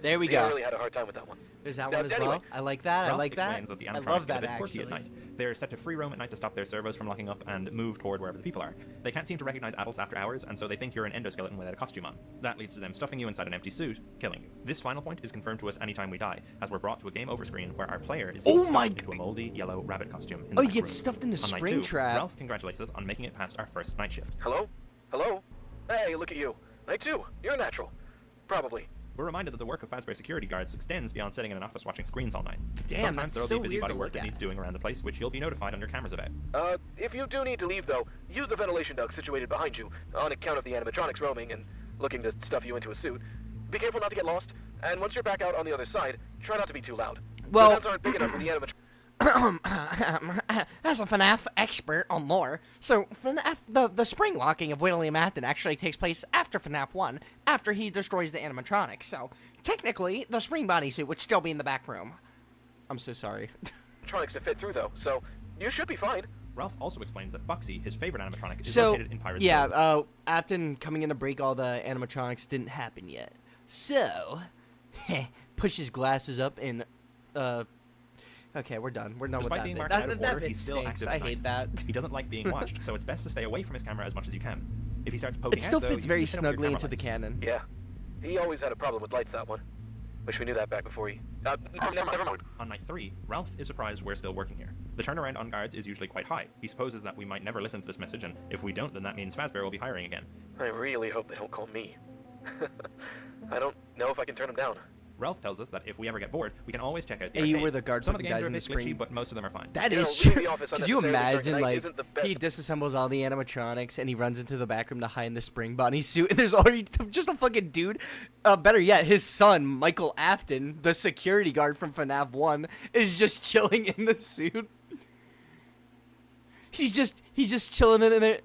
There we Yeah, I go. really had a hard time with that one. There's that Now, one as anyway, well. I like that. I Ralph like that. explains that the I animatronics love get that, a bit quirky actually. at night. They're set to free roam at night to stop their servos from locking up and move toward wherever the people are. They can't seem to recognize adults after hours, and so they think you're an endoskeleton without a costume on. That leads to them stuffing you inside an empty suit, killing you. This final point is confirmed to us anytime we die, as we're brought to a game over screen where our player is Oh stuffed my into a moldy yellow rabbit costume in Oh, the you back get room. stuffed in a On night spring 2, trap. Ralph congratulates us on making it past our first night shift. Hello? Hello? Hey, look at you. Night two. You're a natural. Probably. We're reminded that the work of Fazbear security guards extends beyond sitting in an office watching screens all night. Damn, Sometimes that's there'll so be weird busybody to work look that at. needs doing around the place, which you'll be notified on your cameras about. If you do need to leave, though, use the ventilation duct situated behind you, on account of the animatronics roaming and looking to stuff you into a suit. Be careful not to get lost, and once you're back out on the other side, try not to be too loud. Well- The vents aren't big enough for the animatronics. As a FNAF expert on lore, so FNAF, the spring locking of William Afton actually takes place after FNAF 1, after he destroys the animatronics, so technically, the spring bodysuit would still be in the back room. I'm so sorry. To fit through, though, so you should be fine. Ralph also explains that Foxy, his favorite animatronic, is located in Pirate's Cove. Yeah, Afton coming in to break all the animatronics didn't happen yet. So, push his glasses up and, okay, we're done. We're done Despite with being that marked bit. out of That order, bit he's still stinks. active I at hate night. that. He doesn't like being watched, so it's best to stay away from his camera as much as you can. If he starts poking It out, still though, fits you very can hit him with your snugly camera into the lights. canon. Yeah. He always had a problem with lights, that one. Wish we knew that back before he... never mind. On night 3, Ralph is surprised we're still working here. The turnaround on guards is usually quite high. He supposes that we might never listen to this message, and if we don't, then that means Fazbear will be hiring again. I really hope they don't call me. I don't know if I can turn him down. Ralph tells us that if we ever get bored, we can always check out the And you arcade. were the guard Some of the putting games guys are a in the bit spring. glitchy, but most of them are fine. That You know, is leaving true. the office Could you unnecessarily during imagine, the night like, isn't the he best. disassembles all the animatronics and he runs into the back room to hide in the spring bunny suit, and there's already just a fucking dude. Better yet, his son, Michael Afton, the security guard from FNAF 1, is just chilling in the suit. He's just chilling in there.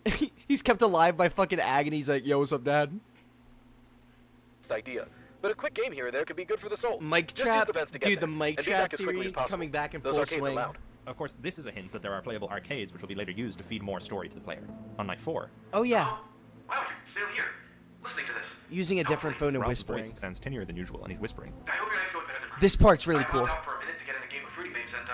He's kept alive by fucking agony. He's like, yo, what's up, Dad? Idea. But a quick game here or there could be good for the soul. Mic Just use trap, the vents to get dude, the there, mic and be back trap as quickly theory as possible. coming back in Those full arcades swing. are loud. Of course, this is a hint that there are playable arcades which will be later used to feed more story to the player. On night 4, Oh yeah, Wow, you're still here, listening to this. using a different phone and Ralph's whispering. voice sounds tinier than usual, and he's whispering. I hope your night's going better than mine. This part's really I cool. popped out for a minute to get in a game of Fruity Maze and,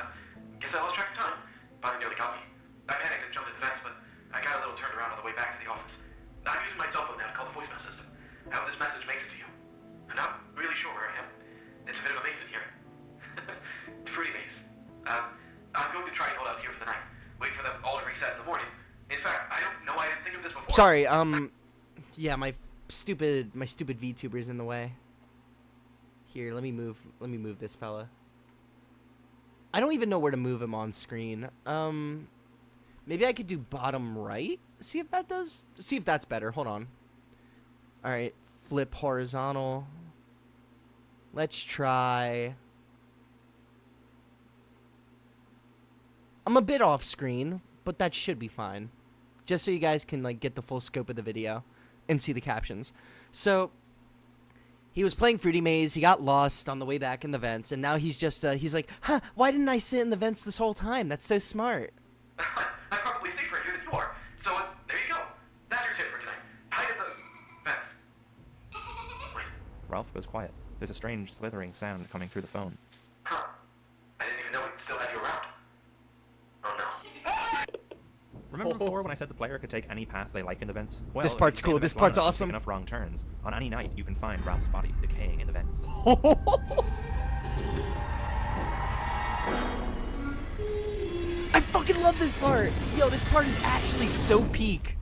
guess I lost track of time. Bobby nearly got me. I panicked and jumped in the vents, but I got a little turned around on the way back to the office. I'm using my cell phone now to call the voicemail system. I hope this message makes it to you. I'm not really sure where I am. It's a bit of a mix in here. Fruity Maze. I'm going to try and hold out here for the night. Wait for them all to reset in the morning. In fact, I don't know why I didn't think of this before. Sorry, yeah, my stupid VTuber's in the way. Here, let me move this fella. I don't even know where to move him on screen. Maybe I could do bottom right. See if that's better. Hold on. All right, flip horizontal. Let's try. I'm a bit off screen, but that should be fine. Just so you guys can like get the full scope of the video and see the captions. So he was playing Fruity Maze, he got lost on the way back in the vents, and now he's just he's like, huh, why didn't I sit in the vents this whole time? That's so smart. I'm probably safer here than you are. So, there you go. That's your tip for tonight. Hide in the vents. Wait. Ralph goes quiet. There's a strange slithering sound coming through the phone. Huh. I didn't even know it still had you around. Oh no. Remember before when I said the player could take any path they like in the vents? Well, This part's if you stay in cool, the this vents long part's enough and awesome. take enough wrong turns. On any night, you can find Ralph's body decaying in the vents. I fucking love this part. Yo, this part is actually so peak.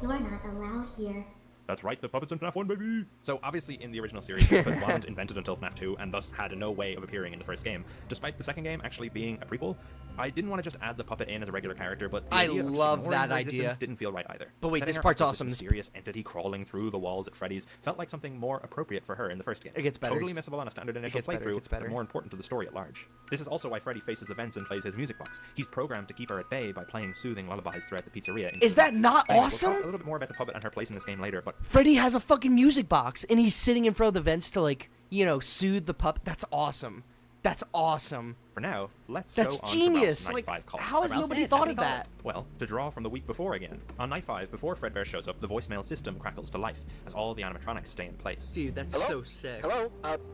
You're not allowed here. That's right, the puppets in FNAF 1, baby! So obviously in the original series, the puppet wasn't invented until FNAF 2, and thus had no way of appearing in the first game. Despite the second game actually being a prequel, I didn't want to just add the puppet in as a regular character, but the I idea of just love ignoring that her idea. existence didn't feel right either. But wait, Setting this her part's up as awesome. This mysterious entity crawling through the walls at Freddy's felt like something more appropriate for her in the first game. It gets better. Totally missable on a standard initial gets better, it playthrough, gets better. but more important to the story at large. This is also why Freddy faces the vents and plays his music box. He's programmed to keep her at bay by playing soothing lullabies throughout the pizzeria. into Is the that vents. not Anyway, awesome? We'll talk a little bit more about the puppet and her place in this game later, but Freddy has a fucking music box, and he's sitting in front of the vents to, like, you know, soothe the pup. That's awesome. That's awesome. for now, let's That's go on genius. to Ralph's Night Like, 5 call. how has Ralph's nobody dead. thought Any of that? thoughts? Well, to draw from the week before again. On Night 5, before Fredbear shows up, the voicemail system crackles to life, as all the animatronics stay in place. Dude, that's Hello? so sick. Hello?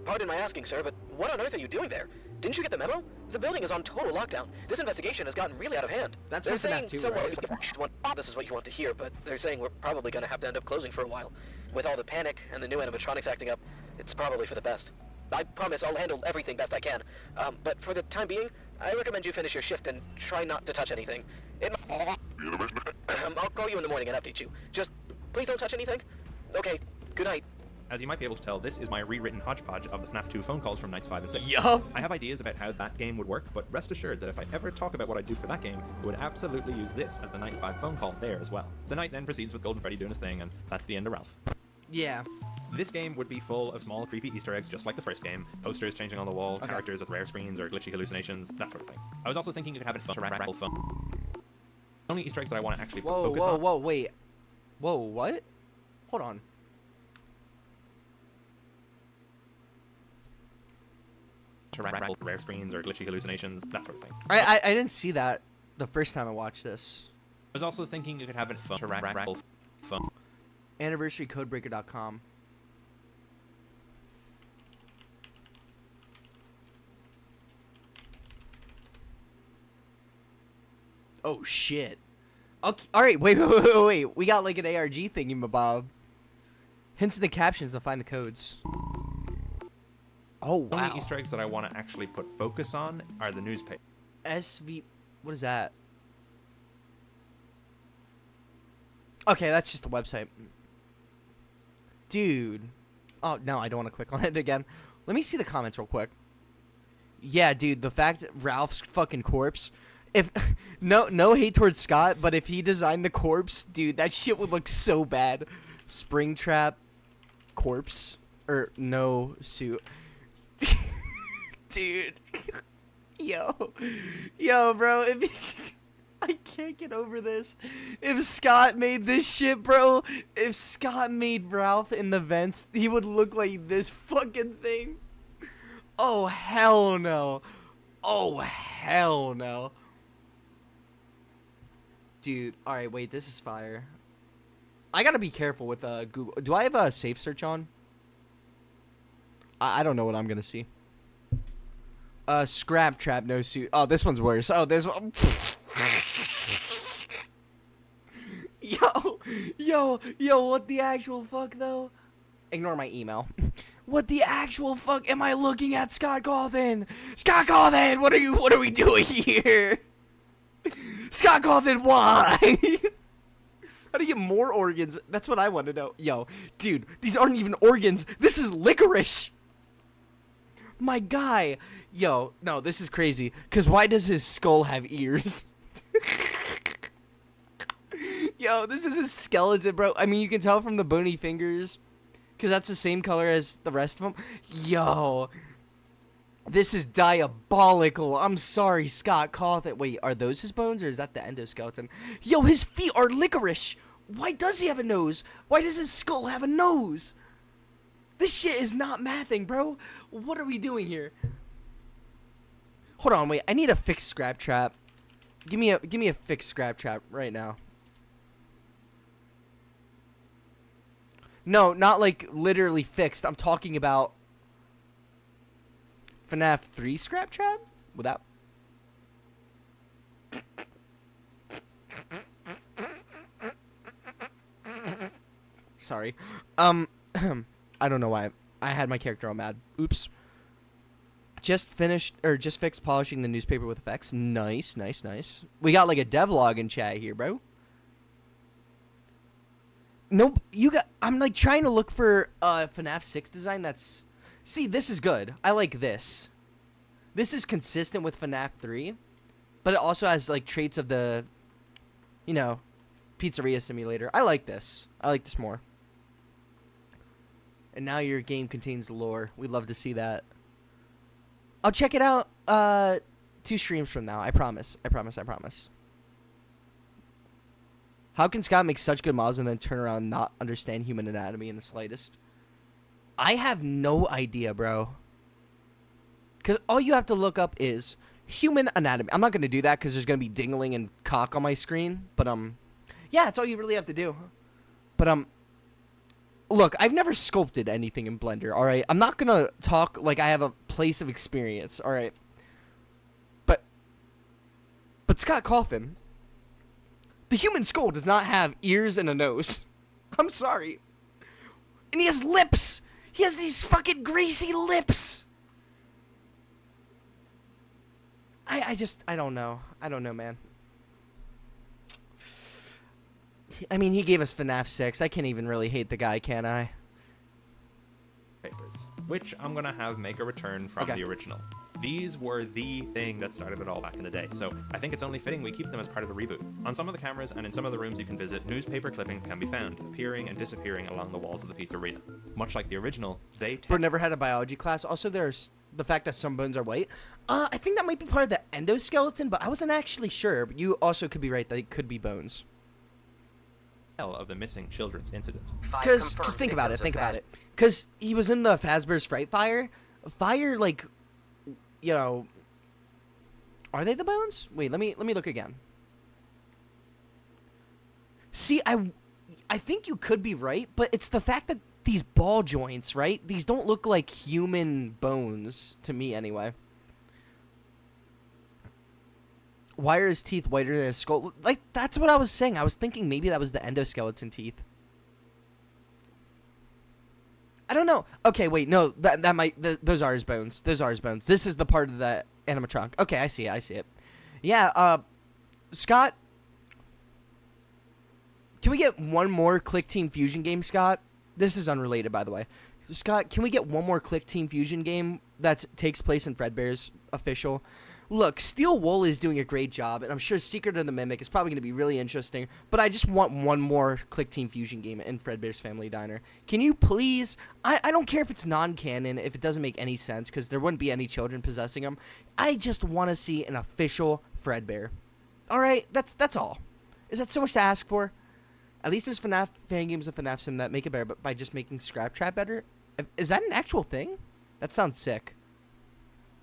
Pardon my asking, sir, but what on earth are you doing there? Didn't you get the memo? The building is on total lockdown. This investigation has gotten really out of hand. That's They're from FNAF saying 2, someone- right? This is what you want to hear, but they're saying we're probably going to have to end up closing for a while. With all the panic and the new animatronics acting up, it's probably for the best. I promise I'll handle everything best I can. But for the time being, I recommend you finish your shift and try not to touch anything. I'll call you in the morning and update you. Just please don't touch anything. Okay, good night. As you might be able to tell, this is my rewritten hodgepodge of the FNAF 2 phone calls from Nights 5 and 6. Yup. I have ideas about how that game would work, but rest assured that if I ever talk about what I do for that game, it would absolutely use this as the Night 5 phone call there as well. The night then proceeds with Golden Freddy doing his thing, and that's the end of Ralph. Yeah. This game would be full of small, creepy Easter eggs just like the first game, posters changing on the wall, characters with rare screens or glitchy hallucinations, that sort of thing. I was also thinking you could have it fun to rattle fun. The only Easter eggs that I want to actually Whoa, focus whoa, on. whoa, wait. Whoa, what? Hold on. to rattle rare screens or glitchy hallucinations, that sort of thing. I didn't see that the first time I watched this. I was also thinking you could have it fun to rattle fun. Anniversarycodebreaker.com. Oh shit. Okay, all right, wait. We got like an ARG thingy, mabob. Hints in the captions to find the codes. Oh The wow. only Easter eggs that I want to actually put focus on are the newspaper. SV. What is that? Okay, that's just a website. Dude. Oh, no, I don't want to click on it again. Let me see the comments real quick. Yeah, dude, the fact that Ralph's fucking corpse. If no hate towards Scott, but if he designed the corpse, dude, that shit would look so bad. Springtrap corpse or no suit. Dude. Yo, bro, I can't get over this. If Scott made this shit, bro, if Scott made Ralph in the vents, he would look like this fucking thing. Oh, hell no. Oh, hell no. Dude, alright, wait, this is fire. I gotta be careful with Google. Do I have a safe search on? I don't know what I'm gonna see. Scrap trap, no suit. Oh, this one's worse. Oh, this one. Yo, what the actual fuck, though? Ignore my email. What the actual fuck am I looking at, Scott Cawthon? Scott Cawthon, what are we doing here? Scott Cawthon, why? How do you get more organs? That's what I want to know. Yo, dude, these aren't even organs. This is licorice. My guy. Yo, no, this is crazy. Because why does his skull have ears? Yo, this is his skeleton, bro. I mean, you can tell from the bony fingers. Because that's the same color as the rest of them. Yo. This is diabolical. I'm sorry, Scott Cawthon. Wait, are those his bones or is that the endoskeleton? Yo, his feet are licorice. Why does he have a nose? Why does his skull have a nose? This shit is not mathing, bro. What are we doing here? Hold on, wait. I need a fixed scrap trap. Give me a fixed scrap trap right now. No, not like literally fixed. I'm talking about FNAF 3 scrap trap? Without. Sorry. I don't know why. I had my character all mad. Oops. Just fixed polishing the newspaper with effects. Nice. We got like a devlog in chat here, bro. Nope. I'm like trying to look for FNAF 6 design that's... See, this is good. I like this. This is consistent with FNAF 3, but it also has like traits of the, you know, pizzeria simulator. I like this. I like this more. And now your game contains lore. We'd love to see that. I'll check it out 2 streams from now. I promise. How can Scott make such good models and then turn around and not understand human anatomy in the slightest? I have no idea, bro. Because all you have to look up is human anatomy. I'm not going to do that because there's going to be dingling and cock on my screen. But, yeah, that's all you really have to do. But, look, I've never sculpted anything in Blender, all right? I'm not going to talk like I have a place of experience, all right? But Scott Cawthon, the human skull does not have ears and a nose. I'm sorry. And he has lips. He has these fucking greasy lips. I don't know. I don't know, man. I mean, he gave us FNAF 6. I can't even really hate the guy, can I? Papers, which I'm gonna have make a return from the original. These were the thing that started it all back in the day, so I think it's only fitting we keep them as part of the reboot. On some of the cameras and in some of the rooms you can visit, newspaper clippings can be found, appearing and disappearing along the walls of the pizzeria. Much like the original, they Bro, never had a biology class. Also, there's the fact that some bones are white. I think that might be part of the endoskeleton, but I wasn't actually sure. But you also could be right that it could be bones. Of the missing children's incident. Because think about it. Because he was in the Fazbear's Fright Fire. Fire, like, you know, are they the bones? Wait, let me look again. See, I think you could be right, but it's the fact that these ball joints, right? These don't look like human bones to me anyway. Why are his teeth whiter than his skull? Like, that's what I was saying. I was thinking maybe that was the endoskeleton teeth. I don't know. Okay, wait, no, that might, those are his bones. Those are his bones. This is the part of the animatronic. Okay, I see it. Yeah, Scott, can we get one more Click Team Fusion game, Scott? This is unrelated, by the way. Scott, can we get one more Click Team Fusion game that takes place in Fredbear's official? Look, Steel Wool is doing a great job, and I'm sure Secret of the Mimic is probably going to be really interesting, but I just want one more Click Team Fusion game in Fredbear's Family Diner. Can you please? I don't care if it's non-canon, if it doesn't make any sense, because there wouldn't be any children possessing them. I just want to see an official Fredbear. Alright, that's all. Is that so much to ask for? At least there's FNAF fan games and FNAF sim that make it better, but by just making Scrap Trap better? Is that an actual thing? That sounds sick.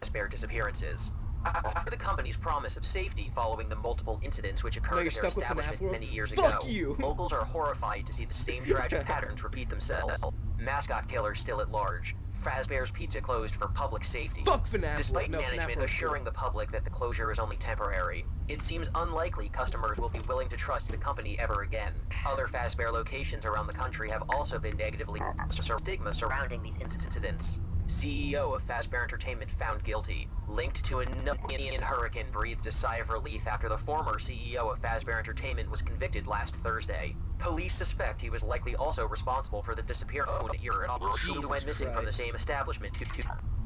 Fazbear disappearances. After the company's promise of safety following the multiple incidents which occurred in their establishment many years ago, locals are horrified to see the same tragic patterns repeat themselves. Mascot killer still at large. Fazbear's Pizza closed for public safety. Fuck FNAF. Despite management assuring the public that the closure is only temporary, it seems unlikely customers will be willing to trust the company ever again. Other Fazbear locations around the country have also been negatively stigma surrounding these incidents. CEO of Fazbear Entertainment found guilty, linked to an Indian hurricane, breathed a sigh of relief after the former CEO of Fazbear Entertainment was convicted last Thursday. Police suspect he was likely also responsible for the disappearance of who went missing from the same establishment.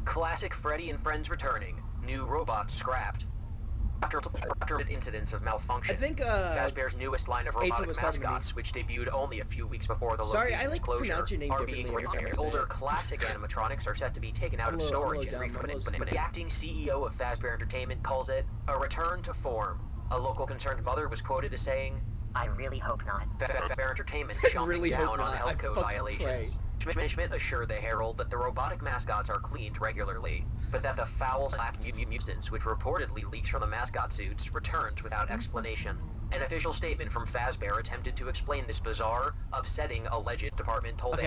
Classic Freddy and Friends returning. New robots scrapped. After incidents of malfunction, I think Fazbear's newest line of robotic mascots, which debuted only a few weeks before the location's closure, are being retired. Older classic animatronics are set to be taken out of storage and reprinted. The acting CEO of Fazbear Entertainment calls it a return to form. A local concerned mother was quoted as saying, "I really hope not." Fazbear Entertainment chomping down on health code violations. Management assured the Herald that the robotic mascots are cleaned regularly, but that the foul black mutants, which reportedly leaked from the mascot suits, returned without explanation. An official statement from Fazbear attempted to explain this bizarre, upsetting, alleged department told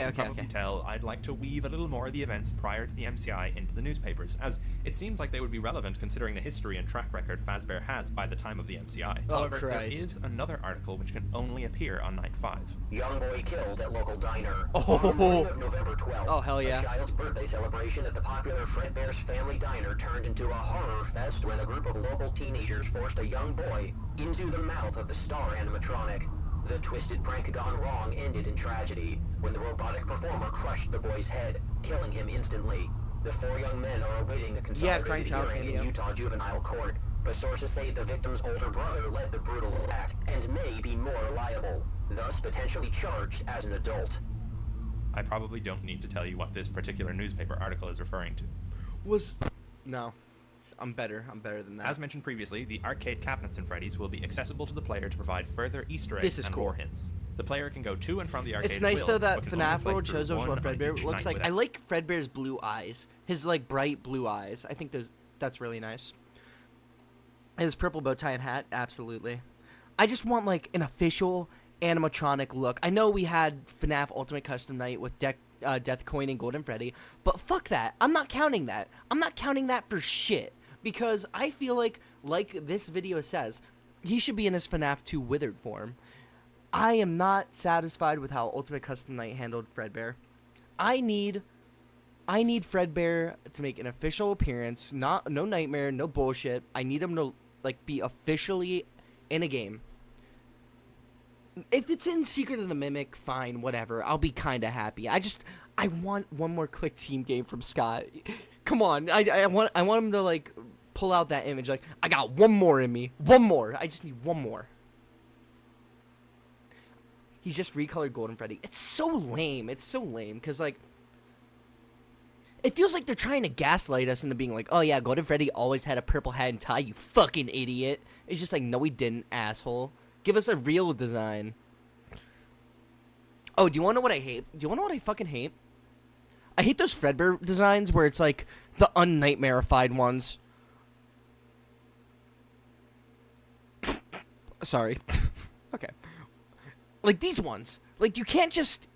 Tell I'd like to weave a little more of the events prior to the MCI into the newspapers, as it seems like they would be relevant considering the history and track record Fazbear has by the time of the MCI. However, there is another article which can only appear on Night 5. Young boy killed at local diner. Oh, November 12th, oh hell yeah. A child's birthday celebration at the popular Fredbear's Family Diner turned into a horror fest when a group of local teenagers forced a young boy into the mouth of the star animatronic. The twisted prank gone wrong ended in tragedy when the robotic performer crushed the boy's head, killing him instantly. The four young men are awaiting a consolidated hearing in Utah juvenile court, but sources say the victim's older brother led the brutal act and may be more liable, thus potentially charged as an adult. I probably don't need to tell you what this particular newspaper article is referring to. No. I'm better than that. As mentioned previously, the arcade cabinets in Freddy's will be accessible to the player to provide further Easter eggs and more hints. The player can go to and from the arcade. It's nice though that FNAF World shows us what Fredbear looks like. I like Fredbear's blue eyes. His like bright blue eyes. I think that's really nice. And his purple bow tie and hat, absolutely. I just want like an official animatronic look. I know we had FNAF Ultimate Custom Night with Death Coin and Golden Freddy, but fuck that. I'm not counting that. I'm not counting that for shit. Because I feel like this video says, he should be in his FNAF 2 withered form. I am not satisfied with how Ultimate Custom Night handled Fredbear. I need Fredbear to make an official appearance. No nightmare, no bullshit. I need him to like be officially in a game. If it's in Secret of the Mimic, fine, whatever. I'll be kind of happy. I want one more Click Team game from Scott. Come on, I want him to like pull out that image. Like, I got one more in me. One more. I just need one more. He's just recolored Golden Freddy. It's so lame. It's so lame because like it feels like they're trying to gaslight us into being like, oh yeah, Golden Freddy always had a purple hat and tie. You fucking idiot. It's just like, no, he didn't, asshole. Give us a real design. Oh, do you want to know what I hate? Do you want to know what I fucking hate? I hate those Fredbear designs where it's like the unnightmarified ones. Sorry. Okay. Like these ones. Like you can't just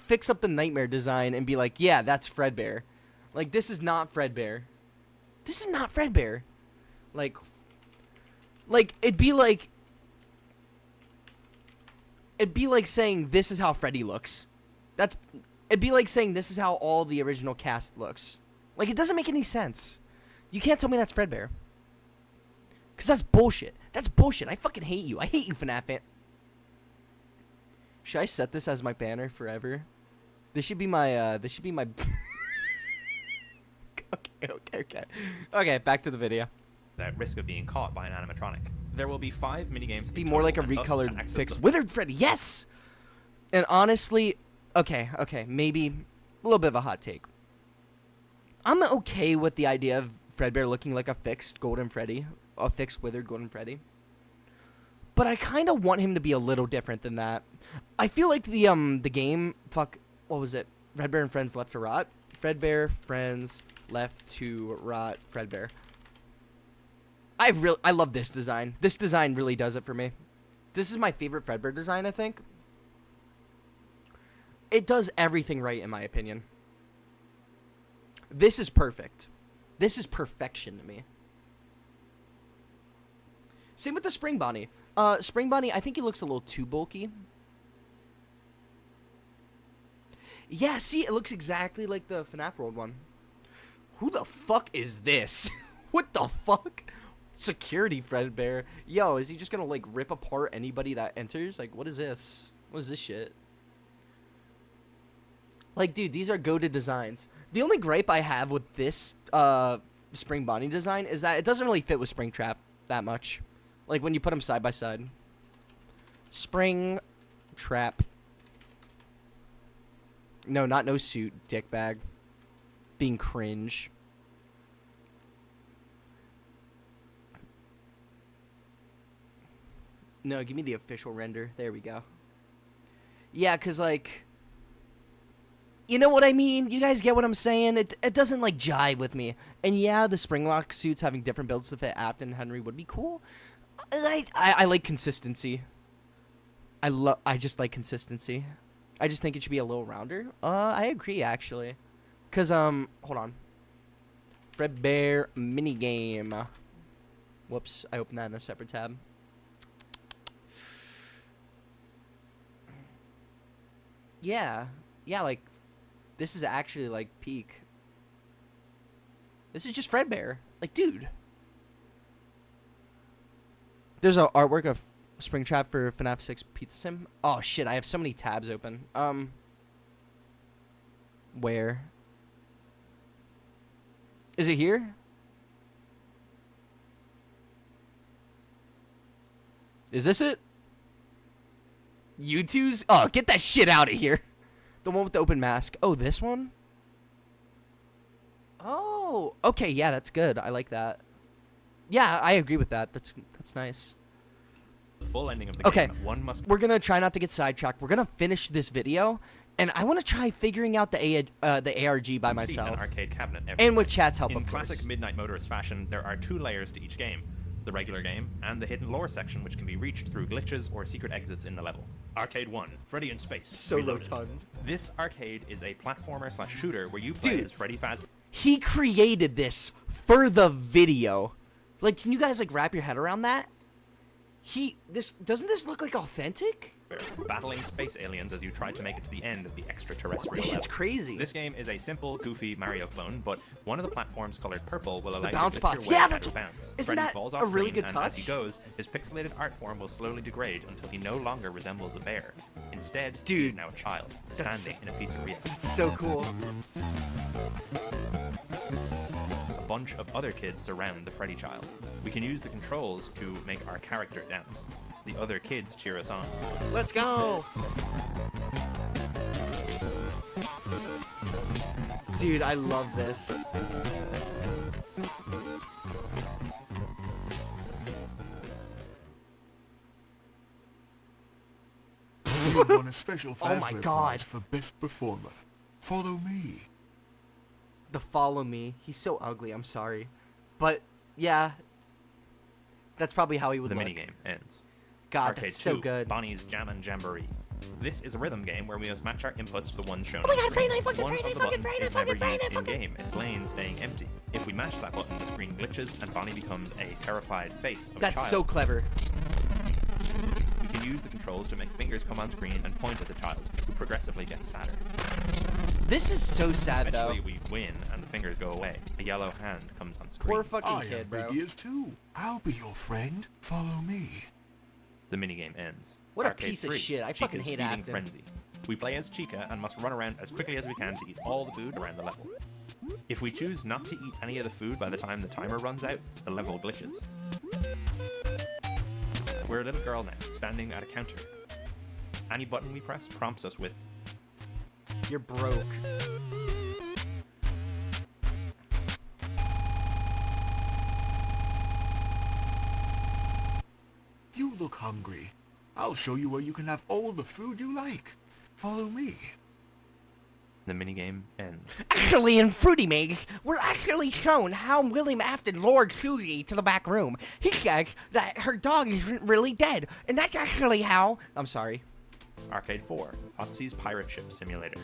fix up the nightmare design and be like, yeah, that's Fredbear. Like this is not Fredbear. This is not Fredbear. Like it'd be like saying this is how Freddy looks. It'd be like saying this is how all the original cast looks. Like, it doesn't make any sense. You can't tell me that's Fredbear. Because that's bullshit. That's bullshit. I fucking hate you. I hate you, FNAF fan. Should I set this as my banner forever? This should be my, Okay, back to the video. At risk of being caught by an animatronic. There will be 5 minigames. Be more like a recolored fixed withered Freddy. Yes! And honestly, okay, maybe a little bit of a hot take. I'm okay with the idea of Fredbear looking like a fixed golden Freddy, a fixed withered golden Freddy. But I kind of want him to be a little different than that. I feel like the game, what was it? Fredbear and Friends Left to Rot? Fredbear, Friends, Left to Rot, Fredbear. I love this design. This design really does it for me. This is my favorite Fredbear design, I think. It does everything right, in my opinion. This is perfect. This is perfection to me. Same with the Spring Bonnie. Spring Bonnie, I think he looks a little too bulky. Yeah, see, it looks exactly like the FNAF World one. Who the fuck is this? What the fuck? Security Fredbear. Yo, is he just gonna, like, rip apart anybody that enters? Like, what is this? What is this shit? Like, dude, these are goated designs. The only gripe I have with this Spring Bonnie design is that it doesn't really fit with Springtrap that much. Like, when you put them side by side. Spring Trap. No, not no suit, dickbag. Being cringe. No, give me the official render. There we go. Yeah, because, like... You know what I mean? You guys get what I'm saying? It doesn't, like, jive with me. And yeah, the Springlock suits having different builds to fit Apt and Henry would be cool. I like consistency. I just like consistency. I just think it should be a little rounder. I agree, actually. Because, hold on. Fredbear minigame. Whoops, I opened that in a separate tab. Yeah, like, this is actually, like, peak. This is just Fredbear. Like, dude. There's an artwork of Springtrap for FNAF 6 Pizza Sim. Oh, shit, I have so many tabs open. Where? Is it here? Is this it? U2's? Oh, get that shit out of here. The one with the open mask. Oh, this one? Oh, okay, yeah, that's good. I like that. Yeah, I agree with that. That's nice. The full ending of the game. One must. We're gonna try not to get sidetracked. We're gonna finish this video, and I want to try figuring out the ARG by myself. An arcade cabinet and with chat's help. In classic Midnight Motorist fashion, there are 2 layers to each game. The regular game, and the hidden lore section, which can be reached through glitches or secret exits in the level. Arcade 1, Freddy in Space. So rotund. This arcade is a platformer/shooter where you play as Freddy Fazbear. He created this for the video. Like, can you guys, like, wrap your head around that? Doesn't this look like authentic? Battling space aliens as you try to make it to the end of the extraterrestrial This shit's crazy. This game is a simple, goofy Mario clone, but one of the platforms colored purple will allow bounce you to spots. glitch your way That's bounds. Isn't Freddy that falls a off really screen, good and touch? as he goes, his pixelated art form will slowly degrade until he no longer resembles a bear. Instead, he is now a child, standing in a pizzeria. That's so cool. A bunch of other kids surround the Freddy child. We can use the controls to make our character dance. The other kids cheer us on. Let's go! Dude, I love this. We have won a special Oh my God. prize for best performer. Follow me. The follow me. He's so ugly. I'm sorry. But, yeah. That's probably how he would The look. minigame ends. God, Arcade that's so 2, good. Bonnie's Jammin' Jamboree. This is a rhythm game where we must match our inputs to the ones shown Oh my on God, screen. Friday, fucking One Friday, of the fucking buttons Friday, is fucking never Friday, used fucking- in-game. Its lane staying empty. If we mash that button, the screen glitches and Bonnie becomes a terrified face of a child. That's so clever. We can use the controls to make fingers come on screen and point at the child, who progressively gets sadder. This is so sad, though. Eventually we win and the fingers go away. A yellow hand comes on screen. Poor fucking kid, bro. too. I'll be your friend. Follow me. The minigame ends. What a Arcade piece of 3, shit. I Chica's fucking hate feeding Afton. frenzy. We play as Chica and must run around as quickly as we can to eat all the food around the level. If we choose not to eat any of the food by the time the timer runs out, the level glitches. We're a little girl now, standing at a counter. Any button we press prompts us with, You're broke. You look hungry. I'll show you where you can have all the food you like. Follow me. the minigame ends. Actually, in Fruity Maze, we're actually shown how William Afton lured Susie to the back room. He says that her dog isn't really dead, and that's actually how... I'm sorry. Arcade 4, Fotsy's Pirate Ship Simulator.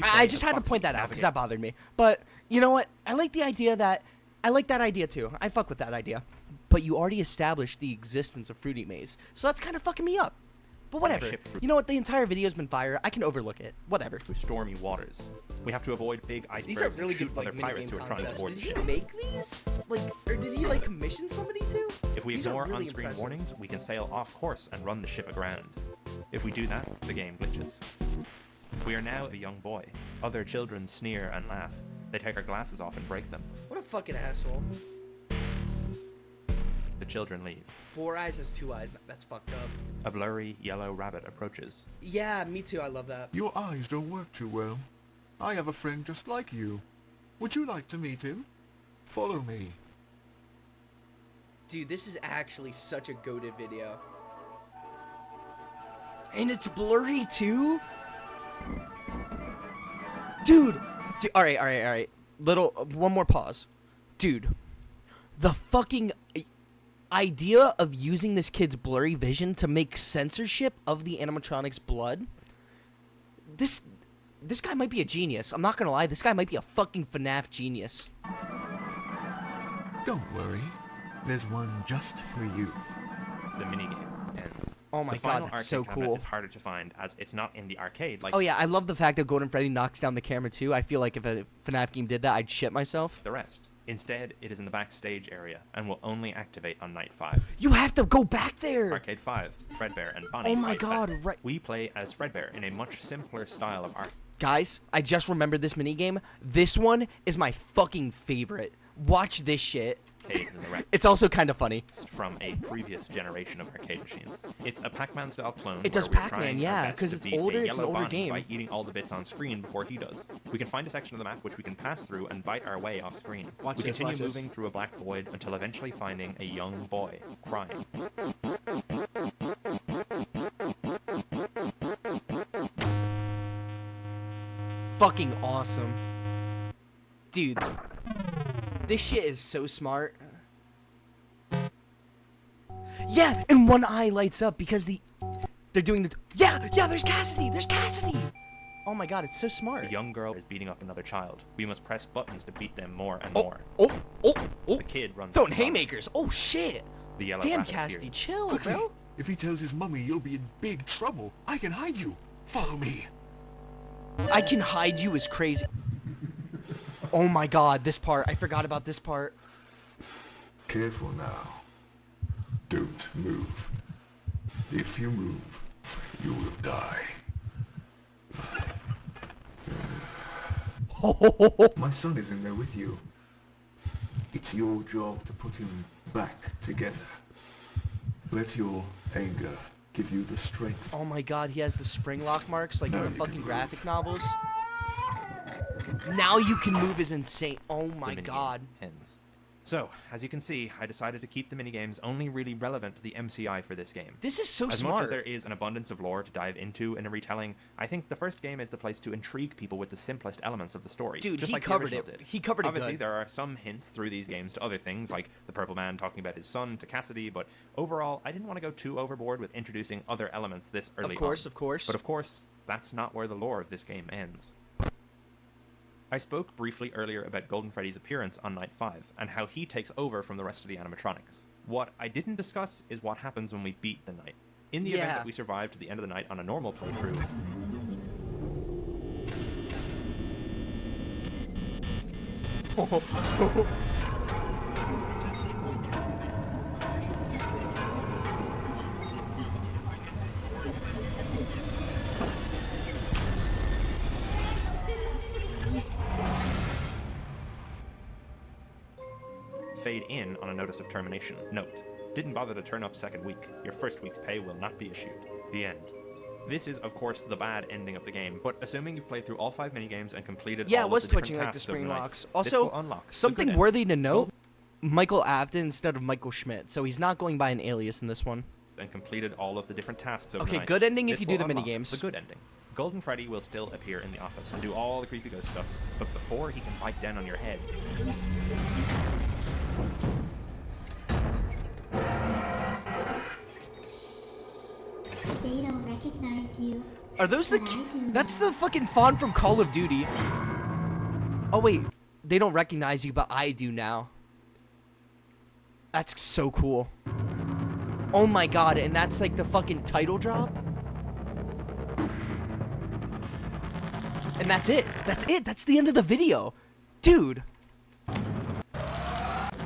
I just had to point that out because that bothered me. But you know what? I like the idea that... I like that idea too. I fuck with that idea. But you already established the existence of Fruity Maze, so that's kind of fucking me up. But whatever. You know what? The entire video's been fire. I can overlook it. Whatever. Through stormy waters. We have to avoid big icebergs really and shoot good, other pirates who are trying to board the ship. Did he make these? Like, or did he, like, commission somebody to? If we These are ignore really on-screen impressive. warnings, we can sail off course and run the ship aground. If we do that, the game glitches. We are now a young boy. Other children sneer and laugh. They take our glasses off and break them. What a fucking asshole. The children leave. 4 eyes has 2 eyes. That's fucked up. A blurry yellow rabbit approaches. Yeah, me too. I love that. Your eyes don't work too well. I have a friend just like you. Would you like to meet him? Follow me. Dude, this is actually such a goated video. And it's blurry too? Dude! Alright. One more pause. Dude. The fucking idea of using this kid's blurry vision to make censorship of the animatronic's blood? This guy might be a genius. I'm not gonna lie, this guy might be a fucking FNAF genius. Don't worry. There's one just for you. The minigame ends. Oh my the god, final that's so arcade cabinet cool. is harder to find as it's not in the arcade. Like Oh yeah, I love the fact that Golden Freddy knocks down the camera too. I feel like if a FNAF game did that, I'd shit myself. the rest. Instead, it is in the backstage area and will only activate on night 5. You have to go back there! Arcade 5, Fredbear and Bonnie. Oh my fight god, back. right. We play as Fredbear in a much simpler style of art. Guys, I just remembered this minigame. This one is my fucking favorite. Watch this shit. In the wreck It's also kind of funny. from a previous generation of arcade machines. It's a Pac-Man style clone. It does where we're Pac-Man, trying yeah, our best 'cause to it's beat older, a it's an yellow older Bonnie game. by eating all the bits on screen before he does. We can find a section of the map which we can pass through and bite our way off screen. Watch we this, continue watch this. moving through a black void until eventually finding a young boy crying. Fucking awesome. Dude. This shit is so smart. Yeah, and one eye lights up because they're doing the... Yeah, there's Cassidy! There's Cassidy! Oh my god, it's so smart. The young girl is beating up another child. We must press buttons to beat them more and more. Oh! The kid runs Throwing up to Bonnie. haymakers! Oh shit! The yellow Damn, rabbit Cassidy, appears. chill, Quickly. bro. If he tells his mummy you'll be in big trouble, I can hide you. Follow me. I can hide you is crazy. Oh my god, this part. I forgot about this part. Careful now. Don't move. If you move, you will die. My son is in there with you. It's your job to put him back together. Let your anger give you the strength. Oh my god, he has the spring lock marks like in the fucking graphic novels. Now you can move is insane. Oh my The minigame god. ends. So, as you can see, I decided to keep the minigames only really relevant to the MCI for this game. This is so smart. As much as there is an abundance of lore to dive into in a retelling, I think the first game is the place to intrigue people with the simplest elements of the story. Dude, just he like covered the it. did. He covered it Obviously, good. there are some hints through these games to other things, like the Purple Man talking about his son to Cassidy, but overall, I didn't want to go too overboard with introducing other elements this early on. Of course. But of course, that's not where the lore of this game ends. I spoke briefly earlier about Golden Freddy's appearance on Night 5, and how he takes over from the rest of the animatronics. What I didn't discuss is what happens when we beat the night. In the event that we survive to the end of the night on a normal playthrough, fade in on a notice of termination. Note, didn't bother to turn up second week. Your first week's pay will not be issued. The end. This is, of course, the bad ending of the game, but assuming you've played through all 5 minigames and completed all of the different tasks like the spring of locks. nights, Also, this will unlock something worthy to note, Michael Afton instead of Michael Schmidt, so he's not going by an alias in this one. And completed all of the different tasks of Okay, nights. good ending if This you do the will unlock minigames. The good ending. Golden Freddy will still appear in the office and do all the creepy ghost stuff, but before he can bite down on your head, They don't recognize you. Are those the... That's the fucking font from Call of Duty. Oh, wait. They don't recognize you, but I do now. That's so cool. Oh my god, and that's like the fucking title drop? And that's it. That's it. That's the end of the video. Dude.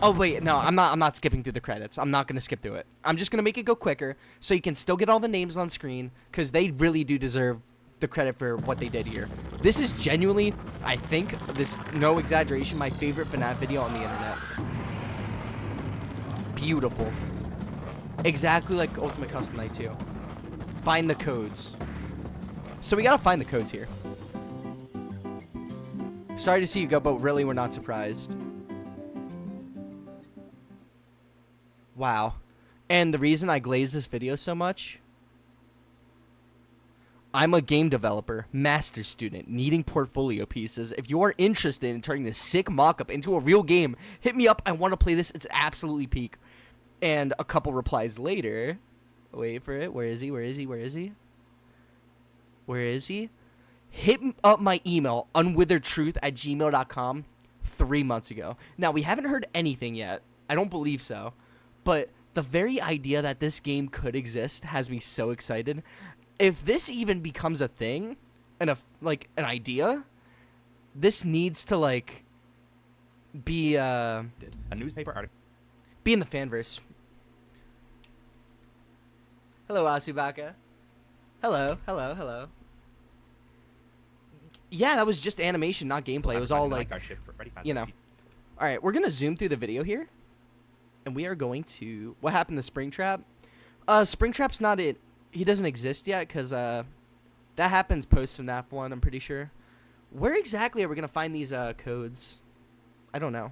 Oh wait, no, I'm not skipping through the credits. I'm not gonna skip through it. I'm just gonna make it go quicker so you can still get all the names on screen, because they really do deserve the credit for what they did here. This is genuinely, I think, no exaggeration, my favorite FNAF video on the internet. Beautiful. Exactly like Ultimate Custom Night 2. Find the codes. So we gotta find the codes here. Sorry to see you go, but really we're not surprised. Wow. And the reason I glaze this video so much, I'm a game developer, master's student, needing portfolio pieces. If you are interested in turning this sick mock-up into a real game, hit me up. I want to play this. It's absolutely peak. And a couple replies later, wait for it. Where is he? Where is he? Where is he? Where is he? Hit up my email, unwitheredtruth@gmail.com 3 months ago. Now, we haven't heard anything yet. I don't believe so. But the very idea that this game could exist has me so excited. If this even becomes a thing, and an idea, this needs to be a newspaper article. Be in the fanverse. Hello, Asubaka. Hello. Yeah, that was just animation, not gameplay. It was all you know. All right, we're gonna zoom through the video here, and we are going to. What happened to Springtrap? Springtrap's not it. He doesn't exist yet because that happens post FNAF 1, I'm pretty sure. Where exactly are we going to find these codes? I don't know.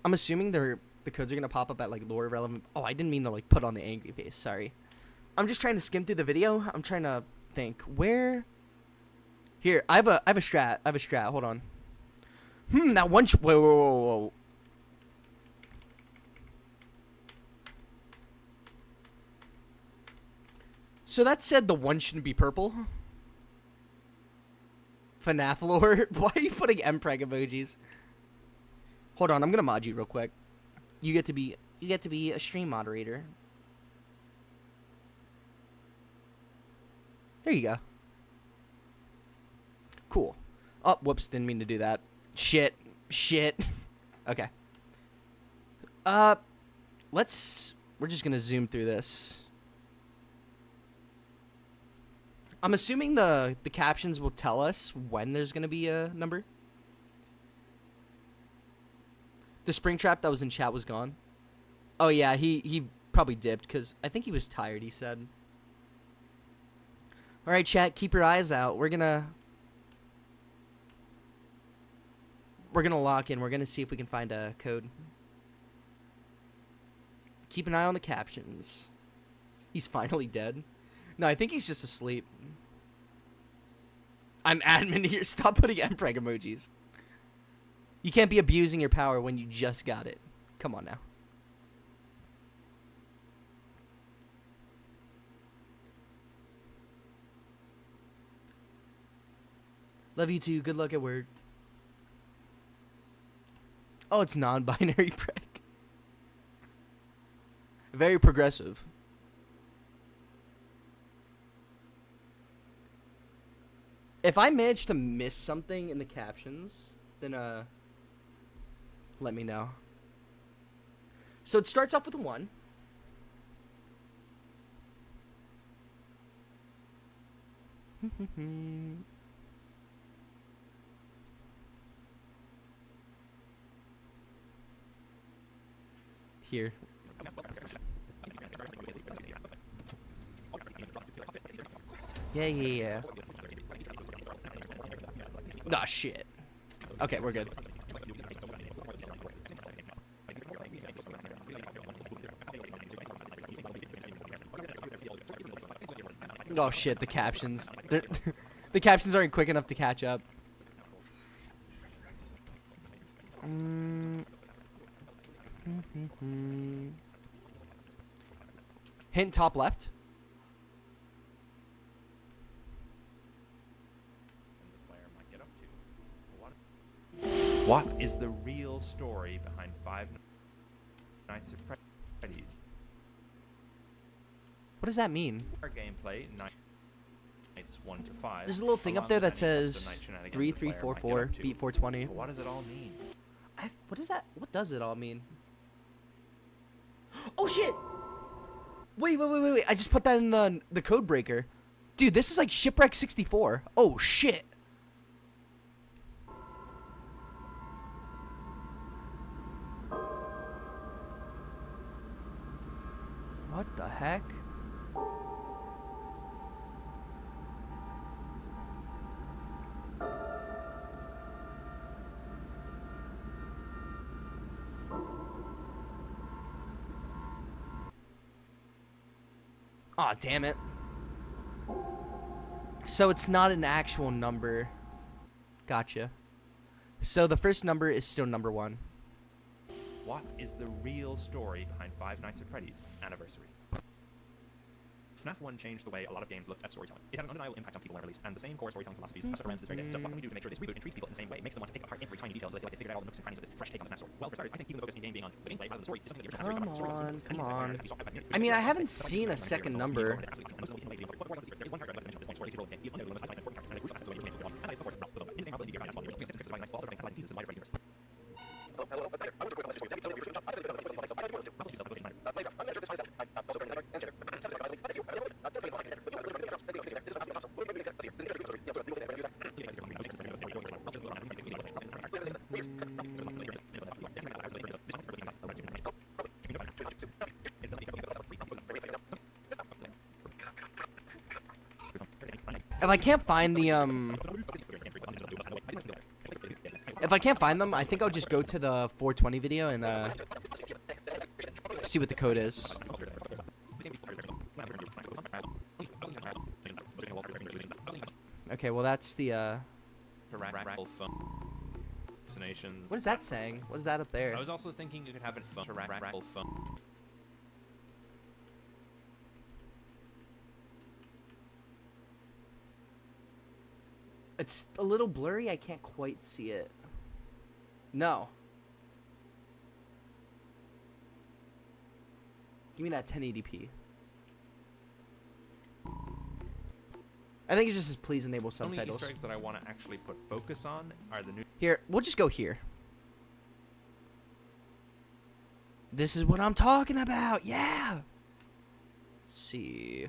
I'm assuming the codes are going to pop up at lore relevant. Oh, I didn't mean to put on the angry face. Sorry. I'm just trying to skim through the video. I'm trying to think where. Here, I have a strat. Hold on. That one. Whoa. So that said, the one shouldn't be purple. FNAF lore. Why are you putting mpreg emojis? Hold on, I'm gonna mod you real quick. You get to be a stream moderator. There you go. Cool. Oh, whoops, didn't mean to do that. Shit. Okay. We're just gonna zoom through this. I'm assuming the captions will tell us when there's gonna be a number. The Springtrap that was in chat was gone. Oh, yeah, he probably dipped because I think he was tired, he said. All right, chat, keep your eyes out. We're gonna lock in. We're gonna see if we can find a code. Keep an eye on the captions. He's finally dead. No, I think he's just asleep. I'm admin here. Stop putting mpreg emojis. You can't be abusing your power when you just got it. Come on now. Love you too. Good luck at work. Oh, it's non-binary preg. Very progressive. If I manage to miss something in the captions, then let me know. So it starts off with a 1. Here. Yeah. Oh, shit. Okay, we're good. Oh, shit, the captions. The captions aren't quick enough to catch up. Hint top left. What is the real story behind Five Nights at Freddy's? What does that mean? Our gameplay, Nights 1 to 5. There's a little thing up there that says 3344 beat 420. What does it all mean? What is that? What does it all mean? Oh shit! Wait! I just put that in the code breaker. Dude, this is like Shipwreck 64. Oh shit! What the heck? Aw, damn it. So it's not an actual number. Gotcha. So the first number is still number 1. What is the real story behind Five Nights at Freddy's Anniversary? FNAF 1 changed the way a lot of games looked at storytelling. It had an undeniable impact on people when released, and the same core storytelling philosophies have stuck around to this very day. So what can we do to make sure this reboot intrigues people in the same way, makes them want to take apart every tiny detail until they feel like they figured out all the nooks and crannies of this fresh take on the FNAF story? Well, for starters, I think keeping the focus in game being on the gameplay rather than the story is something that you're Come on. I mean, I haven't seen a second number. If I can't find the if I can't find them, I think I'll just go to the 420 video and see what the code is. Okay, well that's the What is that saying? What is that up there? I was also thinking you could have it phone. It's a little blurry. I can't quite see it. No. Give me that 1080p. I think it just says please enable subtitles. Only Easter eggs that I want to actually put focus on are the new. Here, we'll just go here. This is what I'm talking about. Yeah. Let's see.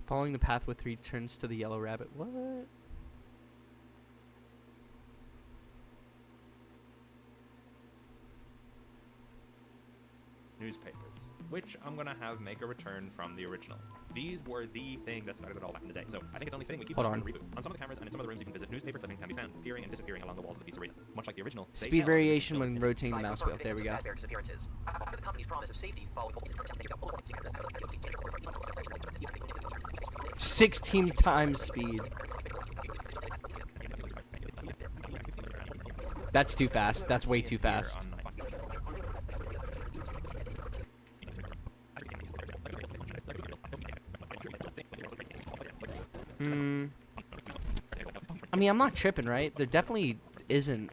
Following the path with 3 turns to the yellow rabbit. What? Newspapers, which I'm gonna have make a return from the original. These were the thing that started it all back in the day, so I think it's only fitting we keep on reboot. On some of the cameras and in some of the rooms you can visit, newspaper clippings can be found appearing and disappearing along the walls of the pizzeria. Much like the original, speed variation when rotating the mouse wheel. There we go. For the company's promise of safety, 16 times speed. That's too fast. That's way too fast. I mean, I'm not tripping, right? There definitely isn't.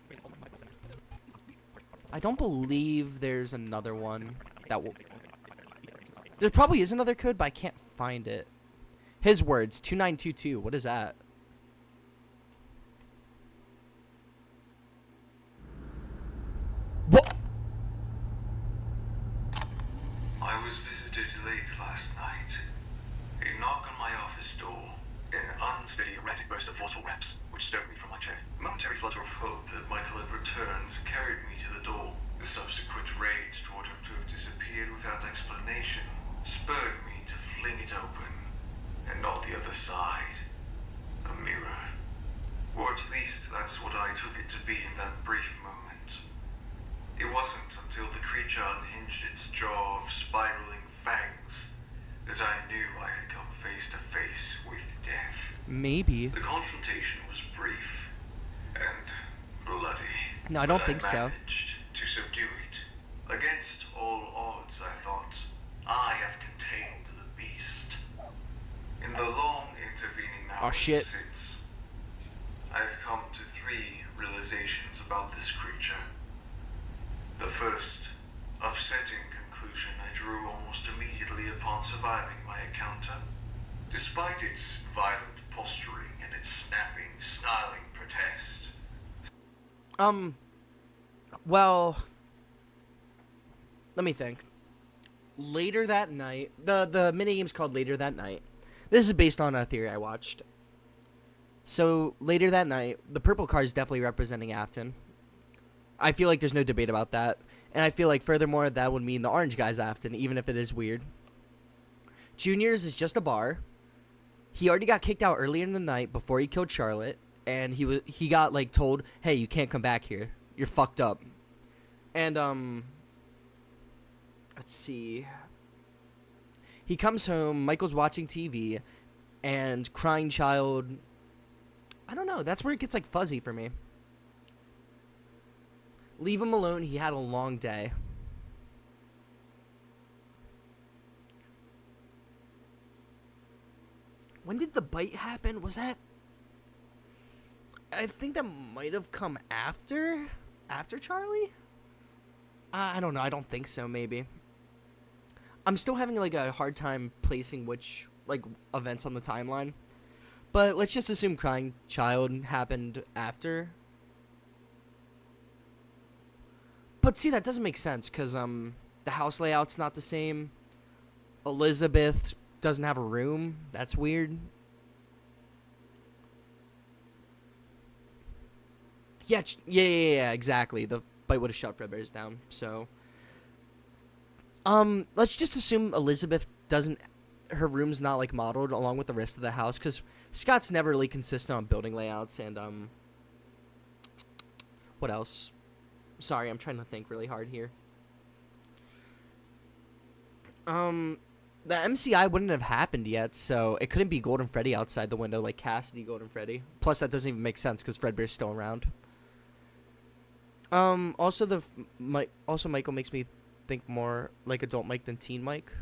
I don't believe there's another one that will... There probably is another code, but I can't find it. His words, 2922. What is that? What? I was visited late last night. A knock on my office door. An unsteady, erratic burst of forceful raps, which stirred me from my chair. A momentary flutter of hope that Michael had returned carried me to the door. The subsequent rage toward him to have disappeared without explanation spurred me to fling it open. And on the other side, a mirror. Or at least that's what I took it to be in that brief moment. It wasn't until the creature unhinged its jaw of spiraling fangs that I knew I had come face to face with death. Maybe. The confrontation was brief and bloody. No, I don't think so. I managed to subdue it. Against all odds, I thought, I have contained the beast. In the long intervening hours since, I've come to 3 realizations about this creature. The first, upsetting conclusion I drew almost immediately upon surviving my encounter. Despite its violent posturing and its snapping, snarling protest. Well, let me think. Later that night, the minigame's called Later That Night. This is based on a theory I watched. So, later that night, the purple car is definitely representing Afton. I feel like there's no debate about that. And I feel like, furthermore, that would mean the orange guy's Afton, even if it is weird. Junior's is just a bar. He already got kicked out earlier in the night before he killed Charlotte. And he got, like, told, hey, you can't come back here. You're fucked up. And, let's see. He comes home, Michael's watching TV, and crying child... I don't know, that's where it gets, like, fuzzy for me. Leave him alone, he had a long day. When did the bite happen? Was that... I think that might have come after Charlie? I don't know, I don't think so, maybe. I'm still having, like, a hard time placing which, like, events on the timeline. But let's just assume crying child happened after. But see, that doesn't make sense, because, the house layout's not the same. Elizabeth doesn't have a room. That's weird. Yeah, exactly. The bite would have shut Fredbear's down, so... let's just assume Elizabeth doesn't... Her room's not, like, modeled along with the rest of the house, because Scott's never really consistent on building layouts, and, what else? Sorry, I'm trying to think really hard here. The MCI wouldn't have happened yet, so it couldn't be Golden Freddy outside the window like Cassidy Golden Freddy. Plus, that doesn't even make sense, because Fredbear's still around. Also, Michael makes me think more like adult Mike than teen Mike.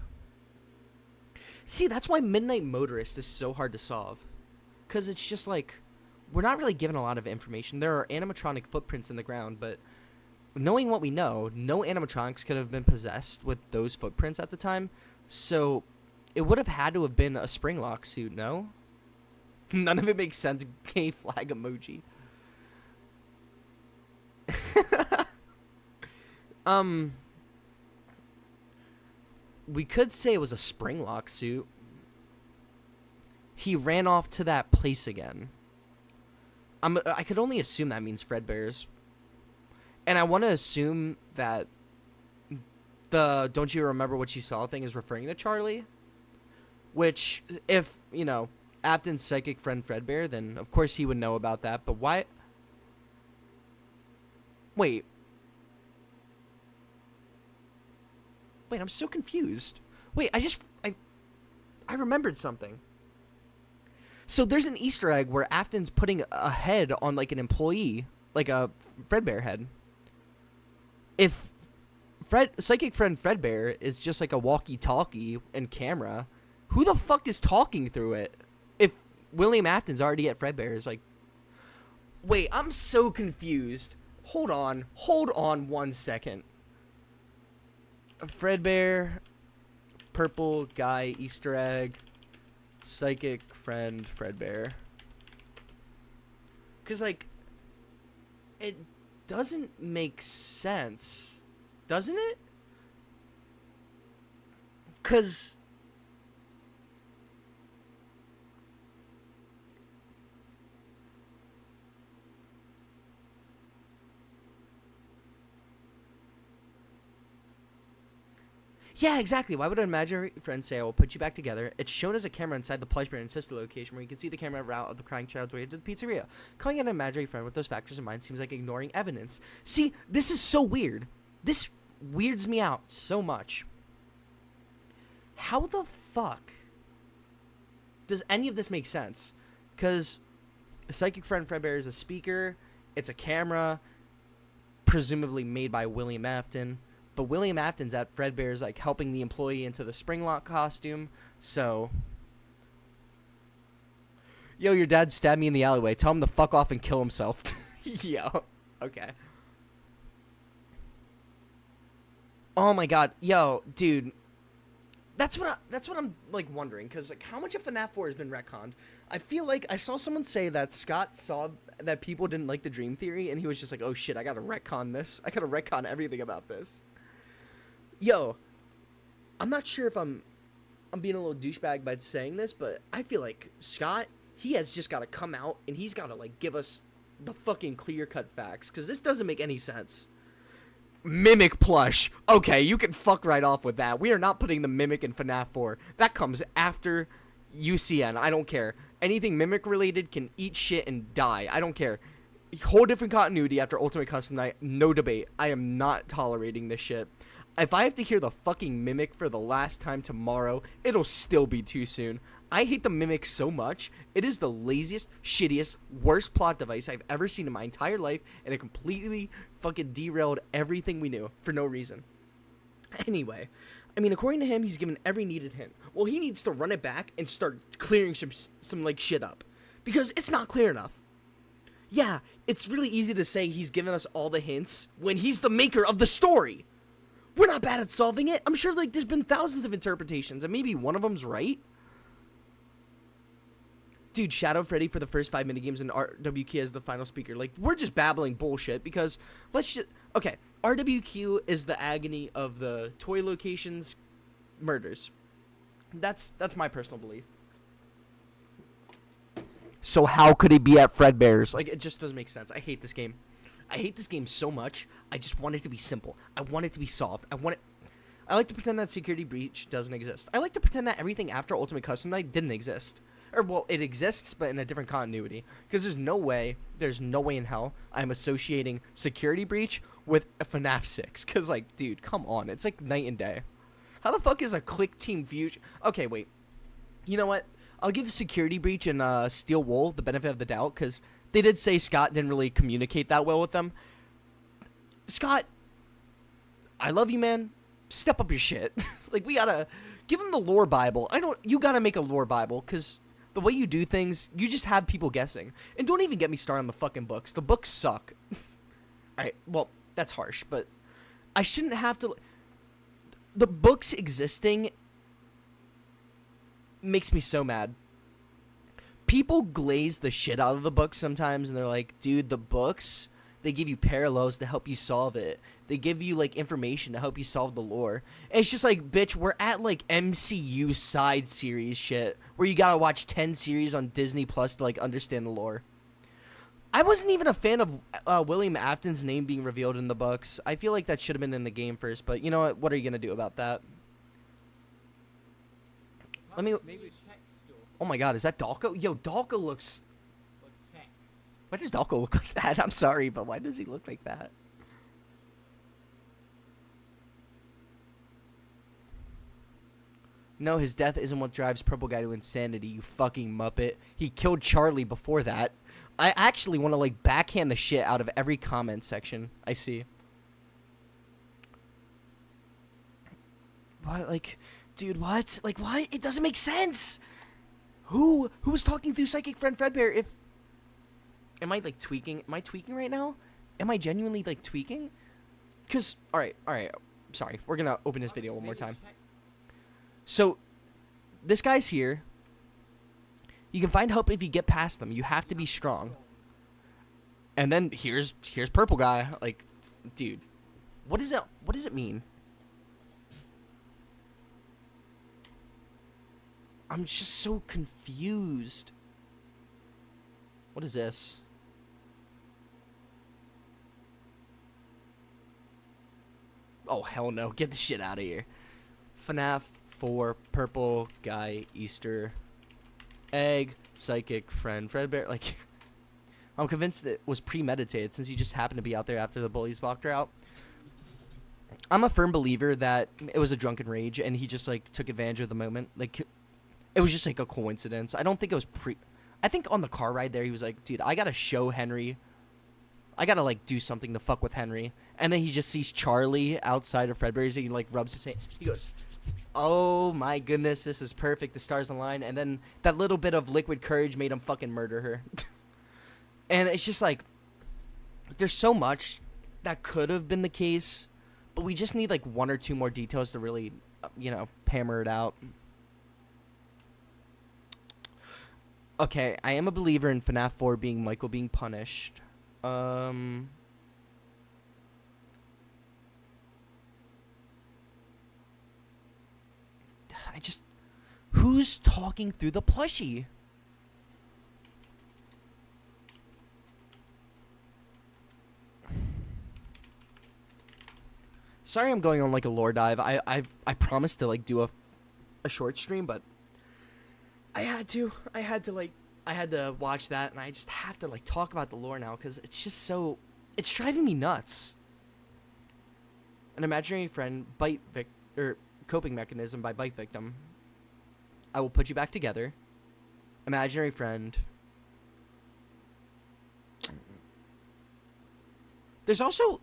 See, that's why Midnight Motorist is so hard to solve. Because it's just like, we're not really given a lot of information. There are animatronic footprints in the ground, but knowing what we know, no animatronics could have been possessed with those footprints at the time. So, it would have had to have been a Springlock suit, no? None of it makes sense. Gay flag emoji. We could say it was a Springlock suit. he ran off to that place again. I could only assume that means Fredbear's. And I want to assume that the "don't you remember what you saw" thing is referring to Charlie. Which, if, you know, Afton's psychic friend Fredbear, then of course he would know about that. But why? Wait, I'm so confused. Wait, I remembered something. So there's an Easter egg where Afton's putting a head on, like, an employee, like a Fredbear head. If psychic friend Fredbear is just like a walkie-talkie and camera, who the fuck is talking through it? If William Afton's already at Fredbear's, like... Wait, I'm so confused. Hold on 1 second. Fredbear, purple guy, Easter egg, psychic friend Fredbear. Because, like, it doesn't make sense, doesn't it? Because... Yeah, exactly. Why would an imaginary friend say, "I will put you back together"? It's shown as a camera inside the plush bear and sister location where you can see the camera route of the crying child's way to the pizzeria. Calling an imaginary friend with those factors in mind seems like ignoring evidence. See, this is so weird. This weirds me out so much. How the fuck does any of this make sense? Because psychic friend Fredbear is a speaker. It's a camera, presumably made by William Afton. But William Afton's at Fredbear's, like, helping the employee into the Springlock costume, so... Yo, your dad stabbed me in the alleyway. Tell him to fuck off and kill himself. Yo, okay. Oh my god, yo, dude. That's what I'm, like, wondering, because, like, how much of FNAF 4 has been retconned? I feel like I saw someone say that Scott saw that people didn't like the dream theory, and he was just like, oh shit, I gotta retcon this. I gotta retcon everything about this. Yo, I'm not sure if I'm being a little douchebag by saying this, but I feel like Scott, he has just got to come out and he's got to, like, give us the fucking clear-cut facts, because this doesn't make any sense. Mimic plush. Okay, you can fuck right off with that. We are not putting the Mimic in FNAF 4. That comes after UCN. I don't care. Anything Mimic-related can eat shit and die. I don't care. Whole different continuity after Ultimate Custom Night. No debate. I am not tolerating this shit. If I have to hear the fucking Mimic for the last time tomorrow, it'll still be too soon. I hate the Mimic so much. It is the laziest, shittiest, worst plot device I've ever seen in my entire life, and it completely fucking derailed everything we knew for no reason. Anyway, I mean, according to him, he's given every needed hint. Well, he needs to run it back and start clearing some like, shit up. Because it's not clear enough. Yeah, it's really easy to say he's given us all the hints when he's the maker of the story. We're not bad at solving it. I'm sure, like, there's been thousands of interpretations, and maybe one of them's right. Dude, Shadow Freddy for the first 5 minigames and RWQ as the final speaker. Like, we're just babbling bullshit because let's just... Okay, RWQ is the agony of the toy locations murders. That's my personal belief. So how could he be at Fredbear's? Like, it just doesn't make sense. I hate this game. I hate this game so much. I just want it to be simple. I want it to be solved. I like to pretend that security breach doesn't exist. I like to pretend that everything after Ultimate Custom Night didn't exist. Or, well, it exists, but in a different continuity. Because there's no way in hell I'm associating security breach with a FNAF 6. Because, like, dude, come on. It's like night and day. How the fuck is a click team fusion? Okay, wait. You know what? I'll give security breach and Steel Wool the benefit of the doubt, because they did say Scott didn't really communicate that well with them. Scott, I love you, man. Step up your shit. Like, we gotta give him the lore Bible. You gotta make a lore Bible, because the way you do things, you just have people guessing. And don't even get me started on the fucking books. The books suck. Alright, well, that's harsh, but I shouldn't have to... The books existing makes me so mad. People glaze the shit out of the books sometimes, and they're like, dude, the books, They give you parallels to help you solve it. They give you, like, information to help you solve the lore. And it's just like, bitch, we're at, like, MCU side series shit, where you gotta watch 10 series on Disney Plus to, like, understand the lore. I wasn't even a fan of William Afton's name being revealed in the books. I feel like that should have been in the game first, but you know what? What are you gonna do about that? Let me... Oh my god, is that Dalko? Yo, Dalko looks... Why does Dalko look like that? I'm sorry, but why does he look like that? No, his death isn't what drives Purple Guy to insanity, you fucking muppet. He killed Charlie before that. I actually want to, like, backhand the shit out of every comment section I see. What? Like, dude, what? Like, what? It doesn't make sense! Who was talking through Psychic Friend Fredbear if... Am I, like, tweaking? Am I tweaking right now? Am I genuinely, like, tweaking? Because, alright. Sorry. We're gonna open this video one more time. So, this guy's here. You can find help if you get past them. You have to be strong. And then here's Purple Guy. Like, dude. What does it mean? I'm just so confused. What is this? Oh, hell no. Get the shit out of here. FNAF 4 Purple Guy Easter egg Psychic Friend Fredbear. Like, I'm convinced it was premeditated since he just happened to be out there after the bullies locked her out. I'm a firm believer that it was a drunken rage and he just, like, took advantage of the moment. Like, it was just, like, a coincidence. I don't think it was I think on the car ride there, he was like, dude, I gotta show Henry. I gotta, like, do something to fuck with Henry. And then he just sees Charlie outside of Fredbear's and he, like, rubs his hand. He goes, oh my goodness, this is perfect. The stars align. And then that little bit of liquid courage made him fucking murder her. And it's just like, there's so much that could have been the case, but we just need, like, 1 or 2 more details to really, you know, hammer it out. Okay, I am a believer in FNAF 4 being Michael being punished. Who's talking through the plushie? Sorry I'm going on, like, a lore dive. I promised to, like, do a short stream, but I had to watch that, and I just have to, like, talk about the lore now, because it's just so... It's driving me nuts. An imaginary friend, coping mechanism by bite victim. I will put you back together. Imaginary friend. There's also,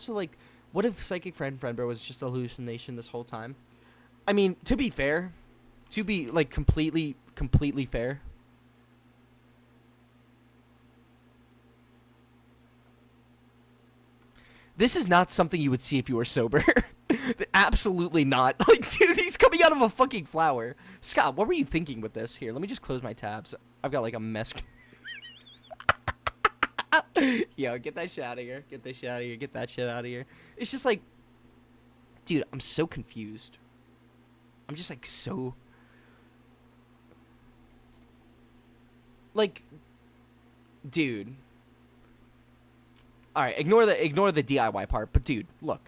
like, what if Psychic Friend Fredbear was just a hallucination this whole time? I mean, to be fair, to be, like, completely fair, this is not something you would see if you were sober. Absolutely not. Like, dude, he's coming out of a fucking flower. Scott, what were you thinking with this? Here, let me just close my tabs. I've got, like, a mess. Yo, get that shit out of here. Get that shit out of here. Get that shit out of here. It's just like, dude, I'm so confused. I'm just, like, so... Like, dude. All right, ignore the DIY part, but dude, look.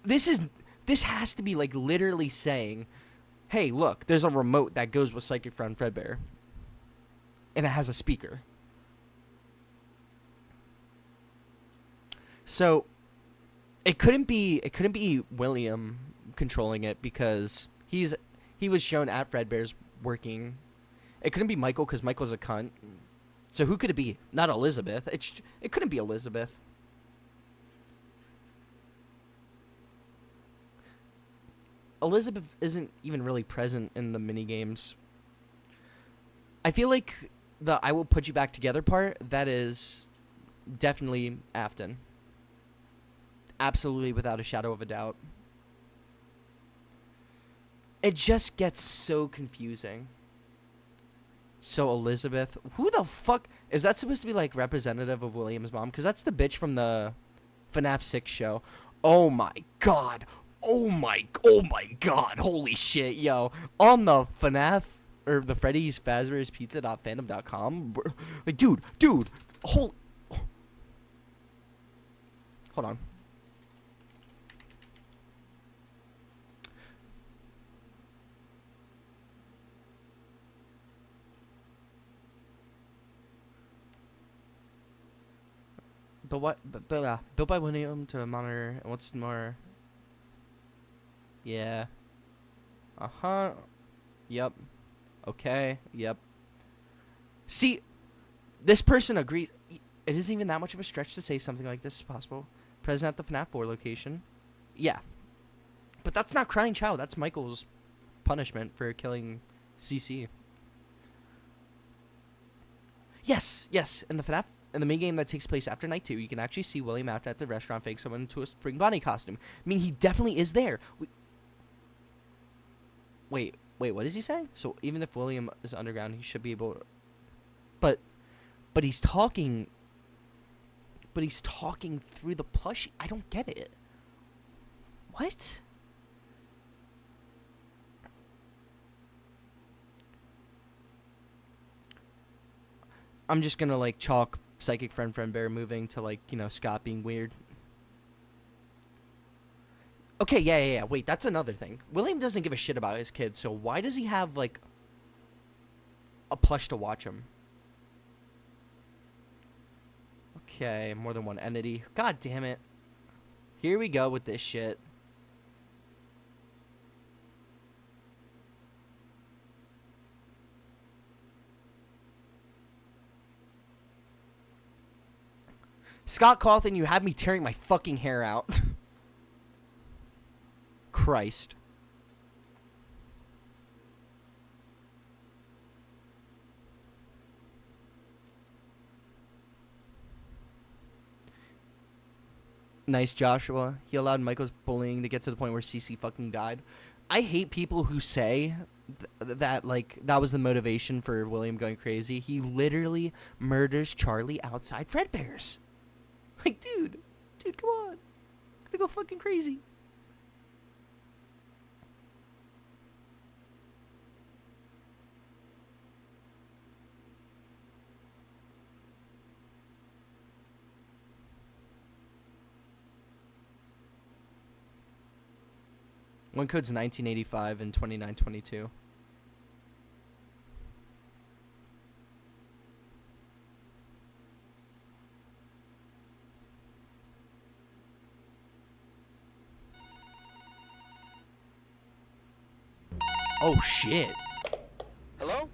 This has to be, like, literally saying, hey, look, there's a remote that goes with Psychic Friend Fredbear, and it has a speaker. So it couldn't be William controlling it because he was shown at Fredbear's working. It couldn't be Michael because Michael's a cunt. So who could it be? Not Elizabeth. It couldn't be Elizabeth. Elizabeth isn't even really present in the mini games. I feel like the I will put you back together part, that is definitely Afton. Absolutely, without a shadow of a doubt. It just gets so confusing. So Elizabeth, who the fuck is that supposed to be like representative of William's mom? Because that's the bitch from the FNAF 6 show. Oh my god. Oh my god. Holy shit, yo. On the FNAF or the Freddy's Fazbear's Pizza.fandom.com. Like, dude. Hold on. But what? Built by William to monitor. What's more? Yeah. Yep. Okay. Yep. See, this person agrees. It isn't even that much of a stretch to say something like this is possible. Present at the FNAF 4 location. Yeah. But that's not crying child. That's Michael's punishment for killing CC. Yes. In the FNAF. In the main game that takes place after night 2, you can actually see William out at the restaurant fake someone into a spring bunny costume. I mean, he definitely is there. Wait, what is he saying? So even if William is underground, he should be able to... But he's talking... But he's talking through the plushie. I don't get it. What? I'm just gonna, like, chalk Psychic Friend Bear moving to, like, you know, Scott being weird. Okay, yeah. Wait, that's another thing. William doesn't give a shit about his kids, so why does he have, like, a plush to watch him? Okay, more than one entity. God damn it. Here we go with this shit. Scott Cawthon, you have me tearing my fucking hair out. Christ. Nice, Joshua. He allowed Michael's bullying to get to the point where CC fucking died. I hate people who say that, like, that was the motivation for William going crazy. He literally murders Charlie outside Fredbear's. Like, dude, come on. I'm gonna go fucking crazy. One code's 1985 and 2922. Oh, shit. Hello?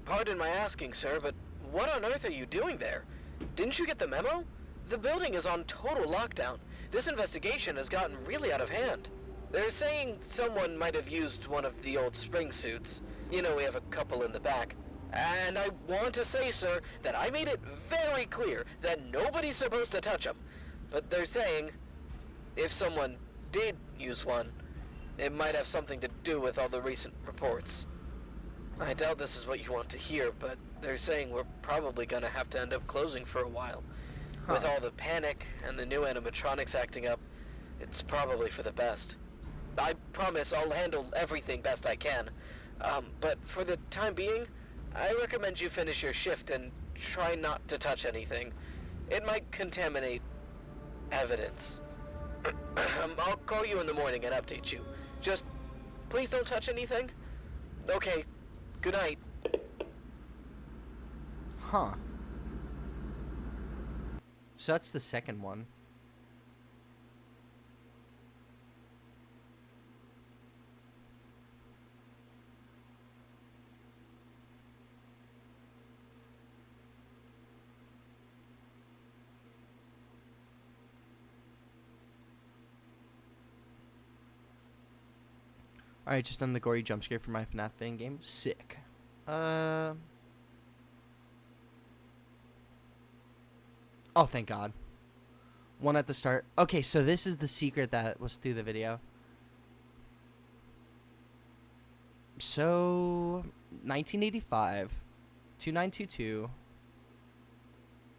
Pardon my asking, sir, but what on earth are you doing there? Didn't you get the memo? The building is on total lockdown. This investigation has gotten really out of hand. They're saying someone might have used one of the old spring suits. You know, we have a couple in the back. And I want to say, sir, that I made it very clear that nobody's supposed to touch them. But they're saying, if someone did use one, it might have something to do with all the recent reports. I doubt this is what you want to hear, but they're saying we're probably gonna have to end up closing for a while. Huh. With all the panic and the new animatronics acting up, it's probably for the best. I promise I'll handle everything best I can. But for the time being, I recommend you finish your shift and try not to touch anything. It might contaminate evidence. I'll call you in the morning and update you. Just, please don't touch anything. Okay, good night. Huh. So that's the second one. Alright, just done the gory jump scare for my FNAF fan game. Sick. Oh, thank God. One at the start. Okay, so this is the secret that was through the video. So, 1985 2922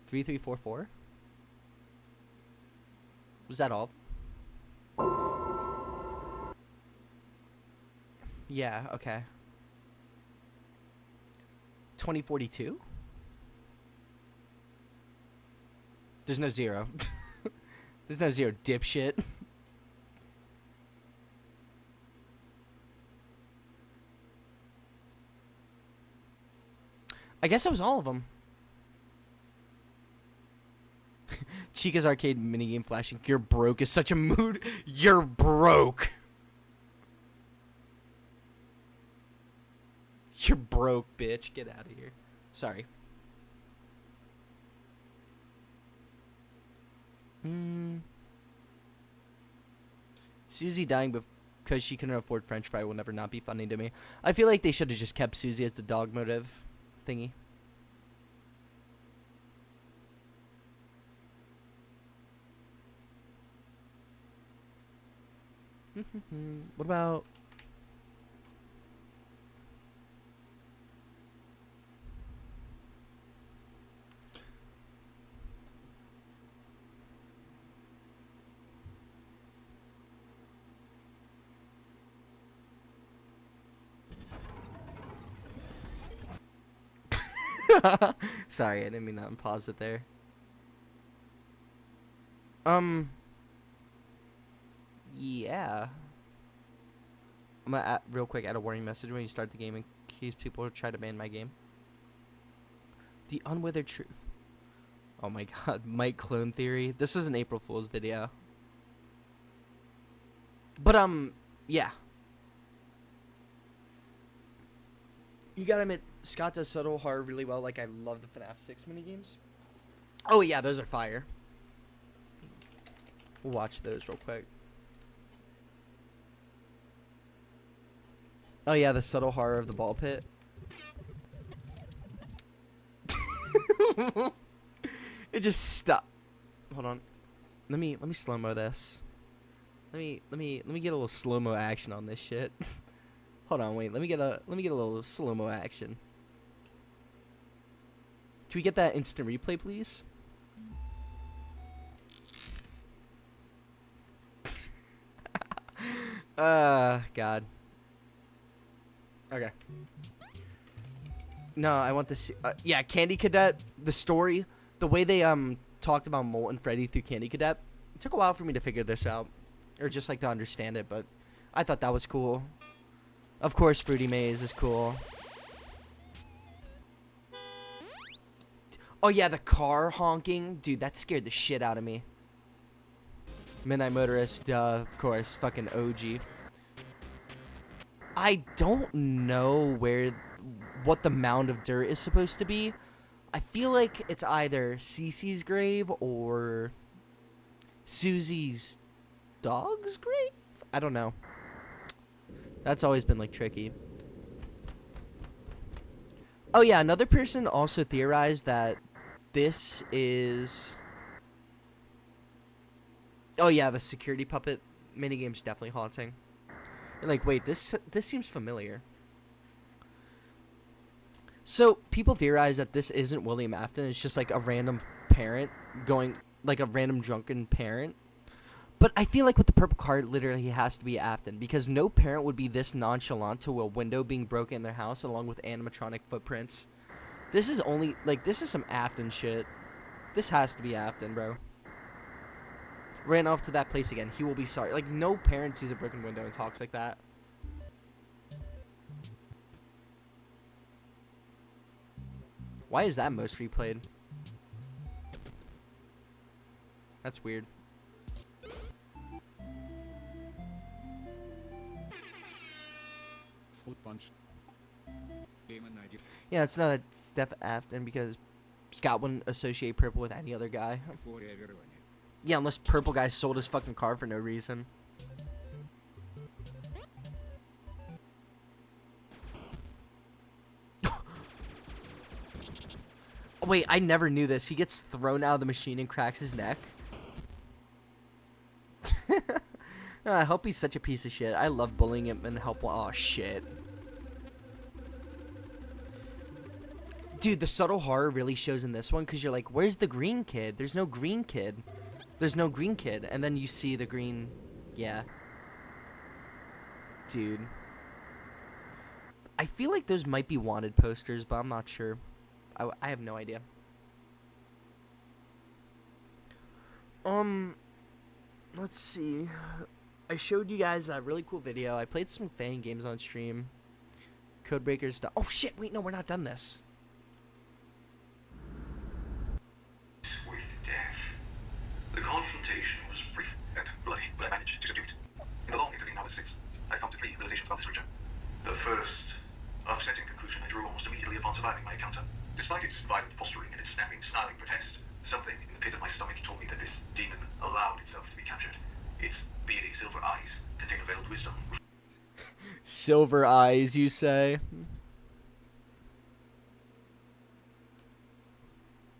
3344. Was that all? Yeah, okay. 2042? There's no 0. There's no 0, dipshit. I guess that was all of them. Chica's arcade minigame flashing. You're broke is such a mood. You're broke. You're broke, bitch. Get out of here. Sorry. Susie dying because she couldn't afford French fry will never not be funny to me. I feel like they should have just kept Susie as the dog motive thingy. What about... Sorry, I didn't mean to pause it there. Yeah. I'm gonna real quick add a warning message when you start the game in case people try to ban my game. The unwithered truth. Oh my god, Mike clone theory. This was an April Fool's video. But yeah. You gotta admit, Scott does subtle horror really well. Like, I love the FNAF 6 minigames. Oh yeah, those are fire. We'll watch those real quick. Oh yeah, the subtle horror of the ball pit. It just stopped. Hold on. Let me slow-mo this. Let me get a little slow-mo action on this shit. Hold on, wait. Let me get a little slow-mo action. Can we get that instant replay, please? God. Okay. No, I want to see. Yeah, Candy Cadet. The story, the way they talked about Molten Freddy through Candy Cadet. It took a while for me to figure this out, or just like to understand it, but I thought that was cool. Of course, Fruity Maze is cool. Oh yeah, the car honking, dude, that scared the shit out of me. Midnight Motorist, of course, fucking OG. I don't know what the mound of dirt is supposed to be. I feel like it's either Cece's grave or Susie's dog's grave? I don't know. That's always been like tricky. Oh yeah, another person also theorized that this is... Oh yeah, the security puppet minigame's definitely haunting. You're like, wait, this seems familiar. So people theorize that this isn't William Afton. It's just like a random parent going, like a random drunken parent. But I feel like with the purple card, literally he has to be Afton, because no parent would be this nonchalant to a window being broken in their house along with animatronic footprints. This is only, like, this is some Afton shit. This has to be Afton, bro. Ran off to that place again. He will be sorry. Like, no parent sees a broken window and talks like that. Why is that most replayed? That's weird. Foot punch. Yeah, it's not Steph Afton because Scott wouldn't associate purple with any other guy. Yeah, unless purple guy sold his fucking car for no reason. Wait, I never knew this. He gets thrown out of the machine and cracks his neck. I hope he's such a piece of shit. I love bullying him and help. Oh, shit. Dude, the subtle horror really shows in this one because you're like, where's the green kid? There's no green kid. There's no green kid. And then you see the green. Yeah. Dude. I feel like those might be wanted posters, but I'm not sure. I have no idea. Let's see. I showed you guys that really cool video. I played some fan games on stream. Codebreakers stuff. Oh shit, wait, no, we're not done this. With death. The confrontation was brief and bloody, but I managed to subdue it. In the long intervening hours since, I've come to 3 realizations about this creature. The first, upsetting conclusion I drew almost immediately upon surviving my encounter. Despite its violent posturing and its snapping, snarling protest, something in the pit of my stomach told me that this demon allowed itself to be captured. Its beady silver eyes contain a veiled wisdom. Silver eyes, you say?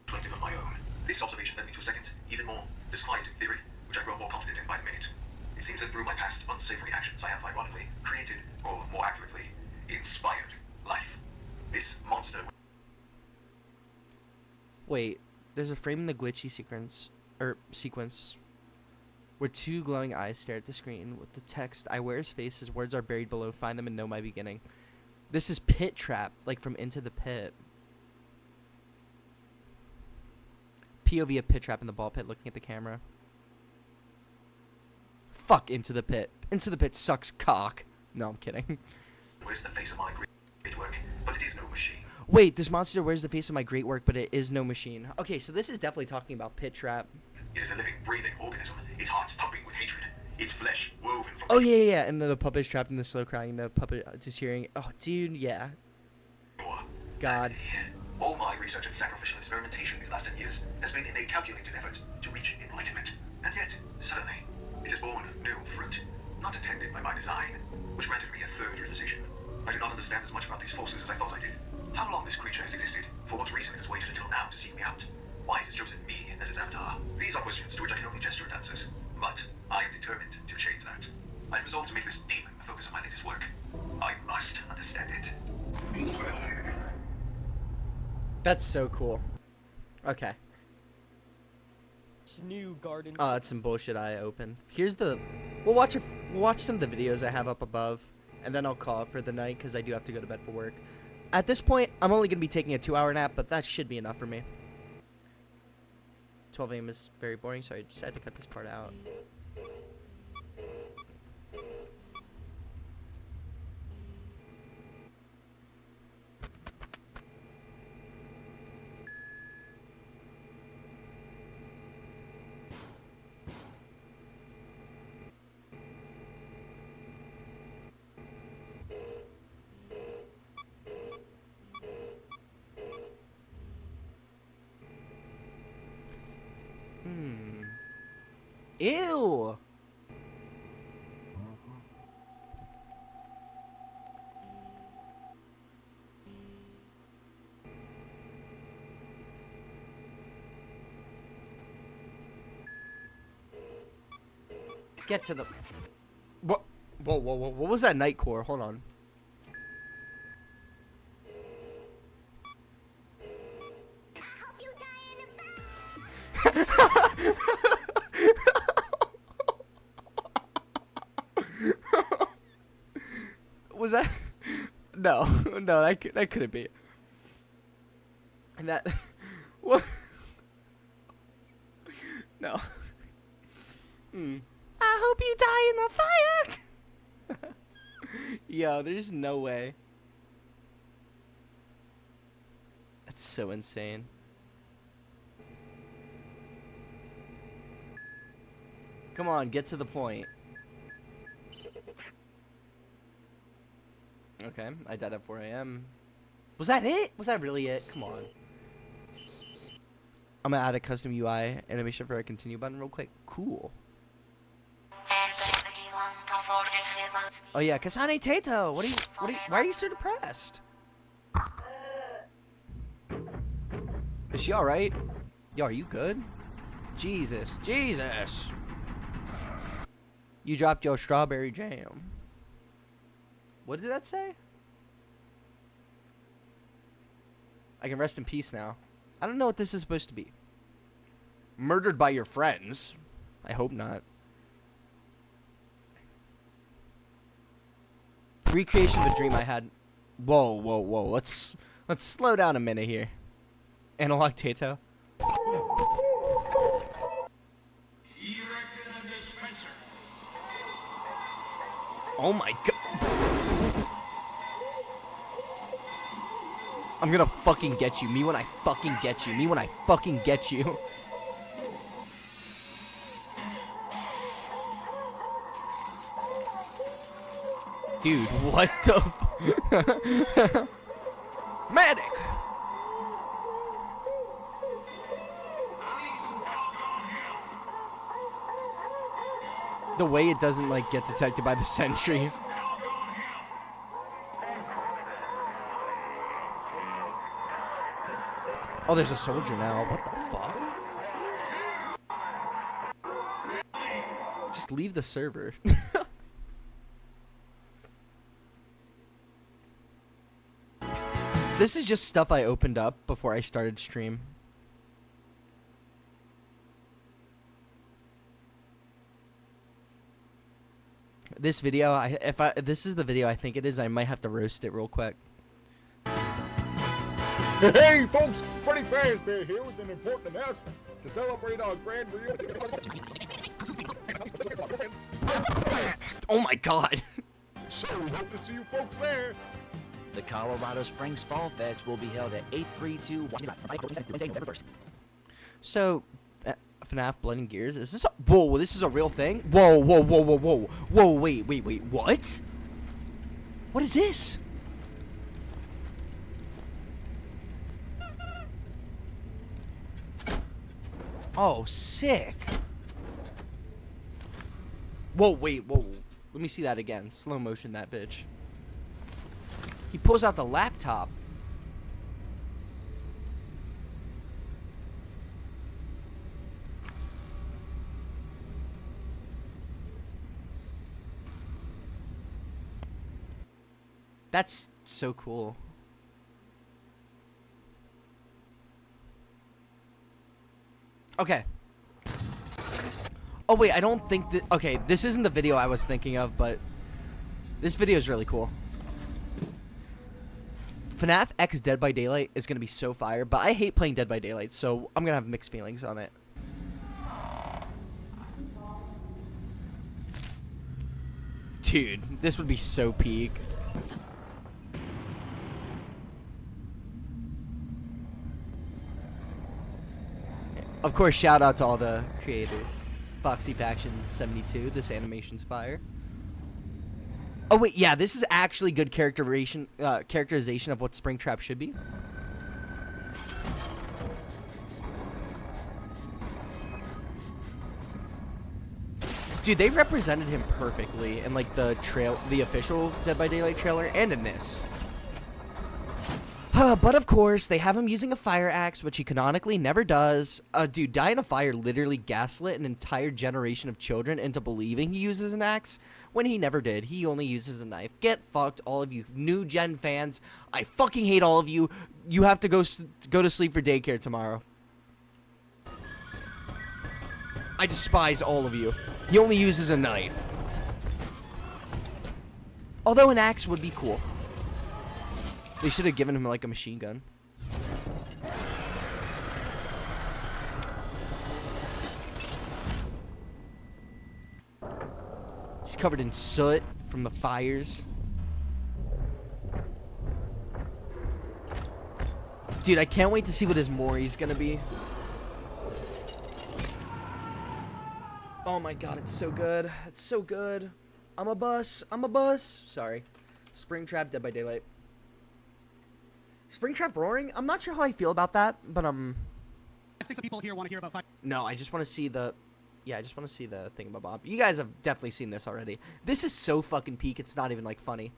Reflective of my own. This observation led me to a second, even more disquieting theory, which I grow more confident in by the minute. It seems that through my past unsavory actions, I have ironically created, or more accurately, inspired life. This monster. Wait, there's a frame in the glitchy sequence, where 2 glowing eyes stare at the screen with the text, I wear his face, his words are buried below, find them and know my beginning. This is Pit Trap, like from Into the Pit. POV of Pit Trap in the ball pit looking at the camera. Fuck Into the Pit. Into the Pit sucks cock. No, I'm kidding. Where's the face of my great work? But it is no machine. Wait, this monster wears the face of my great work, but it is no machine. Okay, so this is definitely talking about Pit Trap. It is a living, breathing organism. Its heart pumping with hatred. Its flesh woven from... Oh, yeah. And the puppet's trapped in the slow crying. The puppet just hearing... Oh, dude, yeah. God. All my research and sacrificial experimentation these last 10 years has been in a calculated effort to reach enlightenment. And yet, suddenly, it has borne new fruit, not intended by my design, which granted me a third realization. I do not understand as much about these forces as I thought I did. How long this creature has existed, for what reason it has waited until now to seek me out, why it has chosen me as its avatar. These are questions to which I can only gesture at answers, but I am determined to change that. I resolved to make this demon the focus of my latest work. I must understand it. That's so cool. Okay. New garden. Oh, that's some bullshit I opened. Here's the... We'll watch some of the videos I have up above, and then I'll call it for the night, because I do have to go to bed for work. At this point, I'm only going to be taking a 2-hour nap, but that should be enough for me. 12 a.m. is very boring, so I just had to cut this part out. Ew! Get to the... What? Whoa, what was that night core? Hold on. Was that? No, that couldn't be. And that, what? No. I hope you die in the fire. Yo, there's no way. That's so insane. Come on, get to the point. Okay, I died at 4 a.m. Was that it? Was that really it? Come on. I'm gonna add a custom UI animation for a continue button real quick. Cool. Oh yeah, Kasane Tato. Why are you so depressed? Is she alright? Yo, are you good? Jesus. You dropped your strawberry jam. What did that say? I can rest in peace now. I don't know what this is supposed to be. Murdered by your friends? I hope not. Recreation of a dream I had. Whoa, whoa, whoa. Let's slow down a minute here. Analog Tato. Oh my god. I'm gonna fucking get you. Me when I fucking get you. Me when I fucking get you. Dude, what the Medic! The way it doesn't, like, get detected by the sentry. Oh, there's a soldier now. What the fuck? Just leave the server. This is just stuff I opened up before I started stream. This video, if this is the video I think it is, I might have to roast it real quick. Hey folks, Freddy Fazbear here with an important announcement. To celebrate our grand reunion. Oh my god. So we hope to see you folks there. The Colorado Springs Fall Fest will be held at 832 November 1st. So, FNAF Blood and Gears, is this a, whoa, this is a real thing? Whoa, whoa, whoa, whoa, whoa. Whoa, wait, what? What is this? Oh, sick. Whoa, wait, whoa. Let me see that again. Slow motion that bitch. He pulls out the laptop. That's so cool. Okay. Oh wait, I don't think that. Okay, this isn't the video I was thinking of, but this video is really cool. FNAF X Dead by Daylight is gonna be so fire, but I hate playing Dead by Daylight, so I'm gonna have mixed feelings on it. Dude, this would be so peak. Of course, shout out to all the creators. Foxy Faction 72, this animation's fire. Oh wait, yeah, this is actually good characterization of what Springtrap should be. Dude, they represented him perfectly in like the official Dead by Daylight trailer and in this. But of course, they have him using a fire axe, which he canonically never does. Dude, Die in a Fire literally gaslit an entire generation of children into believing he uses an axe when he never did. He only uses a knife. Get fucked, all of you new gen fans. I fucking hate all of you. You have to go to sleep for daycare tomorrow. I despise all of you. He only uses a knife. Although an axe would be cool. They should have given him like a machine gun. He's covered in soot from the fires. Dude, I can't wait to see what his Mori's gonna be. Oh my god, it's so good. It's so good. I'm a bus. Sorry. Springtrap Dead by Daylight. Springtrap Roaring? I'm not sure how I feel about that, but I think some people here want to hear about No, I just want to see the... Yeah, I just want to see the thingamabob. You guys have definitely seen this already. This is so fucking peak, it's not even, like, funny.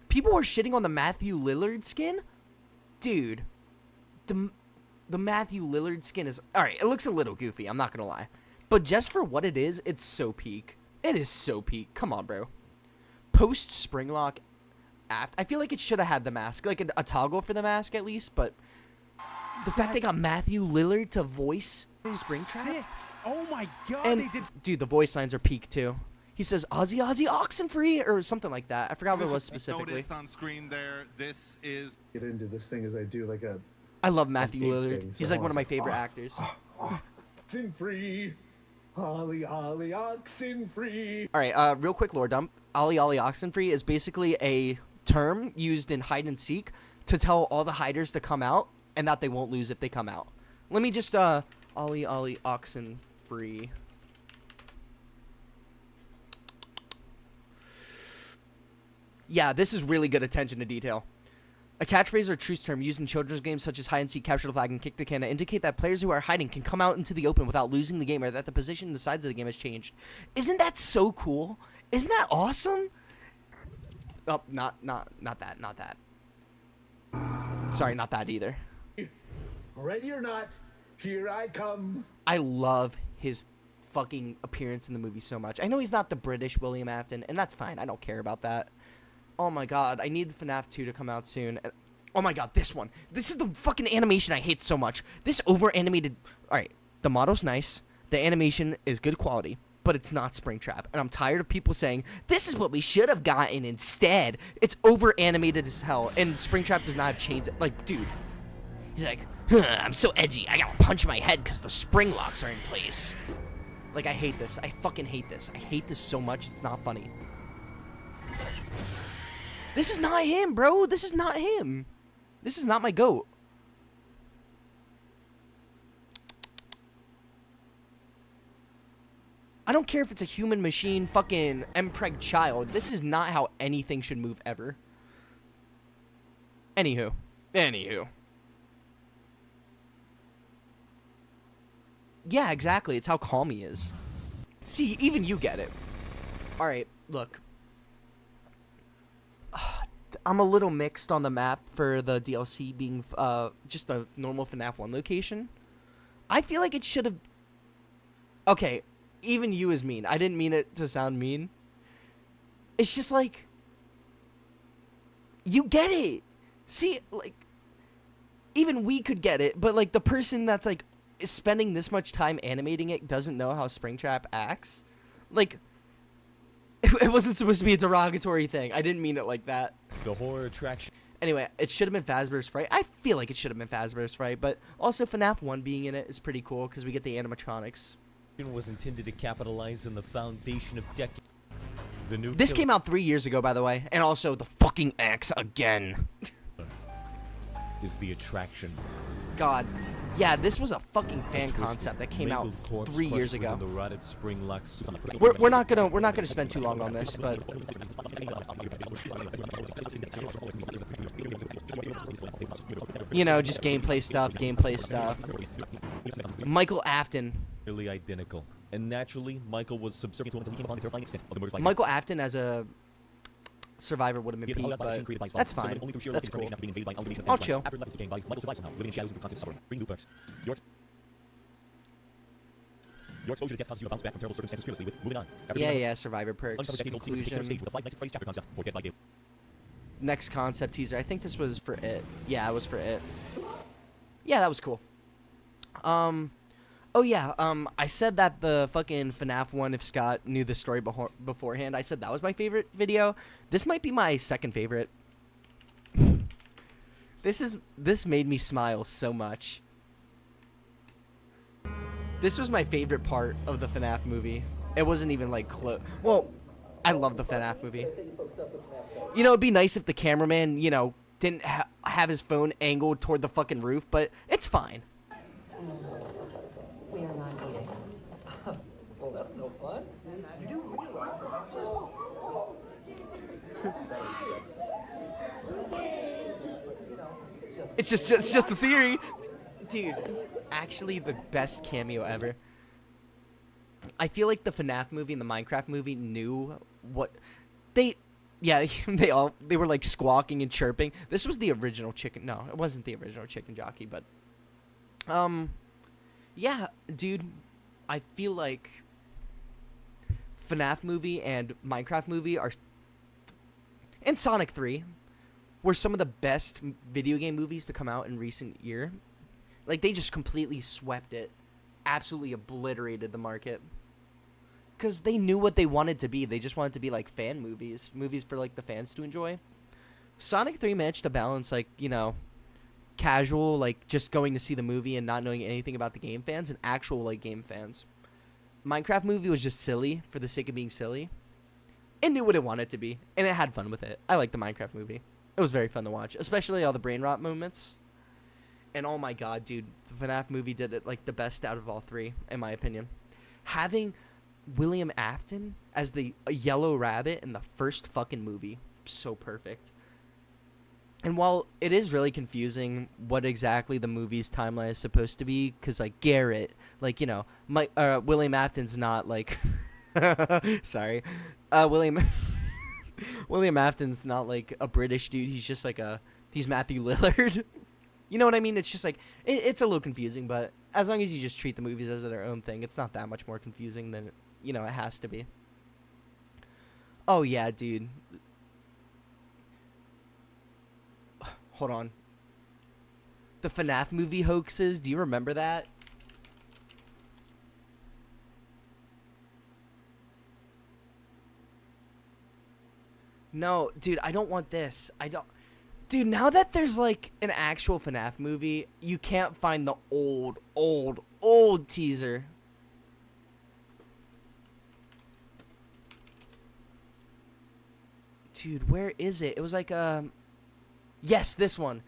People are shitting on the Matthew Lillard skin? Dude. The Matthew Lillard skin is... Alright, it looks a little goofy, I'm not gonna lie. But just for what it is, it's so peak. It is so peak. Come on, bro. Post Springlock... aft. I feel like it should have had the mask, like a toggle for the mask at least, but the fact they got Matthew Lillard to voice Springtrap. Oh my god, And they did. dude, the voice lines are peak too. He says Ozzy Oxenfree or something like that. I forgot what it was specifically. Noticed on screen there, this is Get into this thing as I do like a. I love Matthew big Lillard. thing, so He's like I one of was my like, favorite actors. Oxen free, Ollie oxen free. All right, real quick lore dump. Ollie Oxenfree is basically a term used in hide and seek to tell all the hiders to come out and that they won't lose if they come out. Let me just Ollie Oxenfree. Yeah, this is really good attention to detail. A catchphrase or truce term used in children's games such as hide and seek, capture the flag, and kick the can to indicate that players who are hiding can come out into the open without losing the game, or that the position and the sides of the game has changed. Isn't that so cool? Isn't that awesome? Oh, not that. Sorry, not that either. Ready or not, here I come. I love his fucking appearance in the movie so much. I know he's not the British William Afton, and that's fine. I don't care about that. Oh my god, I need the FNAF 2 to come out soon. Oh my god, this one. This is the fucking animation I hate so much. This over-animated... Alright, the model's nice. The animation is good quality, but it's not Springtrap. And I'm tired of people saying, this is what we should have gotten instead. It's over-animated as hell, and Springtrap does not have chains. Like, dude. He's like, I'm so edgy. I gotta punch my head because the spring locks are in place. Like, I hate this. I fucking hate this. I hate this so much, it's not funny. This is not him, bro. This is not him. This is not my goat. I don't care if it's a human machine, fucking MPreg child. This is not how anything should move ever. Anywho. Yeah, exactly. It's how calm he is. See, even you get it. Alright, look. I'm a little mixed on the map for the DLC being just a normal FNAF 1 location. I feel like it should have... Okay, even you is mean. I didn't mean it to sound mean. It's just like... You get it! See, like... Even we could get it, but like the person that's like spending this much time animating it doesn't know how Springtrap acts. Like... It wasn't supposed to be a derogatory thing. I didn't mean it like that. The horror attraction. Anyway, it should have been Fazbear's Fright. I feel like it should have been Fazbear's Fright, but also FNAF 1 being in it is pretty cool because we get the animatronics. Was intended to capitalize on the foundation of decades. The new This came out 3 years ago, by the way, and also the fucking axe again. Is the attraction. God. Yeah, this was a fucking fan concept that came out 3 years ago. We're not gonna spend too long on this, but you know, just gameplay stuff. Michael Afton. Nearly identical, and naturally, Michael was subservient to him until he came upon the terrifying extent of the murders by Michael Afton as a survivor would have been peak, but that's fine. That's cool. I'll chill. Your exposure to death causes you to bounce back from terrible circumstances fearlessly with moving on. Yeah, survivor perks. Next concept teaser. I think this was for it. Yeah, it was for it. Yeah, that was cool. Oh yeah, I said that the fucking FNAF one, if Scott knew the story beforehand, I said that was my favorite video. This might be my second favorite. This made me smile so much. This was my favorite part of the FNAF movie. It wasn't even like close. Well, I love the FNAF movie. You know, it'd be nice if the cameraman, you know, didn't have his phone angled toward the fucking roof, but it's fine. We are not eating. Well, that's no fun. You do realize It's just a theory. Dude, actually the best cameo ever. I feel like the FNAF movie and the Minecraft movie knew what they were like squawking and chirping. This was the original chicken. No, it wasn't the original chicken jockey, but yeah, dude, I feel like FNAF movie and Minecraft movie are, and Sonic 3, were some of the best video game movies to come out in recent year. Like, they just completely swept it. Absolutely obliterated the market. Because they knew what they wanted to be. They just wanted to be, like, fan movies. Movies for, like, the fans to enjoy. Sonic 3 managed to balance, like, you know, casual, like, just going to see the movie and not knowing anything about the game fans and actual, like, game fans. Minecraft movie was just silly for the sake of being silly. It knew what it wanted to be. And it had fun with it. I liked the Minecraft movie. It was very fun to watch. Especially all the brain rot moments. And oh my god, dude. The FNAF movie did it, like, the best out of all three, in my opinion. Having William Afton as the Yellow Rabbit in the first fucking movie. So perfect. And while it is really confusing what exactly the movie's timeline is supposed to be, because, like, Garrett, like, you know, William Afton's not, like... sorry. William Afton's not, like, a British dude. He's just, like, he's Matthew Lillard. You know what I mean? It's just, like, it's a little confusing, but as long as you just treat the movies as their own thing, it's not that much more confusing than, you know, it has to be. Oh, yeah, dude. Hold on. The FNAF movie hoaxes, do you remember that? No, dude, I don't want this. Dude, now that there's, like, an actual FNAF movie, you can't find the old teaser. Dude, where is it? It was like, yes, this one.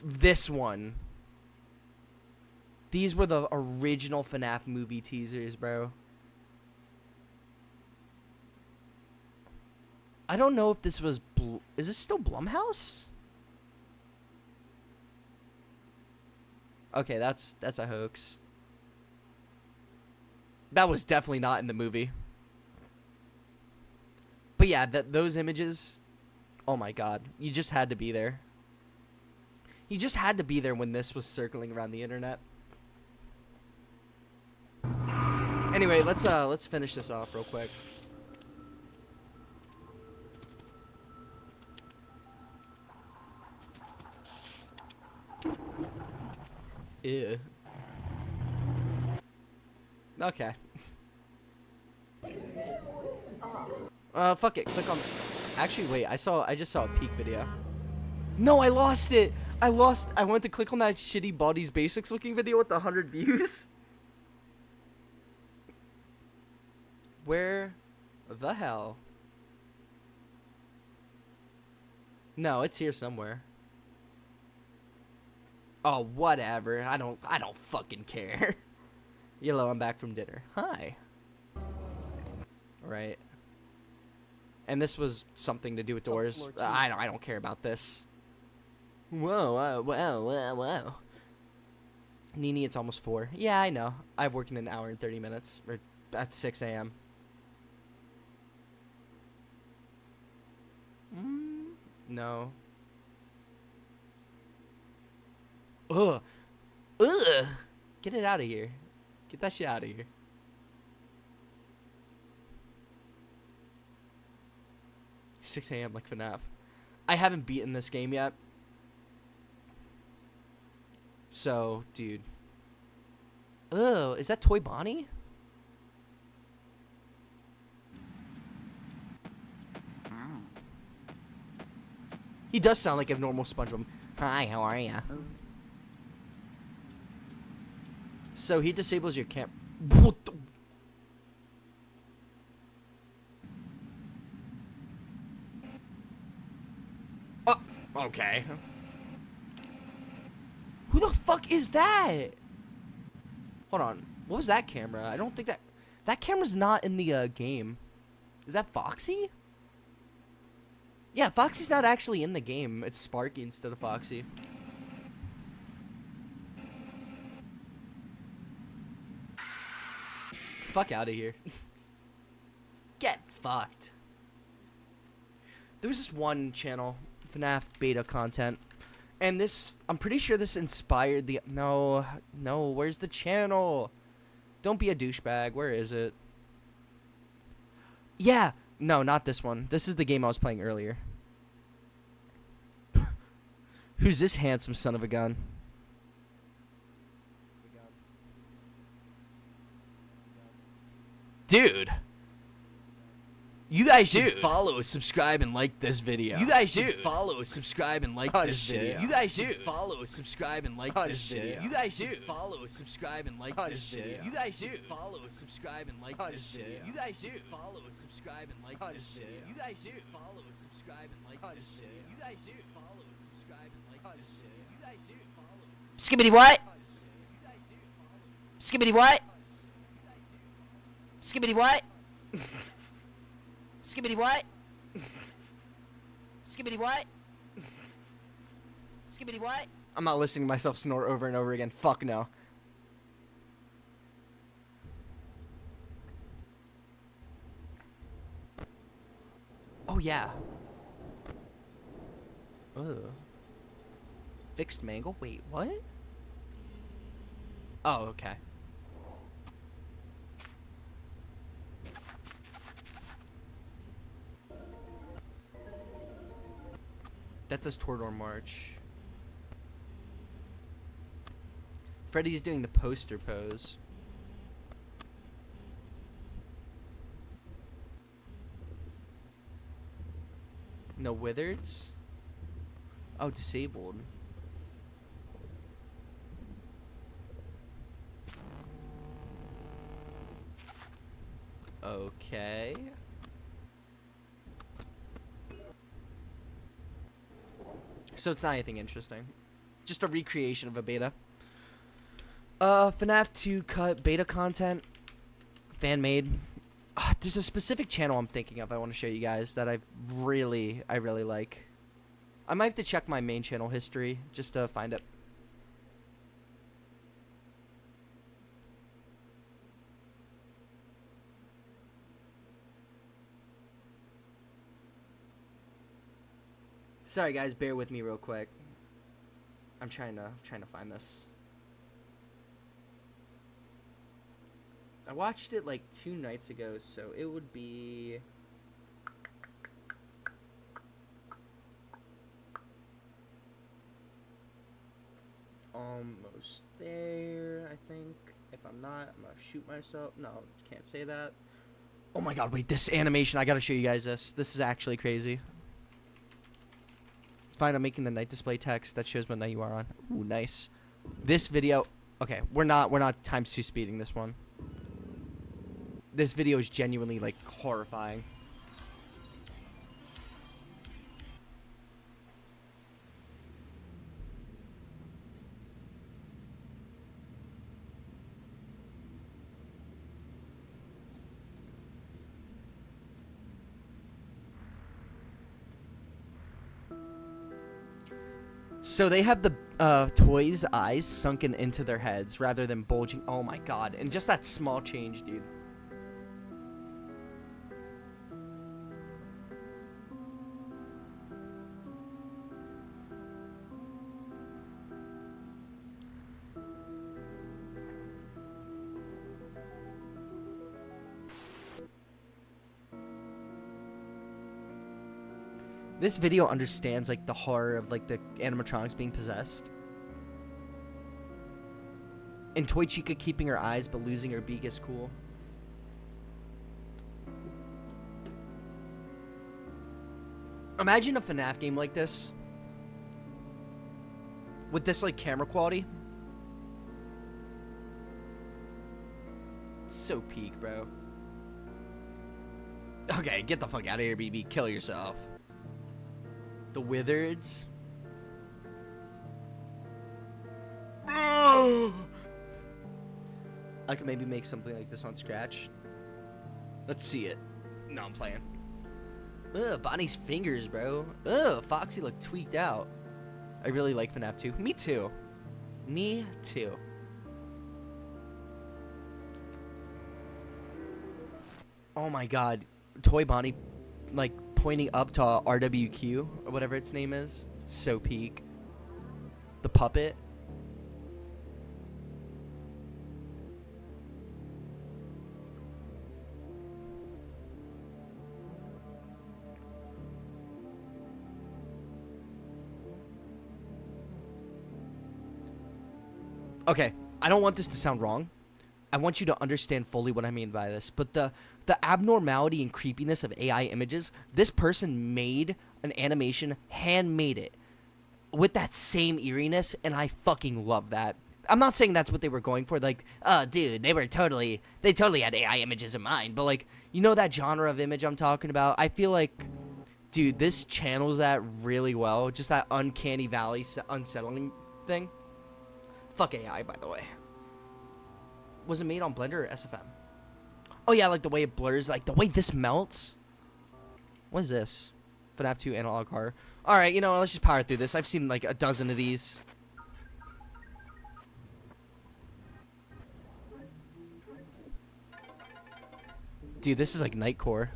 This one. These were the original FNAF movie teasers, bro. I don't know if this was... Is this still Blumhouse? Okay, that's a hoax. That was definitely not in the movie. But yeah, those images... Oh my god. You just had to be there. You just had to be there when this was circling around the internet. Anyway, let's finish this off real quick. Ew. Okay. Fuck it. Click on. Actually, wait. I just saw a peek video. No, I lost it. I went to click on that shitty Baldi's Basics looking video with the 100 views. Where the hell? No, it's here somewhere. Oh, whatever. I don't fucking care. Yellow, I'm back from dinner. Hi. Right. And this was something to do with doors. I don't care about this. Whoa. Nini, it's almost 4. Yeah, I know. I have work in an hour and 30 minutes. Or at 6 a.m. No. Ugh. Get it out of here. Get that shit out of here. $6 a.m. like FNAF. I haven't beaten this game yet. So, dude. Ugh, is that Toy Bonnie? He does sound like a normal SpongeBob. Hi, how are ya? So he disables your camp. What the? Oh, okay. Who the fuck is that? Hold on. What was that camera? I don't think that camera's not in the game. Is that Foxy? Yeah, Foxy's not actually in the game. It's Sparky instead of Foxy. Fuck out of here. Get fucked. There was this one channel, FNAF beta content, and this, I'm pretty sure this inspired the, no, where's the channel? Don't be a douchebag, where is it? Yeah, no, not this one. This is the game I was playing earlier. Who's this handsome son of a gun? Dude. You guys should follow, subscribe, and like this video. You guys should follow, subscribe, and like this video. You guys should follow, subscribe, and like this video. You guys should follow, subscribe, and like this video. You guys should follow, subscribe, and like this video. You guys should follow, subscribe, and like this video. You guys should follow, subscribe, and like this video. You guys should follow, subscribe, and like this video. You guys should follow. Skibbity what? Skibbity what? Skibbity what? Skibbity what? Skibbity what? Skibbity what? I'm not listening to myself snort over and over again. Fuck no. Oh yeah. Ugh. Fixed mangle? Wait, what? Oh, okay. That does Torador March. Freddy's doing the poster pose. No withereds? Oh, disabled. Okay. So it's not anything interesting. Just a recreation of a beta. FNAF 2 cut beta content. Fan made. There's a specific channel I'm thinking of I want to show you guys that I really like. I might have to check my main channel history just to find it. Sorry guys, bear with me real quick. I'm trying to find this. I watched it like 2 nights ago, so it would be almost there, I think. If I'm not, I'm gonna shoot myself. No, can't say that. Oh my god, wait, this animation, I gotta show you guys this. This is actually crazy. It's fine, I'm making the night display text that shows what night you are on. Ooh, nice. This video, okay, we're not ×2 speeding this one. This video is genuinely like horrifying. So they have the toys' eyes sunken into their heads rather than bulging. Oh my god. And just that small change, dude. This video understands like the horror of like the animatronics being possessed. And Toy Chica keeping her eyes but losing her beak is cool. Imagine a FNAF game like this. With this like camera quality. It's so peak, bro. Okay, get the fuck out of here, BB. Kill yourself. The withereds. I could maybe make something like this on Scratch. Let's see it. No, I'm playing. Ugh, Bonnie's fingers, bro. Ugh, Foxy looked tweaked out. I really like FNAF 2. Me too. Me too. Oh my god. Toy Bonnie, like, pointing up to RWQ or whatever its name is. So peak. The puppet. Okay, I don't want this to sound wrong. I want you to understand fully what I mean by this. But the abnormality and creepiness of AI images, this person made an animation, handmade it, with that same eeriness, and I fucking love that. I'm not saying that's what they were going for. Like, oh, dude, they totally had AI images in mind. But, like, you know that genre of image I'm talking about? I feel like, dude, this channels that really well. Just that uncanny valley, unsettling thing. Fuck AI, by the way. Was it made on Blender or SFM? Oh, yeah, like the way it blurs. Like, the way this melts. What is this? FNAF 2 analog horror. Alright, you know, let's just power through this. I've seen, like, a dozen of these. Dude, this is like Nightcore.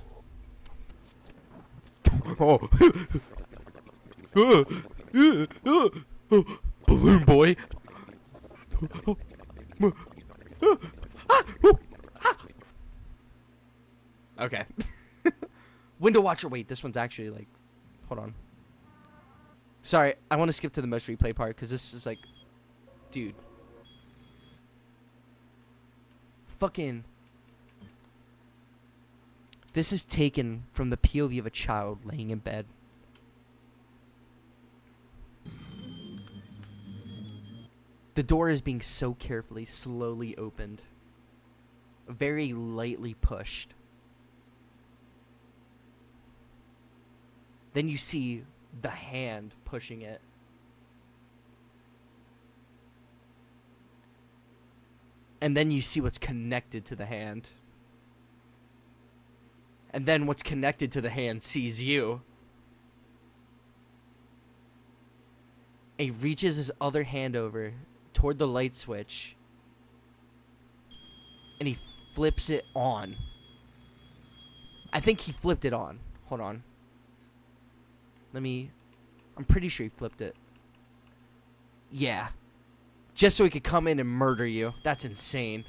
Oh. Balloon boy. Okay. Window watcher. Wait, this one's actually like... Hold on. Sorry, I want to skip to the most replay part because this is like... Dude. Fucking... This is taken from the POV of a child laying in bed. The door is being so carefully, slowly opened. Very lightly pushed. Then you see the hand pushing it. And then you see what's connected to the hand. And then what's connected to the hand sees you. He reaches his other hand over toward the light switch. And he flips it on. I think he flipped it on. Hold on. I'm pretty sure he flipped it. Yeah. Just so he could come in and murder you. That's insane.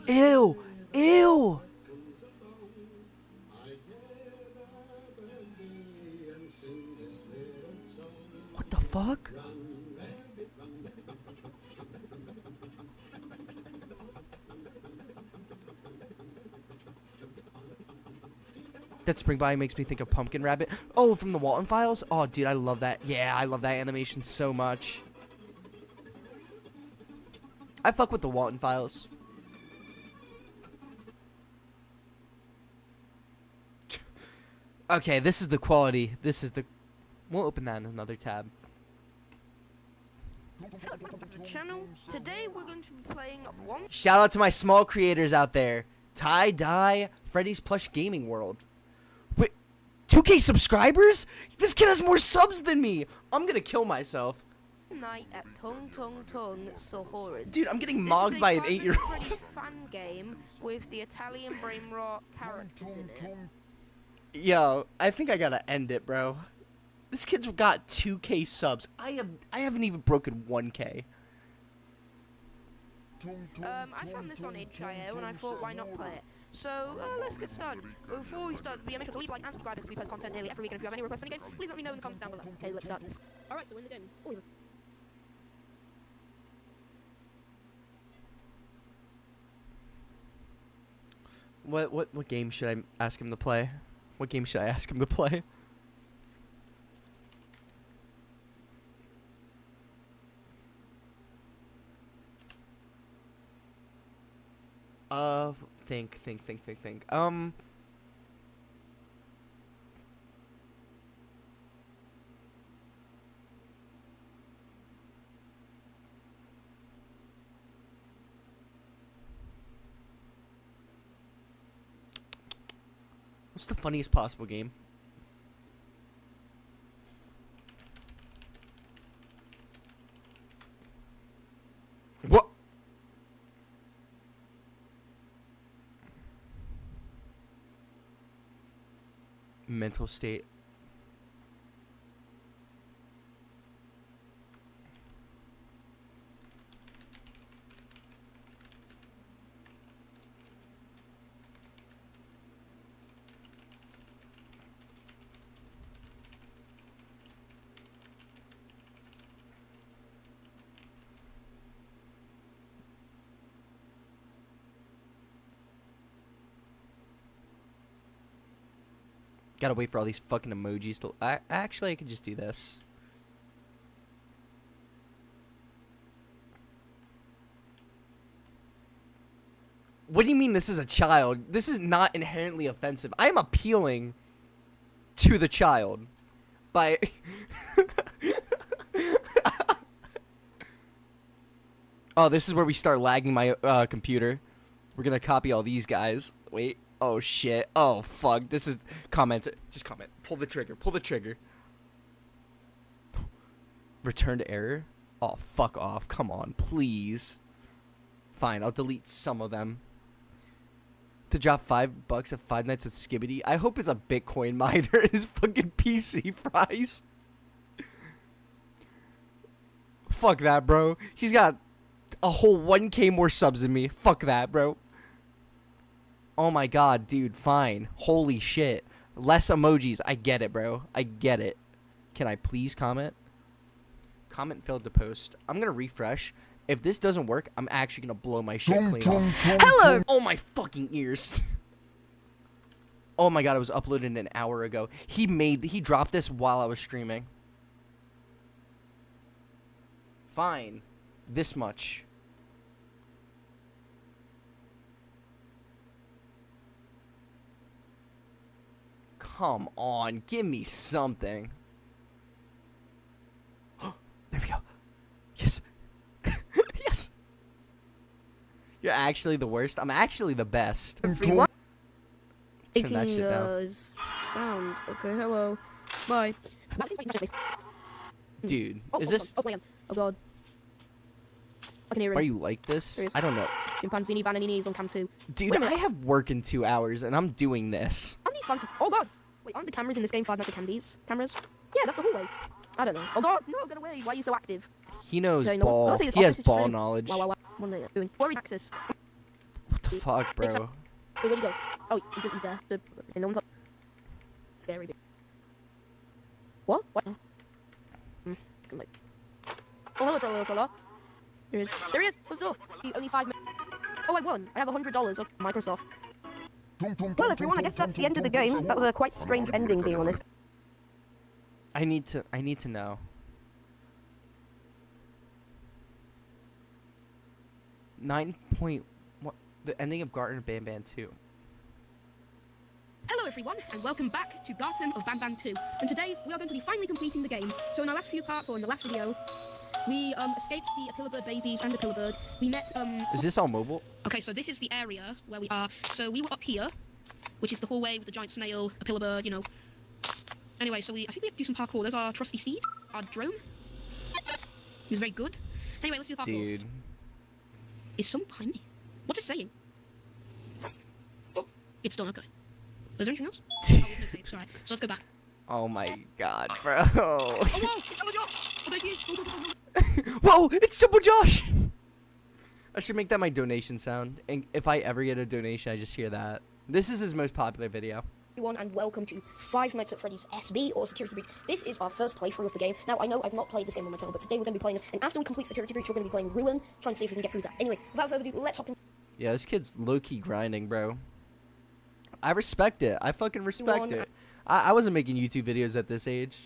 Ew! Ew! What the fuck? That spring body makes me think of Pumpkin Rabbit. Oh, from the Walton Files? Oh, dude, I love that. Yeah, I love that animation so much. I fuck with the Walton Files. Okay, this is the quality. This is the... We'll open that in another tab. Welcome to the channel. Today we're going to be playing one... Shout out to my small creators out there. Tie Dye, Freddy's Plush Gaming World. Wait, 2K subscribers? This kid has more subs than me. I'm gonna kill myself. Night at Tung Tung Tung Sohoras. Dude, I'm getting mogged by an 8-year-old. Freddy's fan game with the Italian brain rot characters in it. Yo, I think I gotta end it, bro. This kid's got 2K subs. I haven't even broken 1K. I found this on itch.io and I thought, why not play it? So, let's get started. Before we start, be sure to leave, like, and subscribe because we post content nearly every week, and if you have any requests for any games, please let me know in the comments down below. Okay, let's start this. Alright, so we're in the game. Oh, What game should I ask him to play? What game should I ask him to play? Think. What's the funniest possible game? What? Mental state. Gotta wait for all these fucking emojis to... Actually, I could just do this. What do you mean this is a child? This is not inherently offensive. I am appealing to the child by... Oh, this is where we start lagging my computer. We're gonna copy all these guys. Wait. Oh, shit. Oh, fuck. This is... Comment. Just comment. Pull the trigger. Pull the trigger. Return to error? Oh, fuck off. Come on, please. Fine, I'll delete some of them. To drop $5 at Five Nights at Skibbity. I hope it's a Bitcoin miner. His fucking PC fries. Fuck that, bro. He's got a whole 1K more subs than me. Fuck that, bro. Oh my god, dude, fine. Holy shit. Less emojis. I get it, bro. I get it. Can I please comment? Comment failed to post. I'm gonna refresh. If this doesn't work, I'm actually gonna blow my shit clean off. Hello! Oh my fucking ears. Oh my god, it was uploaded an hour ago. He dropped this while I was streaming. Fine. This much. Come on, give me something. There we go. Yes. Yes. You're actually the worst. I'm actually the best. Turn that shit down. Sound. Okay, hello. Bye. Dude, is this... Oh god. I can hear him. Are you like this? I don't know. Chimpanzini Bananini is on cam 2. Dude, I have work in 2 hours, and I'm doing this. Aren't these fancy? Oh god! Wait, aren't the cameras in this game Five Nights at Candies? Cameras? Yeah, that's the hallway. I don't know. Oh god, no, get away. Why are you so active? He knows ball. He has ball knowledge. Wow. What are they doing? Worry access. What the fuck, bro? Oh, where'd he go? Oh, he's there. No one's up. Scary. What? What? Oh, hello, Troller. There he is. Let's go. Only 5 minutes. Oh, I won. I have $100 of Microsoft. Well, everyone, I guess that's the end of the game. That was a quite strange ending, being honest. I need to know. 9 point... What? The ending of Garten of Banban 2. Hello everyone, and welcome back to Garten of Banban 2. And today, we are going to be finally completing the game. So in our last few parts, or in the last video, we escaped the Apillabird babies and the Apillabird. We met... Is this all mobile? Okay, so this is the area where we are. So we were up here, which is the hallway with the giant snail, Apillabird, you know. Anyway, so I think we have to do some parkour. There's our trusty seed, our drone. He was very good. Anyway, let's do the parkour. Dude. Is someone behind me? What's it saying? Stop. It's done, okay. Was there anything else? Oh, no tapes, alright. So let's go back. Oh my god, bro. Oh, whoa! It's Jumbo Josh! Oh, there he is! Go. Whoa! It's Jumbo Josh! I should make that my donation sound. And if I ever get a donation, I just hear that. This is his most popular video. Everyone, and welcome to Five Nights at Freddy's SB, or Security Breach. This is our first playthrough of the game. Now, I know I've not played this game on my channel, but today we're going to be playing this, and after we complete Security Breach, we're going to be playing Ruin, trying to see if we can get through that. Anyway, without further ado, let's hop in. Yeah, this kid's low-key grinding, bro. I respect it. I fucking respect it. I wasn't making YouTube videos at this age.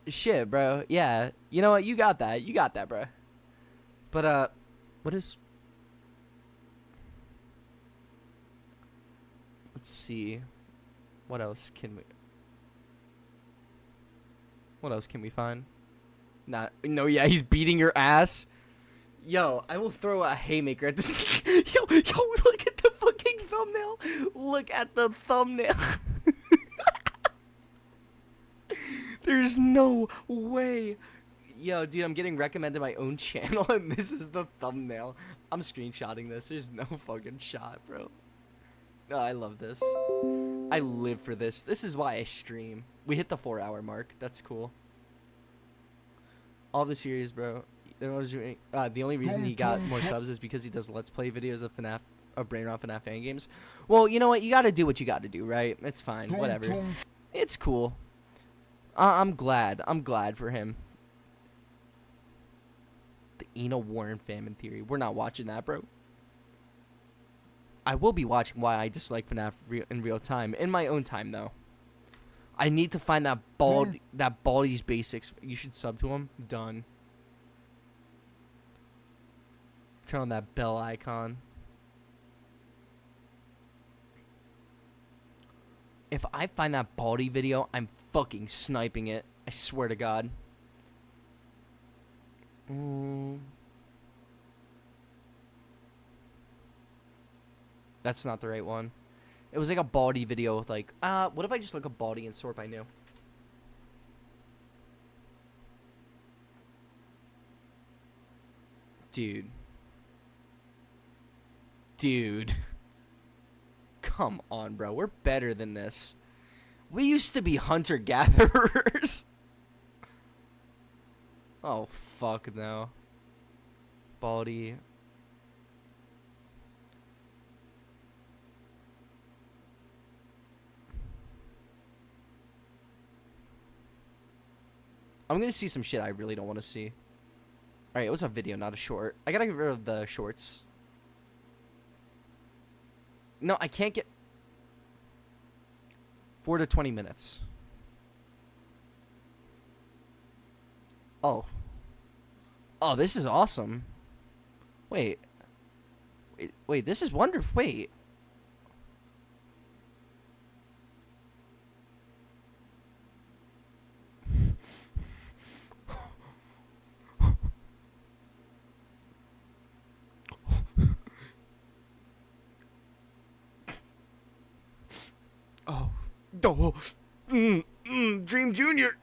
Shit, bro. Yeah. You know what? You got that. You got that, bro. But, what is... Let's see. What else can we find? No, yeah, he's beating your ass. Yo, I will throw a haymaker at this. Yo, look at the fucking thumbnail. Look at the thumbnail. There's no way. Yo, dude, I'm getting recommended my own channel, and this is the thumbnail. I'm screenshotting this. There's no fucking shot, bro. Oh, I love this. I live for this. This is why I stream. We hit the 4-hour mark. That's cool. All the series, bro. The only reason he got more subs is because he does Let's Play videos of FNAF, of Brain Rot FNAF fan games. Well, you know what? You gotta do what you gotta do, right? It's fine. Whatever. It's cool. I'm glad. I'm glad for him. The Eno Warren famine theory. We're not watching that, bro. I will be watching why I dislike FNAF in real time. In my own time, though. I need to find that Baldi's Basics. You should sub to him. Done. Turn on that bell icon. If I find that Baldi video, I'm fucking sniping it. I swear to God. That's not the right one. It was like a Baldi video with like, what if I just look up Baldi and sort by new? Dude. Come on, bro. We're better than this. We used to be hunter-gatherers. Oh, fuck no. Baldi. I'm gonna see some shit I really don't want to see. Alright, it was a video, not a short. I gotta get rid of the shorts. No, I can't get... 4 to 20 minutes. Oh. Oh, this is awesome. Wait, this is wonderful. Wait. Oh. Dream Junior.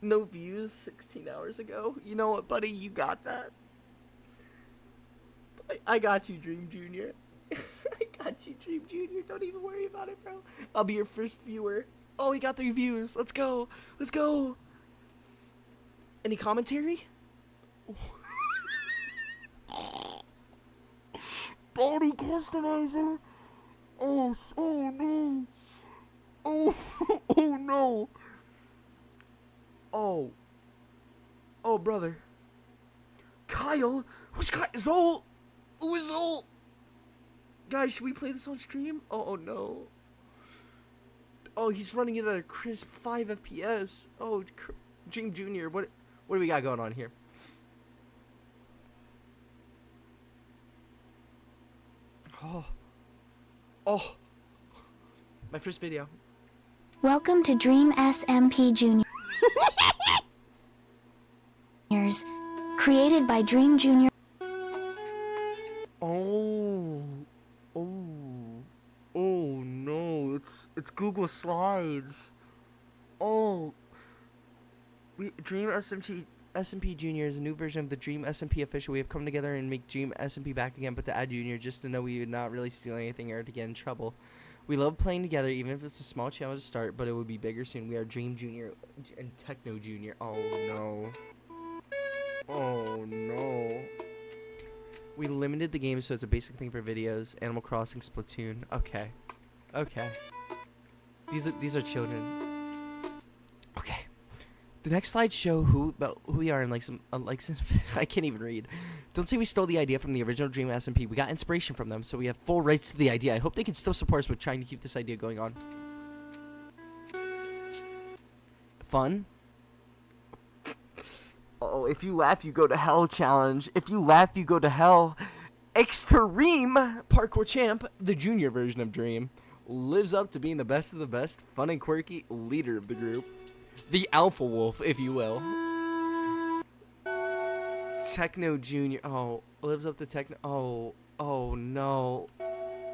No views 16 hours ago. You know what, buddy? You got that. I got you, Dream Junior. I got you, Dream Junior. Don't even worry about it, bro. I'll be your first viewer. Oh, he got 3 views. Let's go. Let's go. Any commentary? Baldi customizer. Oh no. Oh no. Oh, brother. Kyle? Who's Kyle? Zol? Who is Zol? Guys, should we play this on stream? Oh, no. Oh, he's running it at a crisp 5 FPS. Oh, Dream Junior. What do we got going on here? Oh. My first video. Welcome to Dream SMP Juniors. Created by Dream Junior. Oh no, it's Google Slides. Oh. Dream SMP Junior is a new version of the Dream SMP official. We have come together and make Dream SMP back again, but to add Junior just to know we would not really steal anything or to get in trouble. We love playing together, even if it's a small challenge to start, but it will be bigger soon. We are Dream Junior and Techno Junior. Oh no. Oh no. We limited the game so it's a basic thing for videos. Animal Crossing, Splatoon. Okay. These are children. Okay. The next slides show who we are and like some I can't even read. Don't say we stole the idea from the original Dream SMP. We got inspiration from them, so we have full rights to the idea. I hope they can still support us with trying to keep this idea going on. Fun. Oh, if you laugh, you go to hell challenge. If you laugh, you go to hell. Extreme Parkour Champ, the junior version of Dream, lives up to being the best of the best, fun and quirky leader of the group. The alpha wolf, if you will. Techno Junior. Oh, lives up to Techno. Oh no.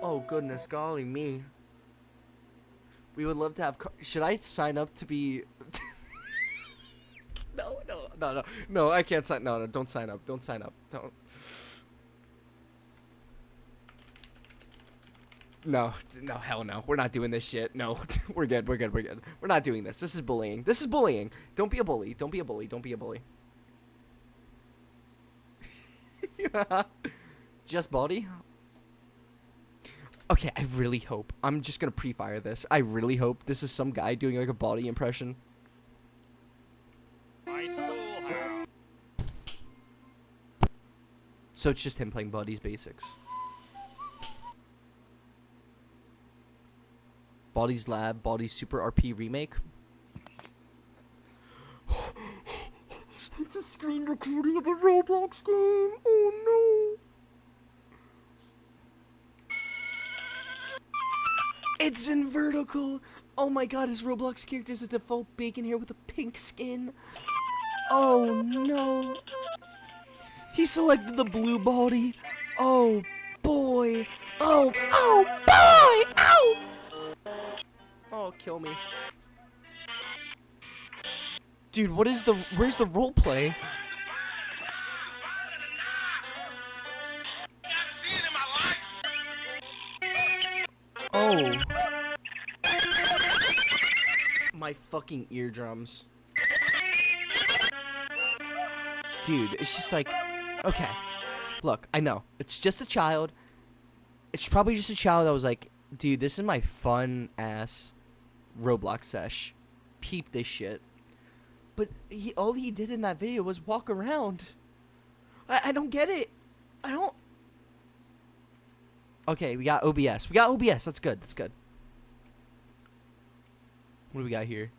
Oh goodness, golly me. We would love to have. Should I sign up to be? No, I can't sign. No, don't sign up. Don't sign up. Don't. No, hell no. We're not doing this shit. No, we're good. We're not doing this. This is bullying. Don't be a bully. Don't be a bully. Just Baldi? Okay, I really hope. I'm just gonna pre-fire this. I really hope this is some guy doing like a Baldi impression. So it's just him playing Buddy's Basics. Baldi's Lab, Baldi's Super RP Remake. It's a screen recording of a Roblox game. Oh no. It's in vertical. Oh my god, his Roblox character is a default bacon hair with a pink skin. Oh no. He selected the blue Baldi. Oh boy. Oh boy. Ow. Oh, kill me. Dude, where's the role play? Oh. My fucking eardrums. Dude, it's just like, okay. Look, I know. It's just a child. It's probably just a child that was like, dude, this is my fun ass Roblox sesh. Peep this shit. But all he did in that video was walk around. I don't get it. I don't. Okay, we got OBS. That's good. That's good. What do we got here?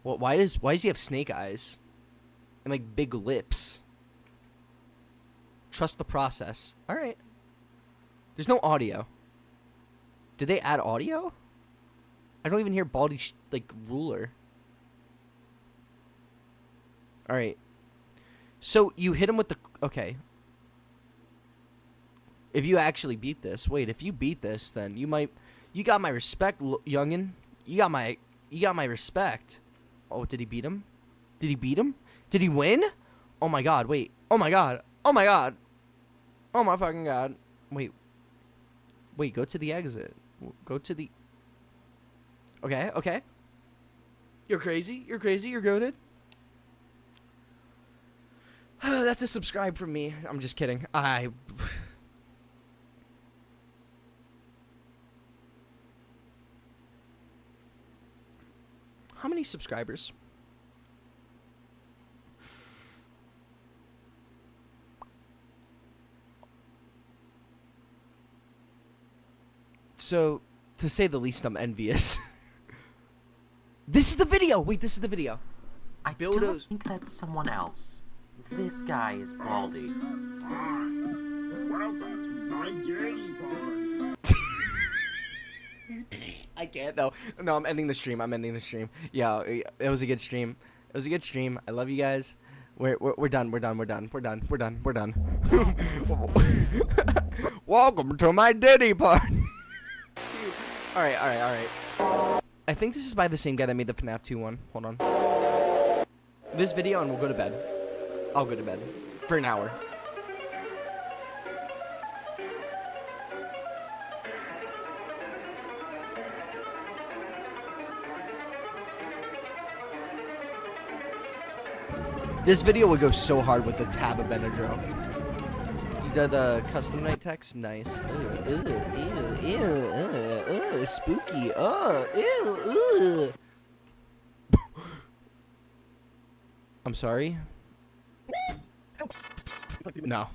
Well, why does he have snake eyes? And like big lips? Trust the process. All right. There's no audio. Did they add audio? I don't even hear Baldi like ruler. All right. So you hit him with the okay. If you actually beat this, wait. If you beat this, then you got my respect, youngin. You got my respect. Oh, did he beat him? Did he beat him? Did he win? Oh my god! Wait. Oh my god! Oh my god! Oh my fucking god! Wait. Wait. Go to the exit. Go to the. Okay. Okay. You're crazy. You're crazy. You're goated. That's a subscribe from me. I'm just kidding. How many subscribers? So, to say the least, I'm envious. This is the video! Wait, this is the video. I don't think that's someone else. This guy is Baldi. I can't. No, I'm ending the stream. Yeah, it was a good stream. I love you guys. We're done. Welcome to my Diddy party. All right. I think this is by the same guy that made the FNAF 2 one. Hold on. This video and we'll go to bed. I'll go to bed for an hour. This video would go so hard with the tab of Benadryl. You did the custom night text? Nice. Spooky. I'm sorry. No.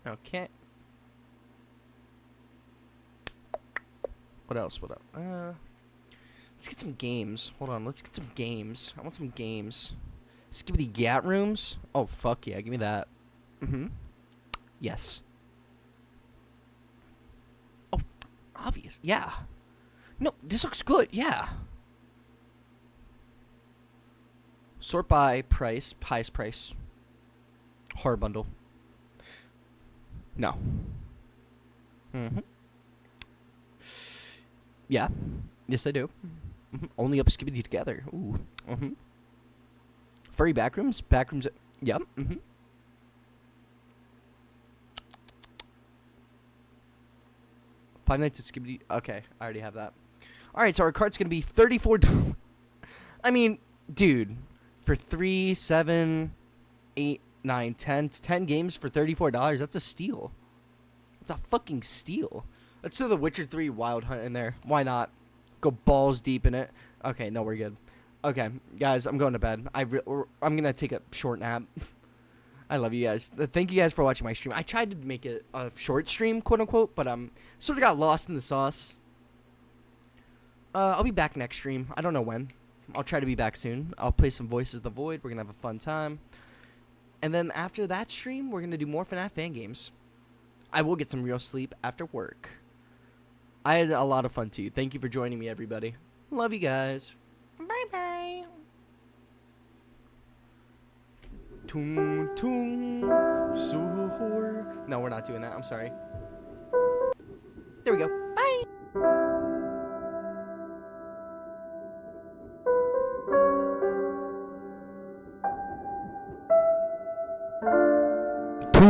Okay. What else? Let's get some games. Hold on, let's get some games. I want some games. Skibbity Gat Rooms? Oh, fuck yeah, give me that. Yes. Oh, obvious. Yeah. No, this looks good. Yeah. Sort by price. Highest price. Horror bundle. No. Yeah. Yes, I do. Only up Skibbity together. Ooh. Furry backrooms? Backrooms. Yep. Five Nights at Skibbity. Okay, I already have that. Alright, so our card's going to be $34. I mean, dude. For 3, 7, 8, 9, 10 games for $34, that's a steal. It's a fucking steal. Let's throw the Witcher 3 Wild Hunt in there. Why not? Go balls deep in it. Okay, no, we're good. Okay, guys, I'm going to bed. I'm gonna take a short nap. I love you guys. Thank you guys for watching my stream. I tried to make it a short stream, quote unquote, but sort of got lost in the sauce. I'll be back next stream. I don't know when. I'll try to be back soon. I'll play some Voices of the Void. We're gonna have a fun time. And then after that stream, we're gonna do more FNAF fan games. I will get some real sleep after work. I had a lot of fun too. Thank you for joining me, everybody. Love you guys. Bye-bye. Tung tung suhor. No, we're not doing that. I'm sorry. There we go. Bye.